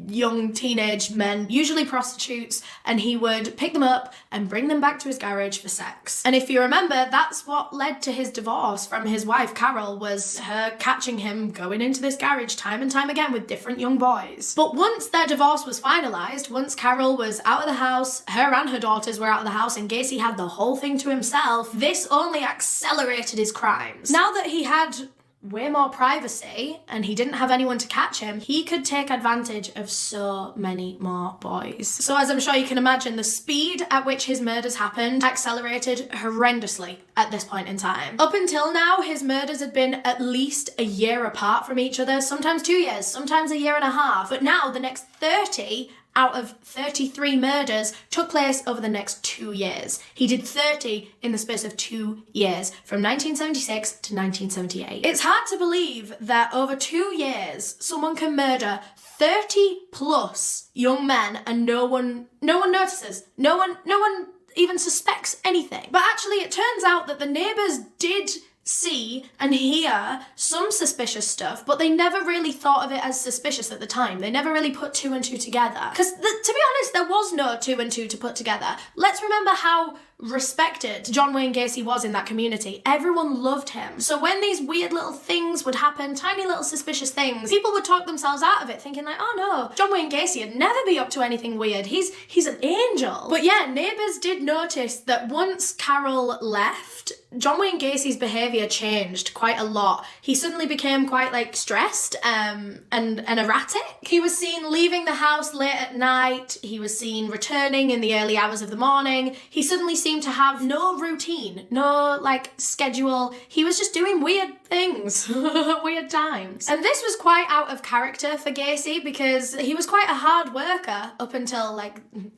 young teenage men, usually prostitutes, and he would pick them up and bring them back to his garage for sex. And if you remember, that's what led to his divorce from his wife Carol, was her catching him going into this garage time and time again with different young boys. But once their divorce was finalised, once Carol was out of the house, her and her daughters were out of the house, and Gacy had the whole thing to himself, this only accelerated his crimes. Now that he had way more privacy and he didn't have anyone to catch him, he could take advantage of so many more boys. So as I'm sure you can imagine, the speed at which his murders happened accelerated horrendously at this point in time. Up until now, his murders had been at least a year apart from each other, sometimes 2 years, sometimes a year and a half. But now the next 30 out of 33 murders took place over the next 2 years. He did 30 in the space of 2 years, from 1976 to 1978. It's hard to believe that over 2 years, someone can murder 30 plus young men and no one notices. No one even suspects anything. But actually, it turns out that the neighbours did see and hear some suspicious stuff, but they never really thought of it as suspicious at the time. They never really put two and two together. Because, to be honest, there was no 2 and 2 to put together. Let's remember how respected John Wayne Gacy was in that community. Everyone loved him. So when these weird little things would happen, tiny little suspicious things, people would talk themselves out of it, thinking like, oh no, John Wayne Gacy would never be up to anything weird. He's an angel. But yeah, neighbours did notice that once Carol left, John Wayne Gacy's behaviour changed quite a lot. He suddenly became quite stressed and erratic. He was seen leaving the house late at night. He was seen returning in the early hours of the morning. He suddenly seemed to have no routine, no schedule. He was just doing weird things, weird times. And this was quite out of character for Gacy because he was quite a hard worker up until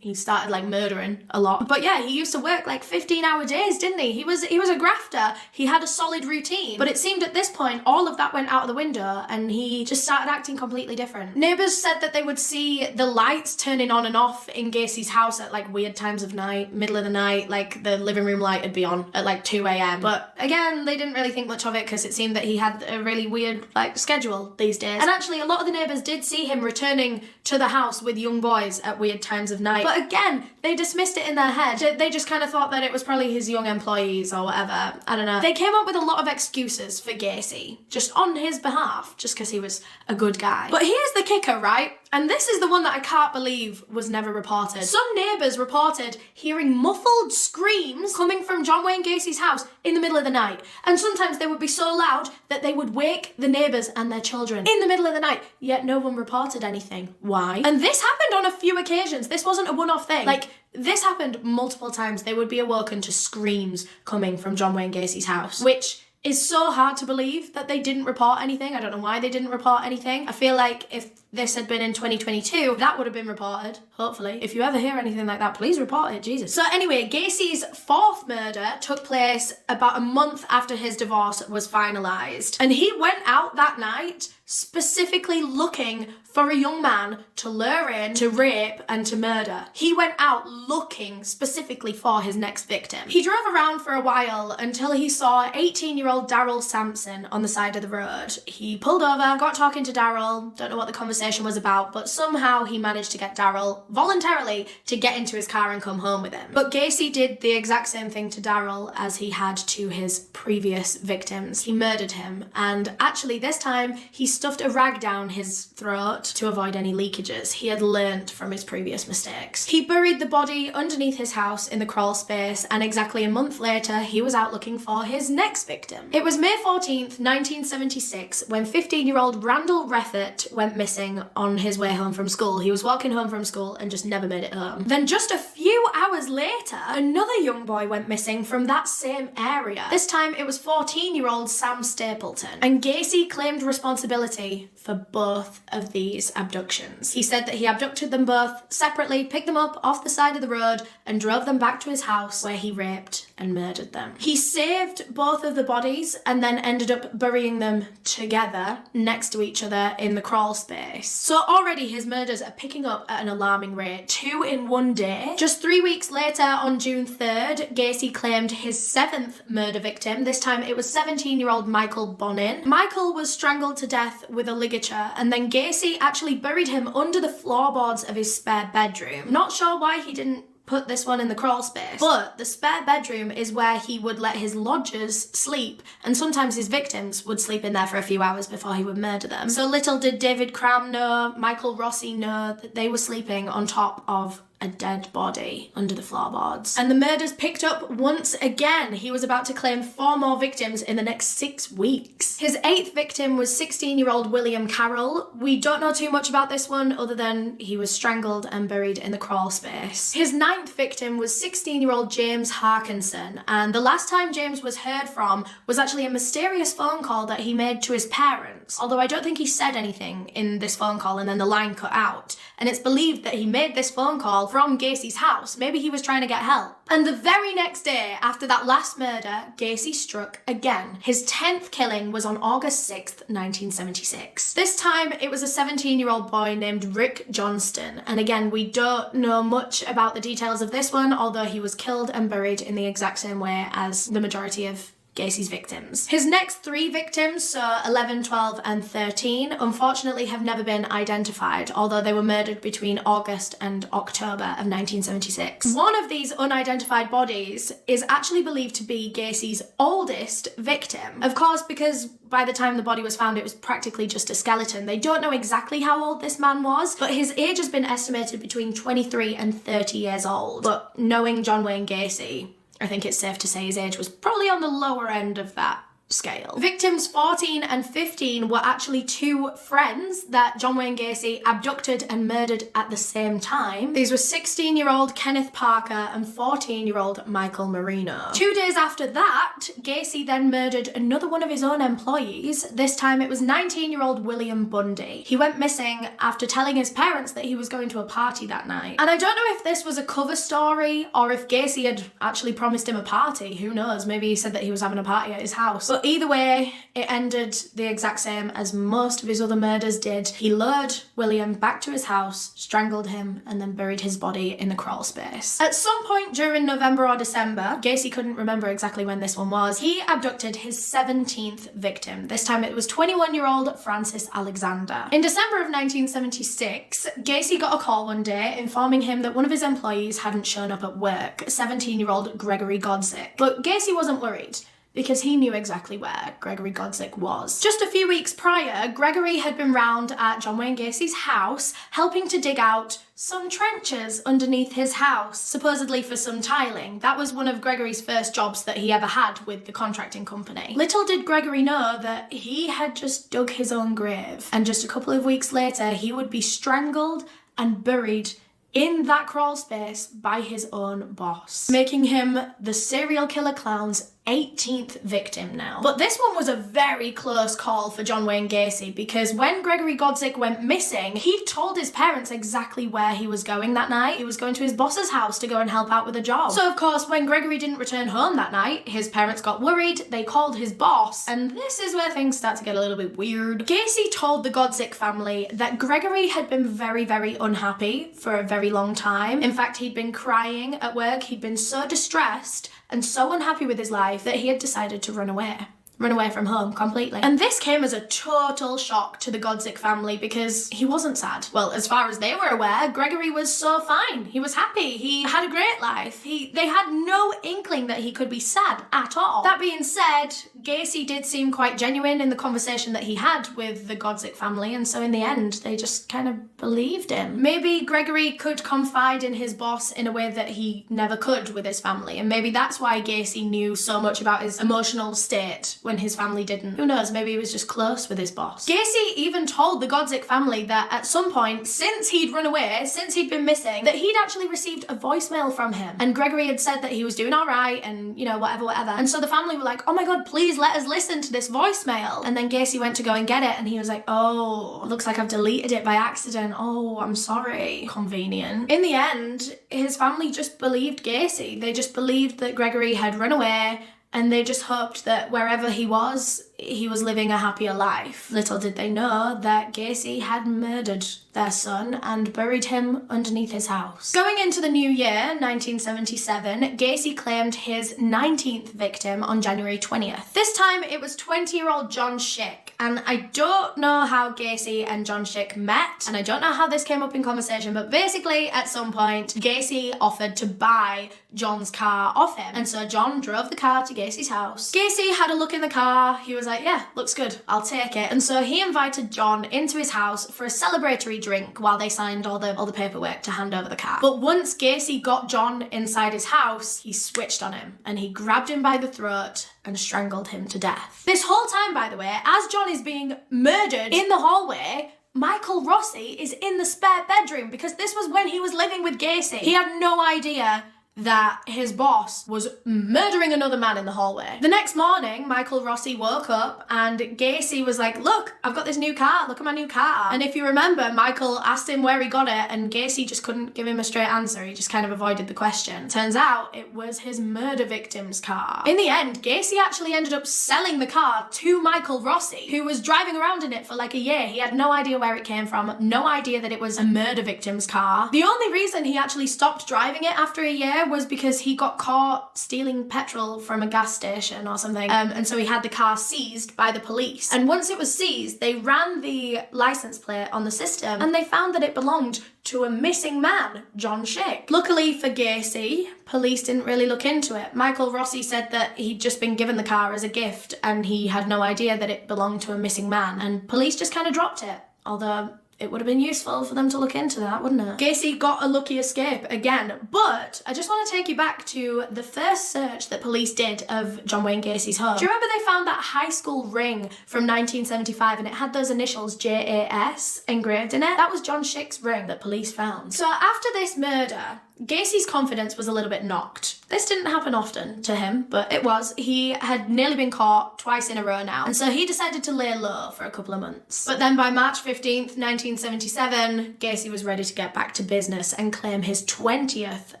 he started murdering a lot. But yeah, he used to work 15-hour days, didn't he? He was a grafter. He had a solid routine. But it seemed at this point all of that went out of the window and he just started acting completely different. Neighbours said that they would see the lights turning on and off in Gacy's house at weird times of night, middle of the night, the living room light would be on at 2 a.m. But again, they didn't really think much of it because it seemed that he had a really weird schedule these days. And actually a lot of the neighbours did see him returning to the house with young boys at weird times of night. But again, they dismissed it in their head. They just kind of thought that it was probably his young employees or whatever. I don't know. They came up with a lot of excuses for Gacy, just on his behalf, just because he was a good guy. But here's the kicker, right? And this is the one that I can't believe was never reported. Some neighbours reported hearing muffled screams coming from John Wayne Gacy's house in the middle of the night. And sometimes they would be so loud that they would wake the neighbours and their children in the middle of the night, yet no one reported anything. Why? And this happened on a few occasions. This wasn't a one-off thing. This happened multiple times. They would be awoken to screams coming from John Wayne Gacy's house, which is so hard to believe that they didn't report anything. I don't know why they didn't report anything. I feel like if this had been in 2022, that would have been reported, hopefully. If you ever hear anything like that, please report it, Jesus. So anyway, Gacy's fourth murder took place about a month after his divorce was finalised. And he went out that night specifically looking for a young man to lure in, to rape, and to murder. He went out looking specifically for his next victim. He drove around for a while until he saw 18-year-old Daryl Sampson on the side of the road. He pulled over, got talking to Daryl, don't know what the conversation was about, but somehow he managed to get Daryl voluntarily to get into his car and come home with him. But Gacy did the exact same thing to Daryl as he had to his previous victims. He murdered him, and actually this time he stuffed a rag down his throat to avoid any leakages. He had learnt from his previous mistakes. He buried the body underneath his house in the crawl space, and exactly a month later he was out looking for his next victim. It was May 14th, 1976 when 15-year-old Randall Reffert went missing on his way home from school. He was walking home from school and just never made it home. Then just a few hours later, another young boy went missing from that same area. This time it was 14-year-old Sam Stapleton, and Gacy claimed responsibility for both of these abductions. He said that he abducted them both separately, picked them up off the side of the road, and drove them back to his house where he raped and murdered them. He saved both of the bodies and then ended up burying them together next to each other in the crawl space. So already his murders are picking up at an alarming rate, 2 in one day. Just 3 weeks later, on June 3rd, Gacy claimed his 7th murder victim. This time it was 17-year-old Michael Bonin. Michael was strangled to death with a ligature, and then Gacy actually buried him under the floorboards of his spare bedroom. Not sure why he didn't put this one in the crawl space, but the spare bedroom is where he would let his lodgers sleep, and sometimes his victims would sleep in there for a few hours before he would murder them. So little did David Cram know, Michael Rossi know, that they were sleeping on top of a dead body under the floorboards. And the murders picked up once again. He was about to claim 4 more victims in the next 6 weeks. His 8th victim was 16-year-old William Carroll. We don't know too much about this one other than he was strangled and buried in the crawl space. His 9th victim was 16-year-old James Harkinson, and the last time James was heard from was actually a mysterious phone call that he made to his parents, although I don't think he said anything in this phone call and then the line cut out. And it's believed that he made this phone call from Gacy's house. Maybe he was trying to get help. And the very next day after that last murder, Gacy struck again. His 10th killing was on August 6th, 1976. This time it was a 17-year-old boy named Rick Johnston. And again, we don't know much about the details of this one, although he was killed and buried in the exact same way as the majority of Gacy's victims. His next 3 victims, so 11, 12, and 13, unfortunately have never been identified, although they were murdered between August and October of 1976. One of these unidentified bodies is actually believed to be Gacy's oldest victim. Of course, because by the time the body was found, it was practically just a skeleton. They don't know exactly how old this man was, but his age has been estimated between 23 and 30 years old. But knowing John Wayne Gacy, I think it's safe to say his age was probably on the lower end of that scale. Victims 14 and 15 were actually 2 friends that John Wayne Gacy abducted and murdered at the same time. These were 16-year-old Kenneth Parker and 14-year-old Michael Marino. 2 days after that, Gacy then murdered another one of his own employees. This time it was 19-year-old William Bundy. He went missing after telling his parents that he was going to a party that night. And I don't know if this was a cover story or if Gacy had actually promised him a party. Who knows? Maybe he said that he was having a party at his house. But either way, it ended the exact same as most of his other murders did. He lured William back to his house, strangled him, and then buried his body in the crawl space. At some point during November or December, Gacy couldn't remember exactly when this one was, he abducted his 17th victim. This time it was 21-year-old Francis Alexander. In December of 1976, Gacy got a call one day informing him that one of his employees hadn't shown up at work, 17-year-old Gregory Godzik. But Gacy wasn't worried, because he knew exactly where Gregory Godzik was. Just a few weeks prior, Gregory had been round at John Wayne Gacy's house, helping to dig out some trenches underneath his house, supposedly for some tiling. That was one of Gregory's first jobs that he ever had with the contracting company. Little did Gregory know that he had just dug his own grave, and just a couple of weeks later, he would be strangled and buried in that crawl space by his own boss, making him the serial killer clown's 18th victim now. But this one was a very close call for John Wayne Gacy, because when Gregory Godzik went missing, he told his parents exactly where he was going that night. He was going to his boss's house to go and help out with a job. So of course, when Gregory didn't return home that night, his parents got worried, they called his boss, and this is where things start to get a little bit weird. Gacy told the Godzik family that Gregory had been very, very unhappy for a very long time. In fact, he'd been crying at work, he'd been so distressed and so unhappy with his life that he had decided to run away from home completely. And this came as a total shock to the Godzik family because he wasn't sad. Well, as far as they were aware, Gregory was so fine. He was happy. He had a great life. They had no inkling that he could be sad at all. That being said, Gacy did seem quite genuine in the conversation that he had with the Godzik family, and so in the end, they just kind of believed him. Maybe Gregory could confide in his boss in a way that he never could with his family, and maybe that's why Gacy knew so much about his emotional state when his family didn't. Who knows, maybe he was just close with his boss. Gacy even told the Godzik family that at some point, since he'd run away, since he'd been missing, that he'd actually received a voicemail from him. And Gregory had said that he was doing all right and, you know, whatever. And so the family were like, oh my God, please let us listen to this voicemail. And then Gacy went to go and get it and he was like, oh, looks like I've deleted it by accident. Oh, I'm sorry. Convenient. In the end, his family just believed Gacy. They just believed that Gregory had run away, and they just hoped that wherever he was living a happier life. Little did they know that Gacy had murdered their son and buried him underneath his house. Going into the new year, 1977, Gacy claimed his 19th victim on January 20th. This time it was 20-year-old John Schick, and I don't know how Gacy and John Schick met, and I don't know how this came up in conversation, but basically at some point, Gacy offered to buy John's car off him, and so John drove the car to Gacy's house. Gacy had a look in the car, he was like, yeah, looks good, I'll take it. And so he invited John into his house for a celebratory drink while they signed all the paperwork to hand over the car. But once Gacy got John inside his house, he switched on him and he grabbed him by the throat and strangled him to death. This whole time, by the way, as John is being murdered in the hallway, Michael Rossi is in the spare bedroom because this was when he was living with Gacy. He had no idea that his boss was murdering another man in the hallway. The next morning, Michael Rossi woke up and Gacy was like, look, I've got this new car, look at my new car. And if you remember, Michael asked him where he got it and Gacy just couldn't give him a straight answer. He just kind of avoided the question. Turns out it was his murder victim's car. In the end, Gacy actually ended up selling the car to Michael Rossi, who was driving around in it for like a year. He had no idea where it came from, no idea that it was a murder victim's car. The only reason he actually stopped driving it after a year was because he got caught stealing petrol from a gas station or something, and so he had the car seized by the police. And once it was seized, they ran the license plate on the system and they found that it belonged to a missing man, John Schick. Luckily for Gacy, police didn't really look into it. Michael Rossi said that he'd just been given the car as a gift and he had no idea that it belonged to a missing man, and police just kind of dropped it, although it would have been useful for them to look into that, wouldn't it? Gacy got a lucky escape again, but I just want to take you back to the first search that police did of John Wayne Gacy's home. Do you remember they found that high school ring from 1975 and it had those initials JAS engraved in it? That was John Schick's ring that police found. So after this murder, Gacy's confidence was a little bit knocked. This didn't happen often to him, but it was. He had nearly been caught twice in a row now, and so he decided to lay low for a couple of months. But then by March 15th, 1977, Gacy was ready to get back to business and claim his 20th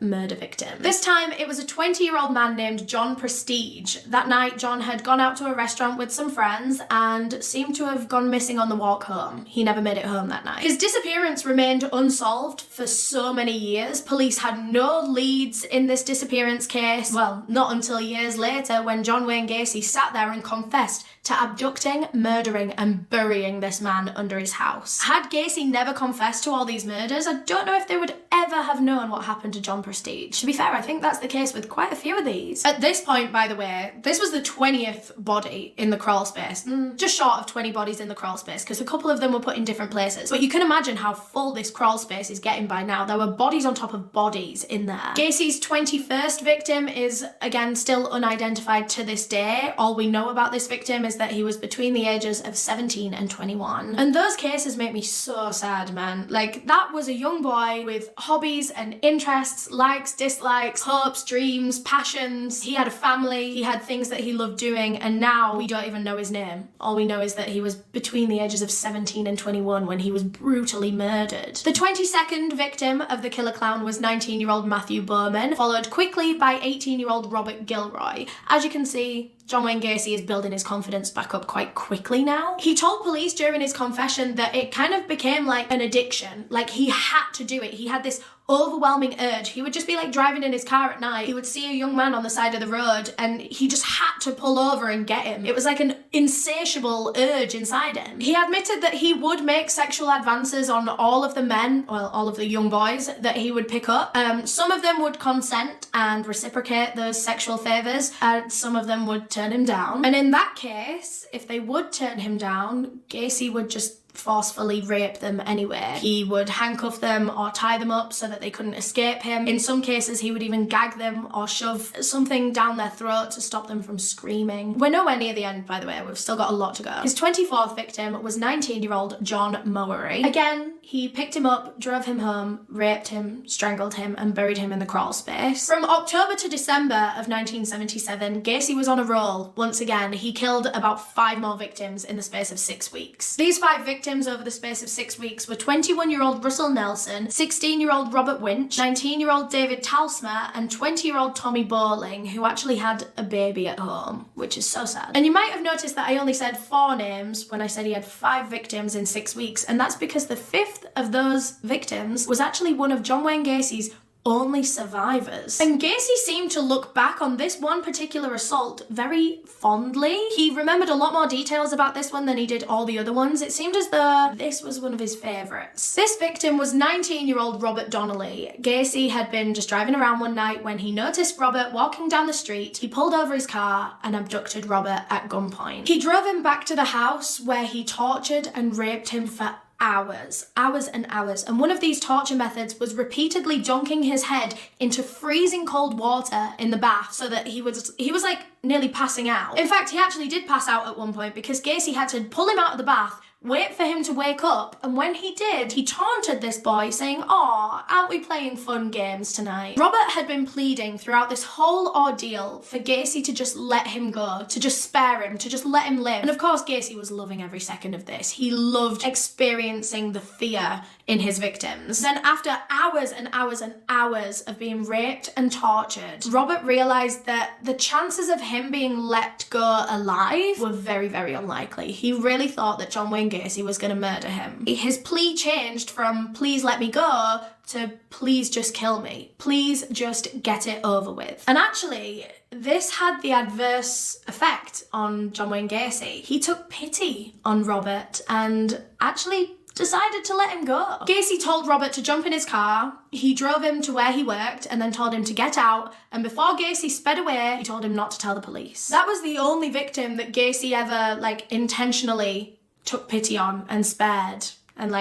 murder victim. This time, it was a 20-year-old man named John Prestige. That night, John had gone out to a restaurant with some friends and seemed to have gone missing on the walk home. He never made it home that night. His disappearance remained unsolved for so many years. Police had no leads in this disappearance case. Well, not until years later when John Wayne Gacy sat there and confessed to abducting, murdering, and burying this man under his house. Had Gacy never confessed to all these murders, I don't know if they would ever have known what happened to John Prestige. To be fair, I think that's the case with quite a few of these. At this point, by the way, this was the 20th body in the crawl space. Just short of 20 bodies in the crawl space, because a couple of them were put in different places. But you can imagine how full this crawl space is getting by now. There were bodies on top of bodies bodies in there. Gacy's 21st victim is, again, still unidentified to this day. All we know about this victim is that he was between the ages of 17 and 21. And those cases make me so sad, man. Like, that was a young boy with hobbies and interests, likes, dislikes, hopes, dreams, passions. He had a family, he had things that he loved doing, and now we don't even know his name. All we know is that he was between the ages of 17 and 21 when he was brutally murdered. The 22nd victim of the killer clown was 19-year-old Matthew Bowman, followed quickly by 18-year-old Robert Gilroy. As you can see, John Wayne Gacy is building his confidence back up quite quickly now. He told police during his confession that it kind of became like an addiction. Like, he had to do it. He had this overwhelming urge. He would just be like driving in his car at night. He would see a young man on the side of the road and he just had to pull over and get him. It was like an insatiable urge inside him. He admitted that he would make sexual advances on all of the men, well, all of the young boys that he would pick up. Some of them would consent and reciprocate those sexual favors, and some of them would turn him down. And in that case, if they would turn him down, Gacy would just forcefully rape them anyway. He would handcuff them or tie them up so that they couldn't escape him. In some cases, he would even gag them or shove something down their throat to stop them from screaming. We're nowhere near the end, by the way. We've still got a lot to go. His 24th victim was 19-year-old John Mowery. Again, he picked him up, drove him home, raped him, strangled him, and buried him in the crawl space. From October to December of 1977, Gacy was on a roll. Once again, he killed about 5 more victims in the space of 6 weeks. These 5 victims over the space of 6 weeks were 21-year-old Russell Nelson, 16-year-old Robert Winch, 19-year-old David Talsma, and 20-year-old Tommy Bowling, who actually had a baby at home, which is so sad. And you might have noticed that I only said 4 names when I said he had 5 victims in 6 weeks, and that's because the 5th of those victims was actually one of John Wayne Gacy's only survivors. And Gacy seemed to look back on this one particular assault very fondly. He remembered a lot more details about this one than he did all the other ones. It seemed as though this was one of his favourites. This victim was 19-year-old Robert Donnelly. Gacy had been just driving around one night when he noticed Robert walking down the street. He pulled over his car and abducted Robert at gunpoint. He drove him back to the house where he tortured and raped him for hours and hours. And one of these torture methods was repeatedly dunking his head into freezing cold water in the bath so that he was like nearly passing out. In fact, he actually did pass out at one point because Gacy had to pull him out of the bath, wait for him to wake up, and when he did, he taunted this boy saying, "Aw, aren't we playing fun games tonight?" Robert had been pleading throughout this whole ordeal for Gacy to just let him go, to just spare him, to just let him live. And of course, Gacy was loving every second of this. He loved experiencing the fear in his victims. Then after hours and hours and hours of being raped and tortured, Robert realized that the chances of him being let go alive were very, very unlikely. He really thought that John Wayne Gacy was going to murder him. His plea changed from "please let me go" to "please just kill me. Please just get it over with." And actually, this had the adverse effect on John Wayne Gacy. He took pity on Robert and actually decided to let him go. Gacy told Robert to jump in his car. He drove him to where he worked and then told him to get out. And before Gacy sped away, he told him not to tell the police. That was the only victim that Gacy ever, intentionally took pity on and spared and,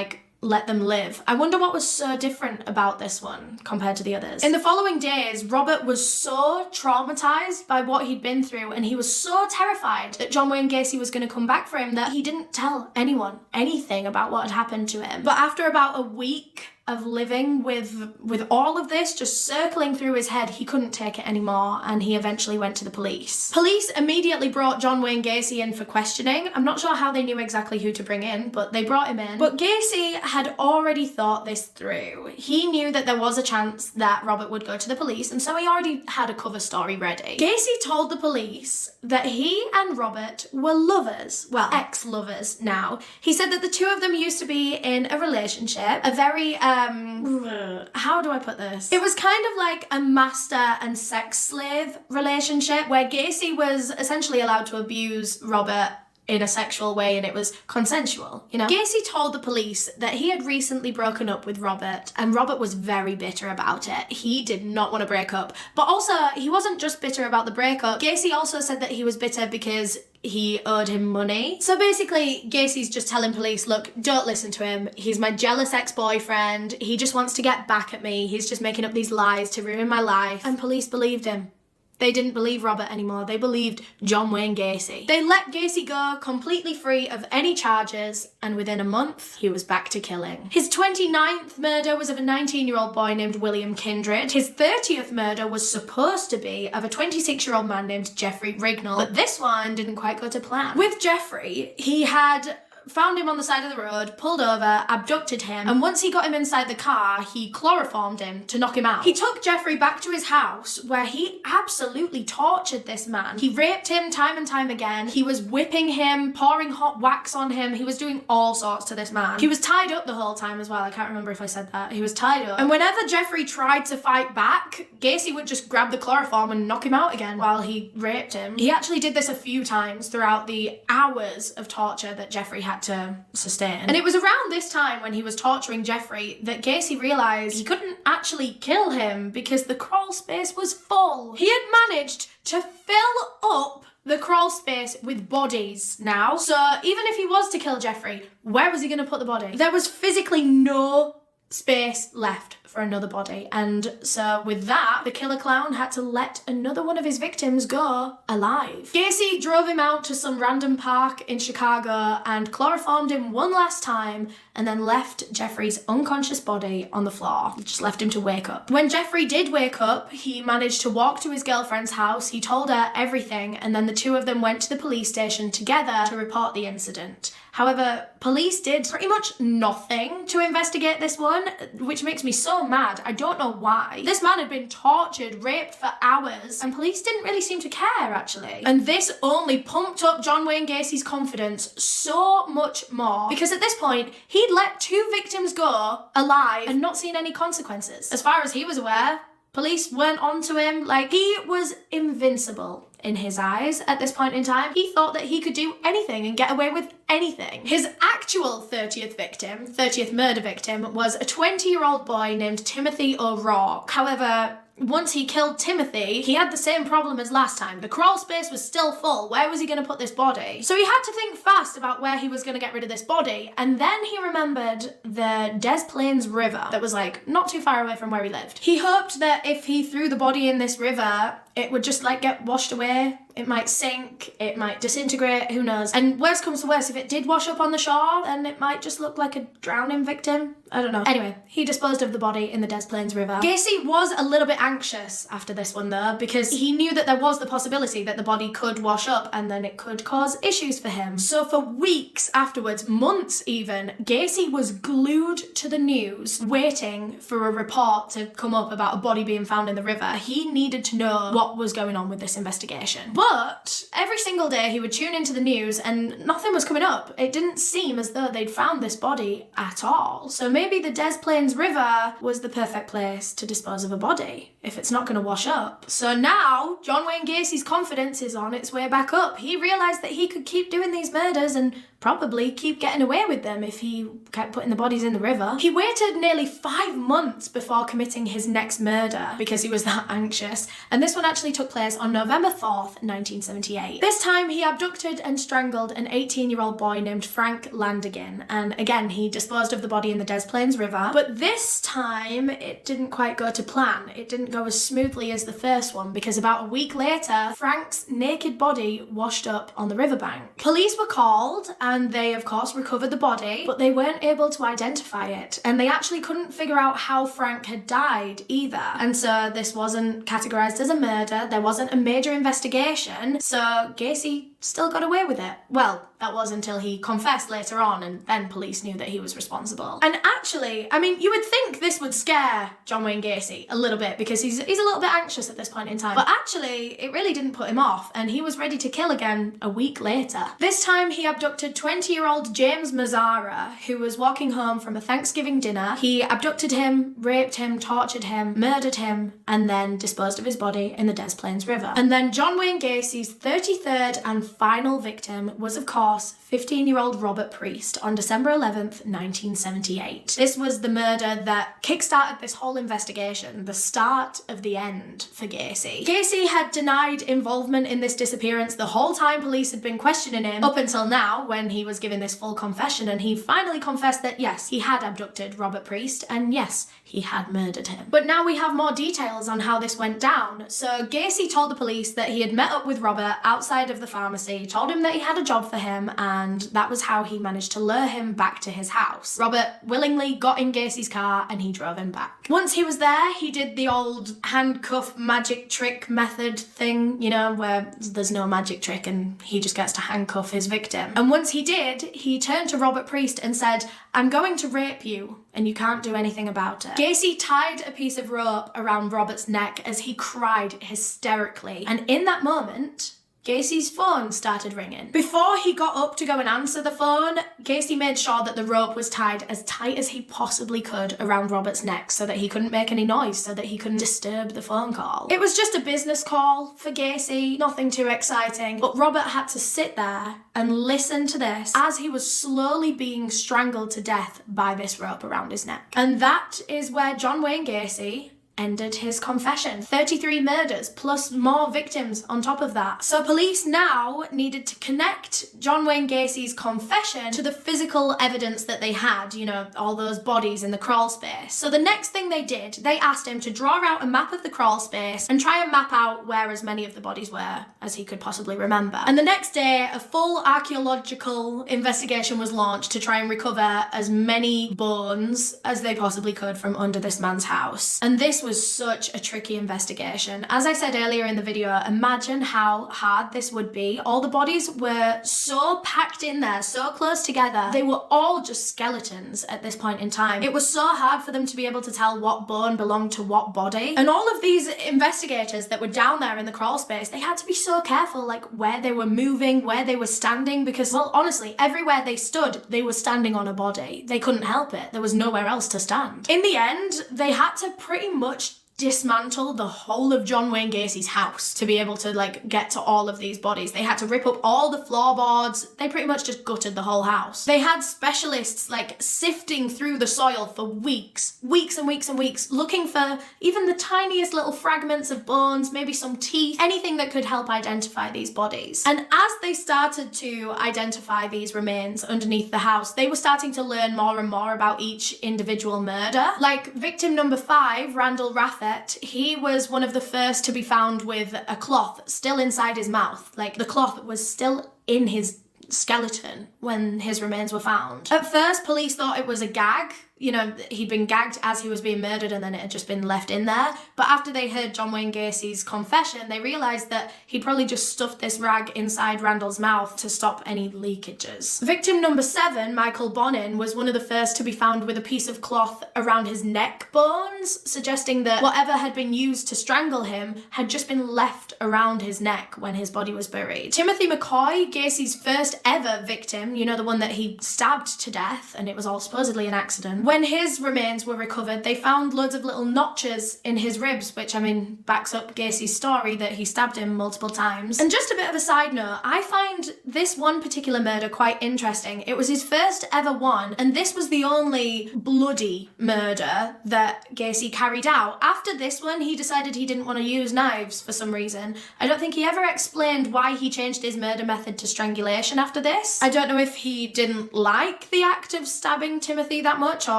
let them live. I wonder what was so different about this one compared to the others. In the following days, Robert was so traumatized by what he'd been through, and he was so terrified that John Wayne Gacy was going to come back for him that he didn't tell anyone anything about what had happened to him. But after about a week of living with all of this just circling through his head, he couldn't take it anymore, and he eventually went to the police. Police immediately brought John Wayne Gacy in for questioning. I'm not sure how they knew exactly who to bring in, but they brought him in. But Gacy had already thought this through. He knew that there was a chance that Robert would go to the police, and so he already had a cover story ready. Gacy told the police that he and Robert were lovers, well, ex-lovers now. He said that the two of them used to be in a relationship, a very, how do I put this? It was kind of like a master and sex slave relationship where Gacy was essentially allowed to abuse Robert in a sexual way and it was consensual, you know? Gacy told the police that he had recently broken up with Robert, and Robert was very bitter about it. He did not want to break up. But also, he wasn't just bitter about the breakup. Gacy also said that he was bitter because he owed him money. So basically, Gacy's just telling police, look, don't listen to him. He's my jealous ex-boyfriend. He just wants to get back at me. He's just making up these lies to ruin my life. And police believed him. They didn't believe Robert anymore. They believed John Wayne Gacy. They let Gacy go completely free of any charges, and within a month, he was back to killing. His 29th murder was of a 19-year-old boy named William Kindred. His 30th murder was supposed to be of a 26-year-old man named Jeffrey Rignall, but this one didn't quite go to plan. With Jeffrey, he had found him on the side of the road, pulled over, abducted him, and once he got him inside the car, he chloroformed him to knock him out. He took Jeffrey back to his house, where he absolutely tortured this man. He raped him time and time again. He was whipping him, pouring hot wax on him. He was doing all sorts to this man. He was tied up the whole time as well. I can't remember if I said that. He was tied up. And whenever Jeffrey tried to fight back, Gacy would just grab the chloroform and knock him out again while he raped him. He actually did this a few times throughout the hours of torture that Jeffrey had to sustain. And it was around this time when he was torturing Jeffrey that Gacy realised he couldn't actually kill him because the crawl space was full. He had managed to fill up the crawl space with bodies now. So even if he was to kill Jeffrey, where was he going to put the body? There was physically no space left for another body, and so with that, the killer clown had to let another one of his victims go alive. Gacy drove him out to some random park in Chicago and chloroformed him one last time, and then left Jeffrey's unconscious body on the floor. Just left him to wake up. When Jeffrey did wake up, he managed to walk to his girlfriend's house. He told her everything, and then the two of them went to the police station together to report the incident. However, police did pretty much nothing to investigate this one, which makes me so mad. I don't know why. This man had been tortured, raped for hours, and police didn't really seem to care, actually. And this only pumped up John Wayne Gacy's confidence so much more, because at this point, he'd let two victims go alive and not seen any consequences. As far as he was aware, police weren't onto him. Like, he was invincible in his eyes at this point in time. He thought that he could do anything and get away with anything. His actual 30th murder victim was a 20-year-old boy named Timothy O'Rourke. However, once he killed Timothy, he had the same problem as last time. The crawl space was still full. Where was he going to put this body? So he had to think fast about where he was going to get rid of this body. And then he remembered the Des Plaines River that was like not too far away from where he lived. He hoped that if he threw the body in this river, it would just like get washed away. It might sink, it might disintegrate, who knows. And worst comes to worst, if it did wash up on the shore, then it might just look like a drowning victim. I don't know. Anyway, he disposed of the body in the Des Plaines River. Gacy was a little bit anxious after this one though, because he knew that there was the possibility that the body could wash up and then it could cause issues for him. So for weeks afterwards, months even, Gacy was glued to the news, waiting for a report to come up about a body being found in the river. He needed to know what was going on with this investigation. But every single day he would tune into the news and nothing was coming up. It didn't seem as though they'd found this body at all. So maybe the Des Plaines River was the perfect place to dispose of a body, if it's not going to wash up. So now, John Wayne Gacy's confidence is on its way back up. He realised that he could keep doing these murders and probably keep getting away with them if he kept putting the bodies in the river. He waited nearly 5 months before committing his next murder because he was that anxious, and this one actually took place on November 4th, 1978. This time he abducted and strangled an 18-year-old boy named Frank Landegin, and again he disposed of the body in the Des Plaines River, but this time it didn't quite go to plan. It didn't go as smoothly as the first one because about a week later, Frank's naked body washed up on the riverbank. Police were called and they of course recovered the body, but they weren't able to identify it, and they actually couldn't figure out how Frank had died either. And so this wasn't categorized as a murder, there wasn't a major investigation, so Gacy still got away with it. Well, that was until he confessed later on, and then police knew that he was responsible. And actually, I mean, you would think this would scare John Wayne Gacy a little bit because he's a little bit anxious at this point in time. But actually, it really didn't put him off, and he was ready to kill again a week later. This time, he abducted 20-year-old James Mazzara, who was walking home from a Thanksgiving dinner. He abducted him, raped him, tortured him, murdered him, and then disposed of his body in the Des Plaines River. And then John Wayne Gacy's 33rd and final victim was, of course, course, 15-year-old Robert Priest on December 11th, 1978. This was the murder that kickstarted this whole investigation, the start of the end for Gacy. Gacy had denied involvement in this disappearance the whole time police had been questioning him, up until now when he was given this full confession, and he finally confessed that yes, he had abducted Robert Priest, and yes, he had murdered him. But now we have more details on how this went down. So Gacy told the police that he had met up with Robert outside of the pharmacy, told him that he had a job for him, and that was how he managed to lure him back to his house. Robert willingly got in Gacy's car and he drove him back. Once he was there, he did the old handcuff magic trick method thing, you know, where there's no magic trick and he just gets to handcuff his victim. And once he did, he turned to Robert Priest and said, "I'm going to rape you and you can't do anything about it." Gacy tied a piece of rope around Robert's neck as he cried hysterically. And in that moment, Gacy's phone started ringing. Before he got up to go and answer the phone, Gacy made sure that the rope was tied as tight as he possibly could around Robert's neck so that he couldn't make any noise, so that he couldn't disturb the phone call. It was just a business call for Gacy, nothing too exciting, but Robert had to sit there and listen to this as he was slowly being strangled to death by this rope around his neck. And that is where John Wayne Gacy ended his confession. 33 murders plus more victims on top of that. So police now needed to connect John Wayne Gacy's confession to the physical evidence that they had, you know, all those bodies in the crawl space. So the next thing they did, they asked him to draw out a map of the crawl space and try and map out where as many of the bodies were as he could possibly remember. And the next day, a full archaeological investigation was launched to try and recover as many bones as they possibly could from under this man's house. And this was such a tricky investigation. As I said earlier in the video, imagine how hard this would be. All the bodies were so packed in there, so close together. They were all just skeletons at this point in time. It was so hard for them to be able to tell what bone belonged to what body. And all of these investigators that were down there in the crawl space, they had to be so careful, like where they were moving, where they were standing, because, well, honestly, everywhere they stood, they were standing on a body. They couldn't help it. There was nowhere else to stand. In the end, they had to pretty much dismantle the whole of John Wayne Gacy's house to be able to get to all of these bodies. They had to rip up all the floorboards. They pretty much just gutted the whole house. They had specialists sifting through the soil for weeks and weeks and weeks, looking for even the tiniest little fragments of bones, maybe some teeth, anything that could help identify these bodies. And as they started to identify these remains underneath the house, they were starting to learn more and more about each individual murder. Like victim number 5, Randall Raffet, he was one of the first to be found with a cloth still inside his mouth. The cloth was still in his skeleton when his remains were found. At first, police thought it was a gag. You know, he'd been gagged as he was being murdered and then it had just been left in there. But after they heard John Wayne Gacy's confession, they realised that he'd probably just stuffed this rag inside Randall's mouth to stop any leakages. Victim number 7, Michael Bonin, was one of the first to be found with a piece of cloth around his neck bones, suggesting that whatever had been used to strangle him had just been left around his neck when his body was buried. Timothy McCoy, Gacy's first ever victim, you know, the one that he stabbed to death and it was all supposedly an accident, when his remains were recovered, they found loads of little notches in his ribs, which, I mean, backs up Gacy's story that he stabbed him multiple times. And just a bit of a side note, I find this one particular murder quite interesting. It was his first ever one, and this was the only bloody murder that Gacy carried out. After this one, he decided he didn't want to use knives for some reason. I don't think he ever explained why he changed his murder method to strangulation after this. I don't know if he didn't like the act of stabbing Timothy that much, or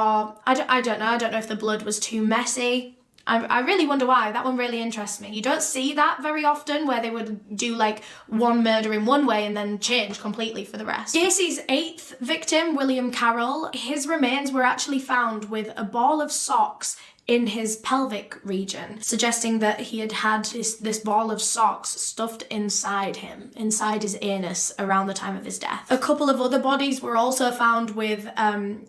I don't know. I don't know if the blood was too messy. I really wonder why. That one really interests me. You don't see that very often, where they would do one murder in one way and then change completely for the rest. Gacy's 8th victim, William Carroll, his remains were actually found with a ball of socks in his pelvic region, suggesting that he had had this ball of socks stuffed inside him, inside his anus, around the time of his death. A couple of other bodies were also found with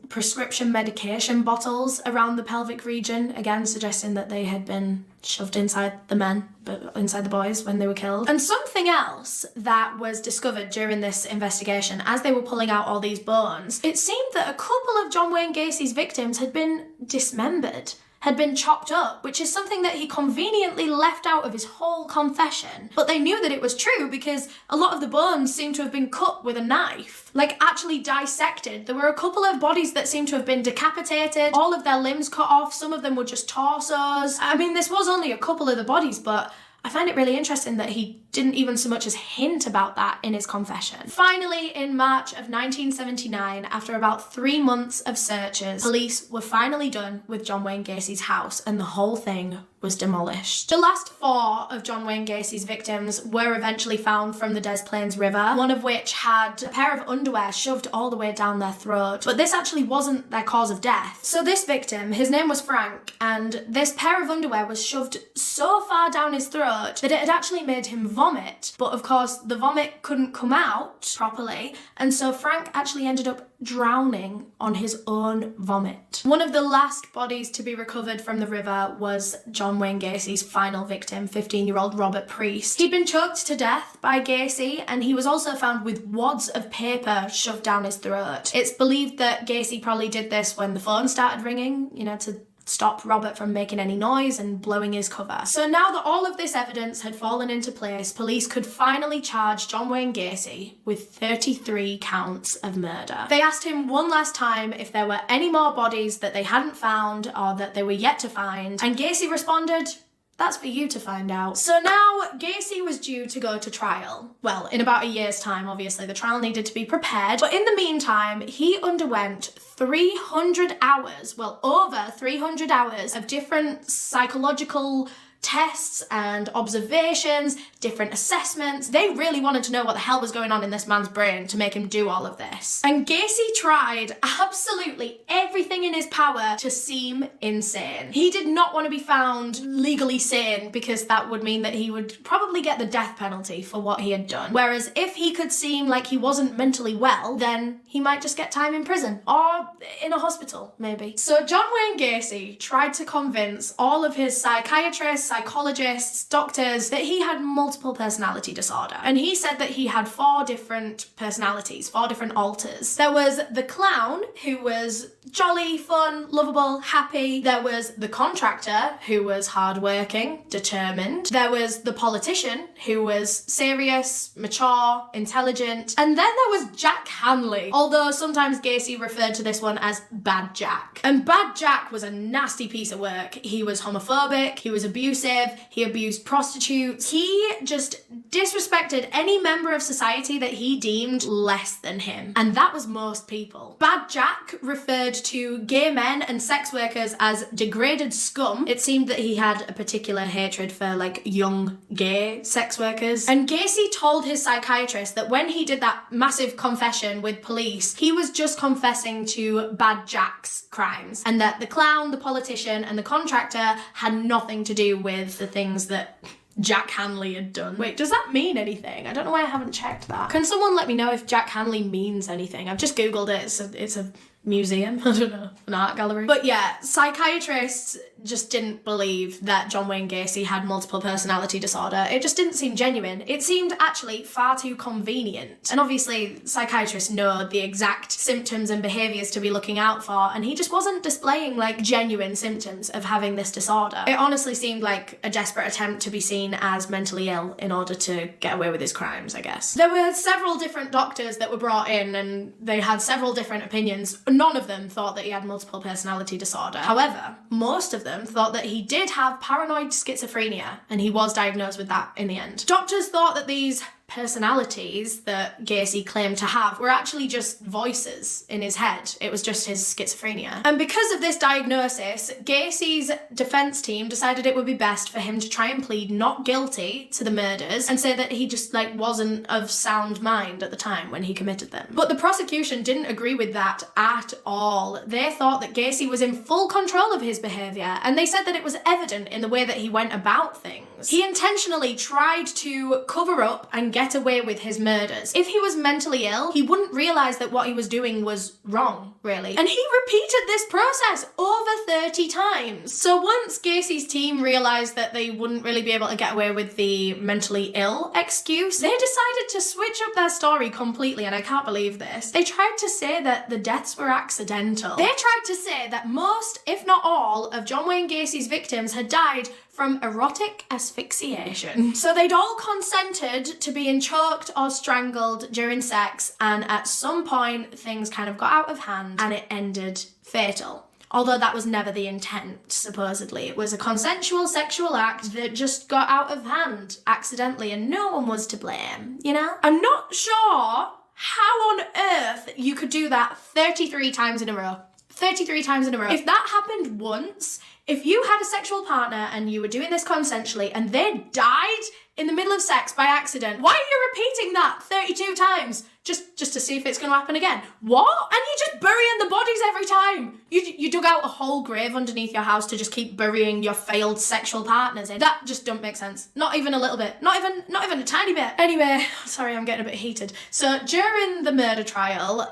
prescription medication bottles around the pelvic region, again suggesting that they had been shoved inside the men, but inside the boys when they were killed. And something else that was discovered during this investigation, as they were pulling out all these bones, it seemed that a couple of John Wayne Gacy's victims had been dismembered. had been chopped up, which is something that he conveniently left out of his whole confession. But they knew that it was true because a lot of the bones seemed to have been cut with a knife, like actually dissected. There were a couple of bodies that seemed to have been decapitated, all of their limbs cut off, some of them were just torsos. I mean, this was only a couple of the bodies, but I find it really interesting that he didn't even so much as hint about that in his confession. Finally, in March of 1979, after about 3 months of searches, police were finally done with John Wayne Gacy's house and the whole thing was demolished. The last 4 of John Wayne Gacy's victims were eventually found from the Des Plaines River, one of which had a pair of underwear shoved all the way down their throat, but this actually wasn't their cause of death. So this victim, his name was Frank, and this pair of underwear was shoved so far down his throat that it had actually made him vomit. But of course, the vomit couldn't come out properly, and so Frank actually ended up drowning on his own vomit. One of the last bodies to be recovered from the river was John Wayne Gacy's final victim, 15-year-old Robert Priest. He'd been choked to death by Gacy, and he was also found with wads of paper shoved down his throat. It's believed that Gacy probably did this when the phone started ringing, you know, to stop Robert from making any noise and blowing his cover. So now that all of this evidence had fallen into place, police could finally charge John Wayne Gacy with 33 counts of murder. They asked him one last time if there were any more bodies that they hadn't found or that they were yet to find, and Gacy responded, "That's for you to find out." So now Gacy was due to go to trial. Well, in about a year's time, obviously. The trial needed to be prepared. But in the meantime, he underwent 300 hours, well, over 300 hours of different psychological tests and observations, different assessments. They really wanted to know what the hell was going on in this man's brain to make him do all of this. And Gacy tried absolutely everything in his power to seem insane. He did not want to be found legally sane because that would mean that he would probably get the death penalty for what he had done. Whereas if he could seem like he wasn't mentally well, then he might just get time in prison or in a hospital, maybe. So John Wayne Gacy tried to convince all of his psychiatrists, psychologists, doctors, that he had multiple personality disorder. And he said that he had 4 different personalities, 4 different alters. There was the clown, who was jolly, fun, lovable, happy. There was the contractor, who was hardworking, determined. There was the politician, who was serious, mature, intelligent. And then there was Jack Hanley, although sometimes Gacy referred to this one as Bad Jack. And Bad Jack was a nasty piece of work. He was homophobic, he was abusive, he abused prostitutes. He just disrespected any member of society that he deemed less than him. And that was most people. Bad Jack referred to gay men and sex workers as degraded scum. It seemed that he had a particular hatred for like young gay sex workers. And Gacy told his psychiatrist that when he did that massive confession with police, he was just confessing to Bad Jack's crimes, and that the clown, the politician, and the contractor had nothing to do with the things that Jack Hanley had done. Wait, does that mean anything? I don't know why I haven't checked that. Can someone let me know if Jack Hanley means anything? I've just googled it. It's a museum, I don't know, an art gallery. But yeah, psychiatrists just didn't believe that John Wayne Gacy had multiple personality disorder. It just didn't seem genuine. It seemed actually far too convenient. And obviously psychiatrists know the exact symptoms and behaviours to be looking out for, and he just wasn't displaying like genuine symptoms of having this disorder. It honestly seemed like a desperate attempt to be seen as mentally ill in order to get away with his crimes, I guess. There were several different doctors that were brought in and they had several different opinions. None of them thought that he had multiple personality disorder. However, most of them thought that he did have paranoid schizophrenia, and he was diagnosed with that in the end. Doctors thought that these personalities that Gacy claimed to have were actually just voices in his head. It was just his schizophrenia. And because of this diagnosis, Gacy's defense team decided it would be best for him to try and plead not guilty to the murders and say that he just like wasn't of sound mind at the time when he committed them. But the prosecution didn't agree with that at all. They thought that Gacy was in full control of his behaviour, and they said that it was evident in the way that he went about things. things. He intentionally tried to cover up and get away with his murders. If he was mentally ill, he wouldn't realise that what he was doing was wrong, really. And he repeated this process over 30 times. So once Gacy's team realised that they wouldn't really be able to get away with the mentally ill excuse, they decided to switch up their story completely, and I can't believe this. They tried to say that the deaths were accidental. They tried to say that most, if not all, of John Wayne Gacy's victims had died from erotic asphyxiation. So they'd all consented to being choked or strangled during sex, and at some point things kind of got out of hand and it ended fatal. Although that was never the intent, supposedly. It was a consensual sexual act that just got out of hand accidentally and no one was to blame, you know? I'm not sure how on earth you could do that 33 times in a row. 33 times in a row. If that happened once, if you had a sexual partner and you were doing this consensually and they died in the middle of sex by accident, why are you repeating that 32 times? Just to see if it's going to happen again. What? And you're just burying the bodies every time. You dug out a whole grave underneath your house to just keep burying your failed sexual partners in. That just don't make sense. Not even a little bit. Not even a tiny bit. Anyway, sorry, I'm getting a bit heated. So during the murder trial,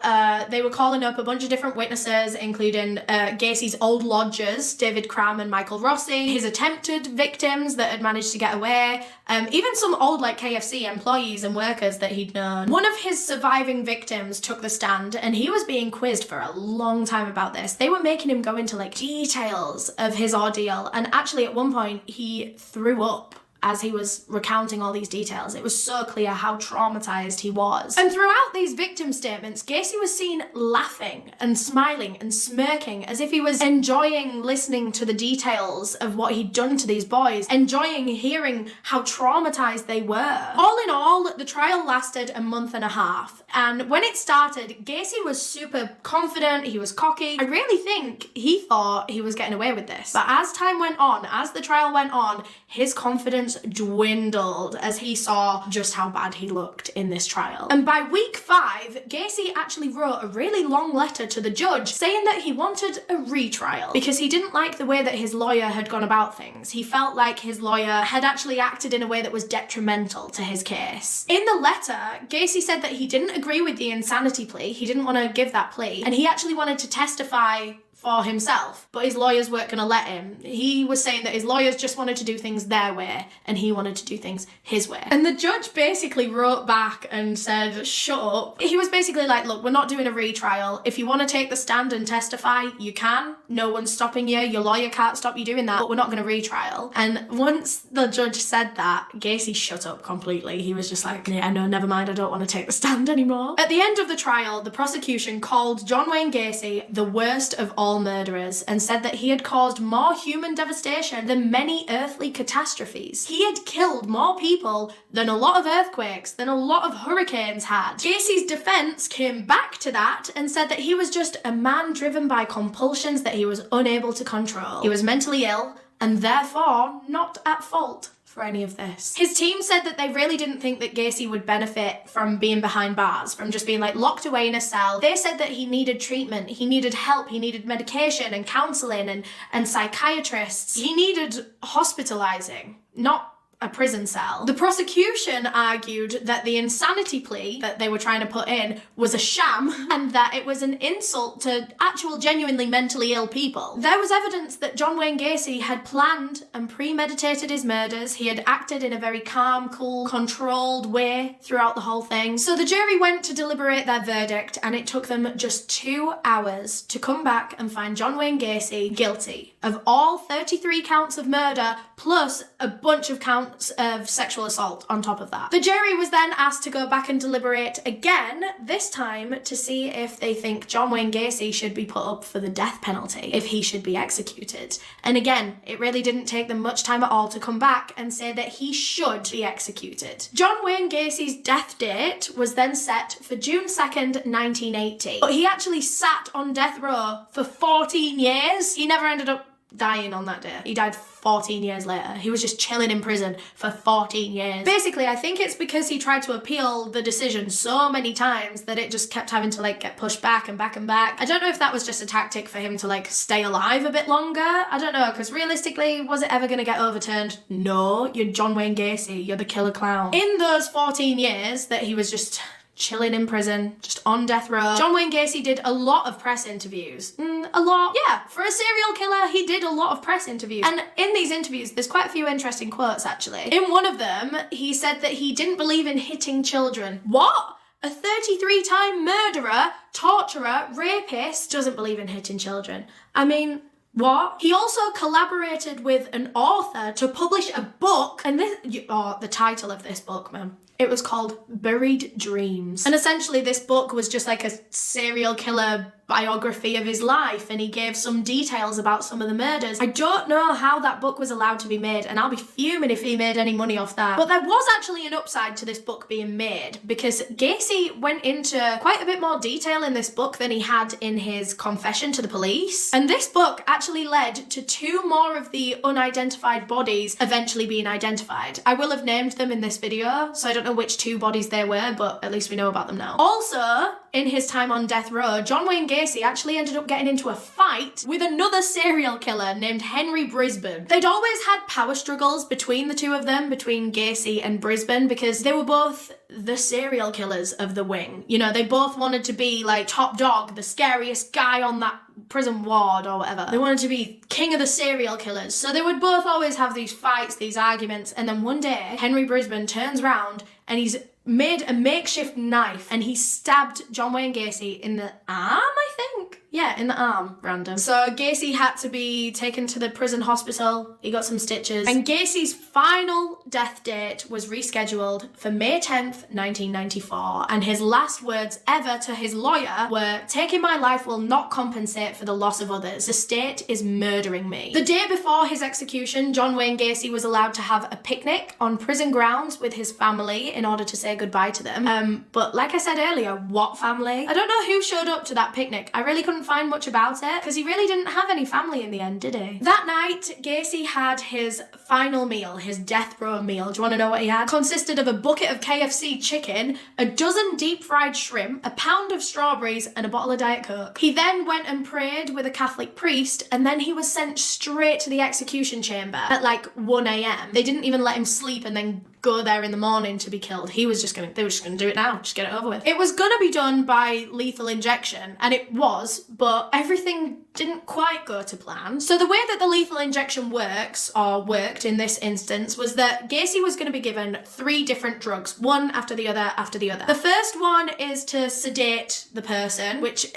they were calling up a bunch of different witnesses, including Gacy's old lodgers, David Cram and Michael Rossi, his attempted victims that had managed to get away, even some old like KFC employees and workers that he'd known. One of his surviving victims took the stand and he was being quizzed for a long time about this. They were making him go into like details of his ordeal, and actually at one point he threw up as he was recounting all these details. It was so clear how traumatized he was. And throughout these victim statements, Gacy was seen laughing and smiling and smirking as if he was enjoying listening to the details of what he'd done to these boys, enjoying hearing how traumatized they were. All in all, the trial lasted a month and a half. And when it started, Gacy was super confident, he was cocky. I really think he thought he was getting away with this. But as time went on, as the trial went on, his confidence dwindled as he saw just how bad he looked in this trial. And by week 5, Gacy actually wrote a really long letter to the judge saying that he wanted a retrial because he didn't like the way that his lawyer had gone about things. He felt like his lawyer had actually acted in a way that was detrimental to his case. In the letter, Gacy said that he didn't agree with the insanity plea. He didn't want to give that plea, and he actually wanted to testify for himself, but his lawyers weren't going to let him. He was saying that his lawyers just wanted to do things their way and he wanted to do things his way. And the judge basically wrote back and said, shut up. He was basically like, look, we're not doing a retrial. If you want to take the stand and testify, you can. No one's stopping you. Your lawyer can't stop you doing that, but we're not going to retrial. And once the judge said that, Gacy shut up completely. He was just like, yeah, no, never mind. I don't want to take the stand anymore. At the end of the trial, the prosecution called John Wayne Gacy the worst of all murderers and said that he had caused more human devastation than many earthly catastrophes. He had killed more people than a lot of earthquakes, than a lot of hurricanes had. Gacy's defense came back to that and said that he was just a man driven by compulsions that he was unable to control. He was mentally ill and therefore not at fault for any of this. His team said that they really didn't think that Gacy would benefit from being behind bars, from just being like locked away in a cell. They said that he needed treatment, he needed help, he needed medication and counselling and psychiatrists. He needed hospitalising, not a prison cell. The prosecution argued that the insanity plea that they were trying to put in was a sham and that it was an insult to actual genuinely mentally ill people. There was evidence that John Wayne Gacy had planned and premeditated his murders. He had acted in a very calm, cool, controlled way throughout the whole thing. So the jury went to deliberate their verdict and it took them just 2 hours to come back and find John Wayne Gacy guilty of all 33 counts of murder plus a bunch of counts of sexual assault on top of that. The jury was then asked to go back and deliberate again, this time to see if they think John Wayne Gacy should be put up for the death penalty, if he should be executed. And again, it really didn't take them much time at all to come back and say that he should be executed. John Wayne Gacy's death date was then set for June 2nd, 1980. But he actually sat on death row for 14 years. He never ended up dying on that day. He died 14 years later. He was just chilling in prison for 14 years. Basically, I think it's because he tried to appeal the decision so many times that it just kept having to like get pushed back and back and back. I don't know if that was just a tactic for him to like stay alive a bit longer. I don't know, because realistically, was it ever going to get overturned? No, you're John Wayne Gacy, you're the killer clown. In those 14 years that he was just chilling in prison, just on death row, John Wayne Gacy did a lot of press interviews. A lot. Yeah, for a serial killer, he did a lot of press interviews. And in these interviews, there's quite a few interesting quotes, actually. In one of them, he said that he didn't believe in hitting children. What? A 33-time murderer, torturer, rapist doesn't believe in hitting children. I mean, what? He also collaborated with an author to publish a book, and the title of this book, man. It was called Buried Dreams. And essentially this book was just like a serial killer biography of his life, and he gave some details about some of the murders. I don't know how that book was allowed to be made, and I'll be fuming if he made any money off that. But there was actually an upside to this book being made, because Gacy went into quite a bit more detail in this book than he had in his confession to the police. And this book actually led to 2 more of the unidentified bodies eventually being identified. I will have named them in this video, so I don't know which 2 bodies they were, but at least we know about them now. Also, in his time on death row, John Wayne Gacy actually ended up getting into a fight with another serial killer named Henry Brisbane. They'd always had power struggles between the 2 of them, between Gacy and Brisbane, because they were both the serial killers of the wing. You know, they both wanted to be like top dog, the scariest guy on that prison ward or whatever. They wanted to be king of the serial killers. So they would both always have these fights, these arguments, and then one day Henry Brisbane turns around and he's made a makeshift knife and he stabbed John Wayne Gacy in the arm, I think? Yeah, in the arm, random. So Gacy had to be taken to the prison hospital. He got some stitches. And Gacy's final death date was rescheduled for May 10th, 1994. And his last words ever to his lawyer were, "Taking my life will not compensate for the loss of others. The state is murdering me." The day before his execution, John Wayne Gacy was allowed to have a picnic on prison grounds with his family in order to say goodbye to them. But like I said earlier, what family? I don't know who showed up to that picnic. I really couldn't find much about it because he really didn't have any family in the end, did he? That night, Gacy had his final meal, his death row meal. Do you want to know what he had? Consisted of a bucket of KFC chicken, a dozen deep fried shrimp, a pound of strawberries, and a bottle of Diet Coke. He then went and prayed with a Catholic priest, and then he was sent straight to the execution chamber at like 1 a.m. They didn't even let him sleep and then go there in the morning to be killed. They were just gonna do it now, just get it over with. It was gonna be done by lethal injection, and it was, but everything didn't quite go to plan. So the way that the lethal injection works, or worked in this instance, was that Gacy was gonna be given 3 different drugs, one after the other after the other. The first one is to sedate the person, which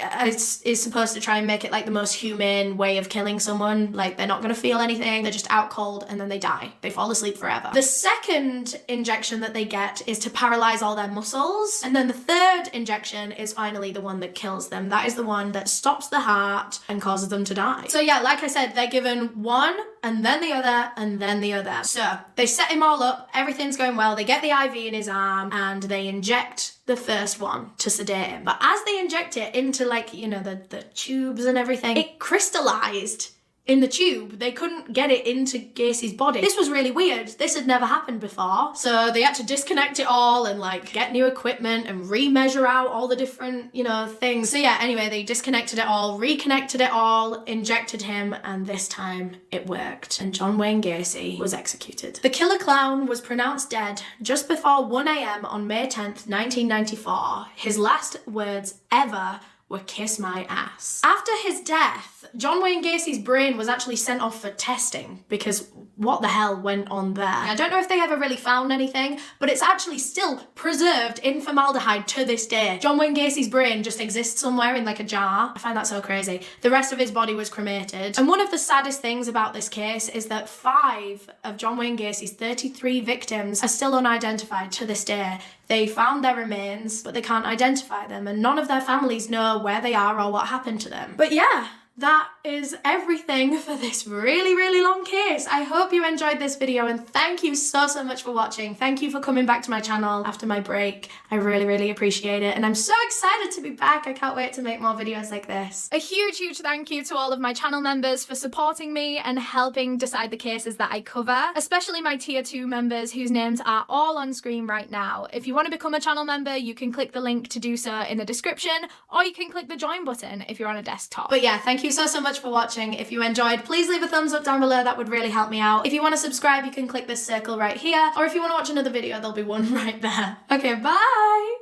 is supposed to try and make it like the most humane way of killing someone. Like, they're not gonna feel anything, they're just out cold, and then they die. They fall asleep forever. The second injection that they get is to paralyze all their muscles, and then the third injection is finally the one that kills them. That is the one that stops the heart and causes them to die. So yeah, like I said, they're given one and then the other and then the other. So they set him all up, everything's going well, they get the IV in his arm and they inject the first one to sedate him. But as they inject it into, like, you know, the tubes and everything, it crystallized in the tube. They couldn't get it into Gacy's body. This was really weird. This had never happened before. So they had to disconnect it all and like get new equipment and remeasure out all the different, you know, things. So yeah, anyway, they disconnected it all, reconnected it all, injected him, and this time it worked. And John Wayne Gacy was executed. The killer clown was pronounced dead just before 1 a.m. on May 10th, 1994. His last words ever were "kiss my ass." After his death, John Wayne Gacy's brain was actually sent off for testing because what the hell went on there? I don't know if they ever really found anything, but it's actually still preserved in formaldehyde to this day. John Wayne Gacy's brain just exists somewhere in like a jar. I find that so crazy. The rest of his body was cremated. And one of the saddest things about this case is that 5 of John Wayne Gacy's 33 victims are still unidentified to this day. They found their remains, but they can't identify them, and none of their families know where they are or what happened to them. But yeah, that is everything for this really, really long case. I hope you enjoyed this video and thank you so much for watching. Thank you for coming back to my channel after my break. I really, really appreciate it. And I'm so excited to be back. I can't wait to make more videos like this. A huge, huge thank you to all of my channel members for supporting me and helping decide the cases that I cover, especially my tier 2 members whose names are all on screen right now. If you want to become a channel member, you can click the link to do so in the description, or you can click the join button if you're on a desktop. But yeah, thank you so much for watching. If you enjoyed, please leave a thumbs up down below. That would really help me out. If you want to subscribe, you can click this circle right here, or if you want to watch another video, there'll be one right there. Okay, bye!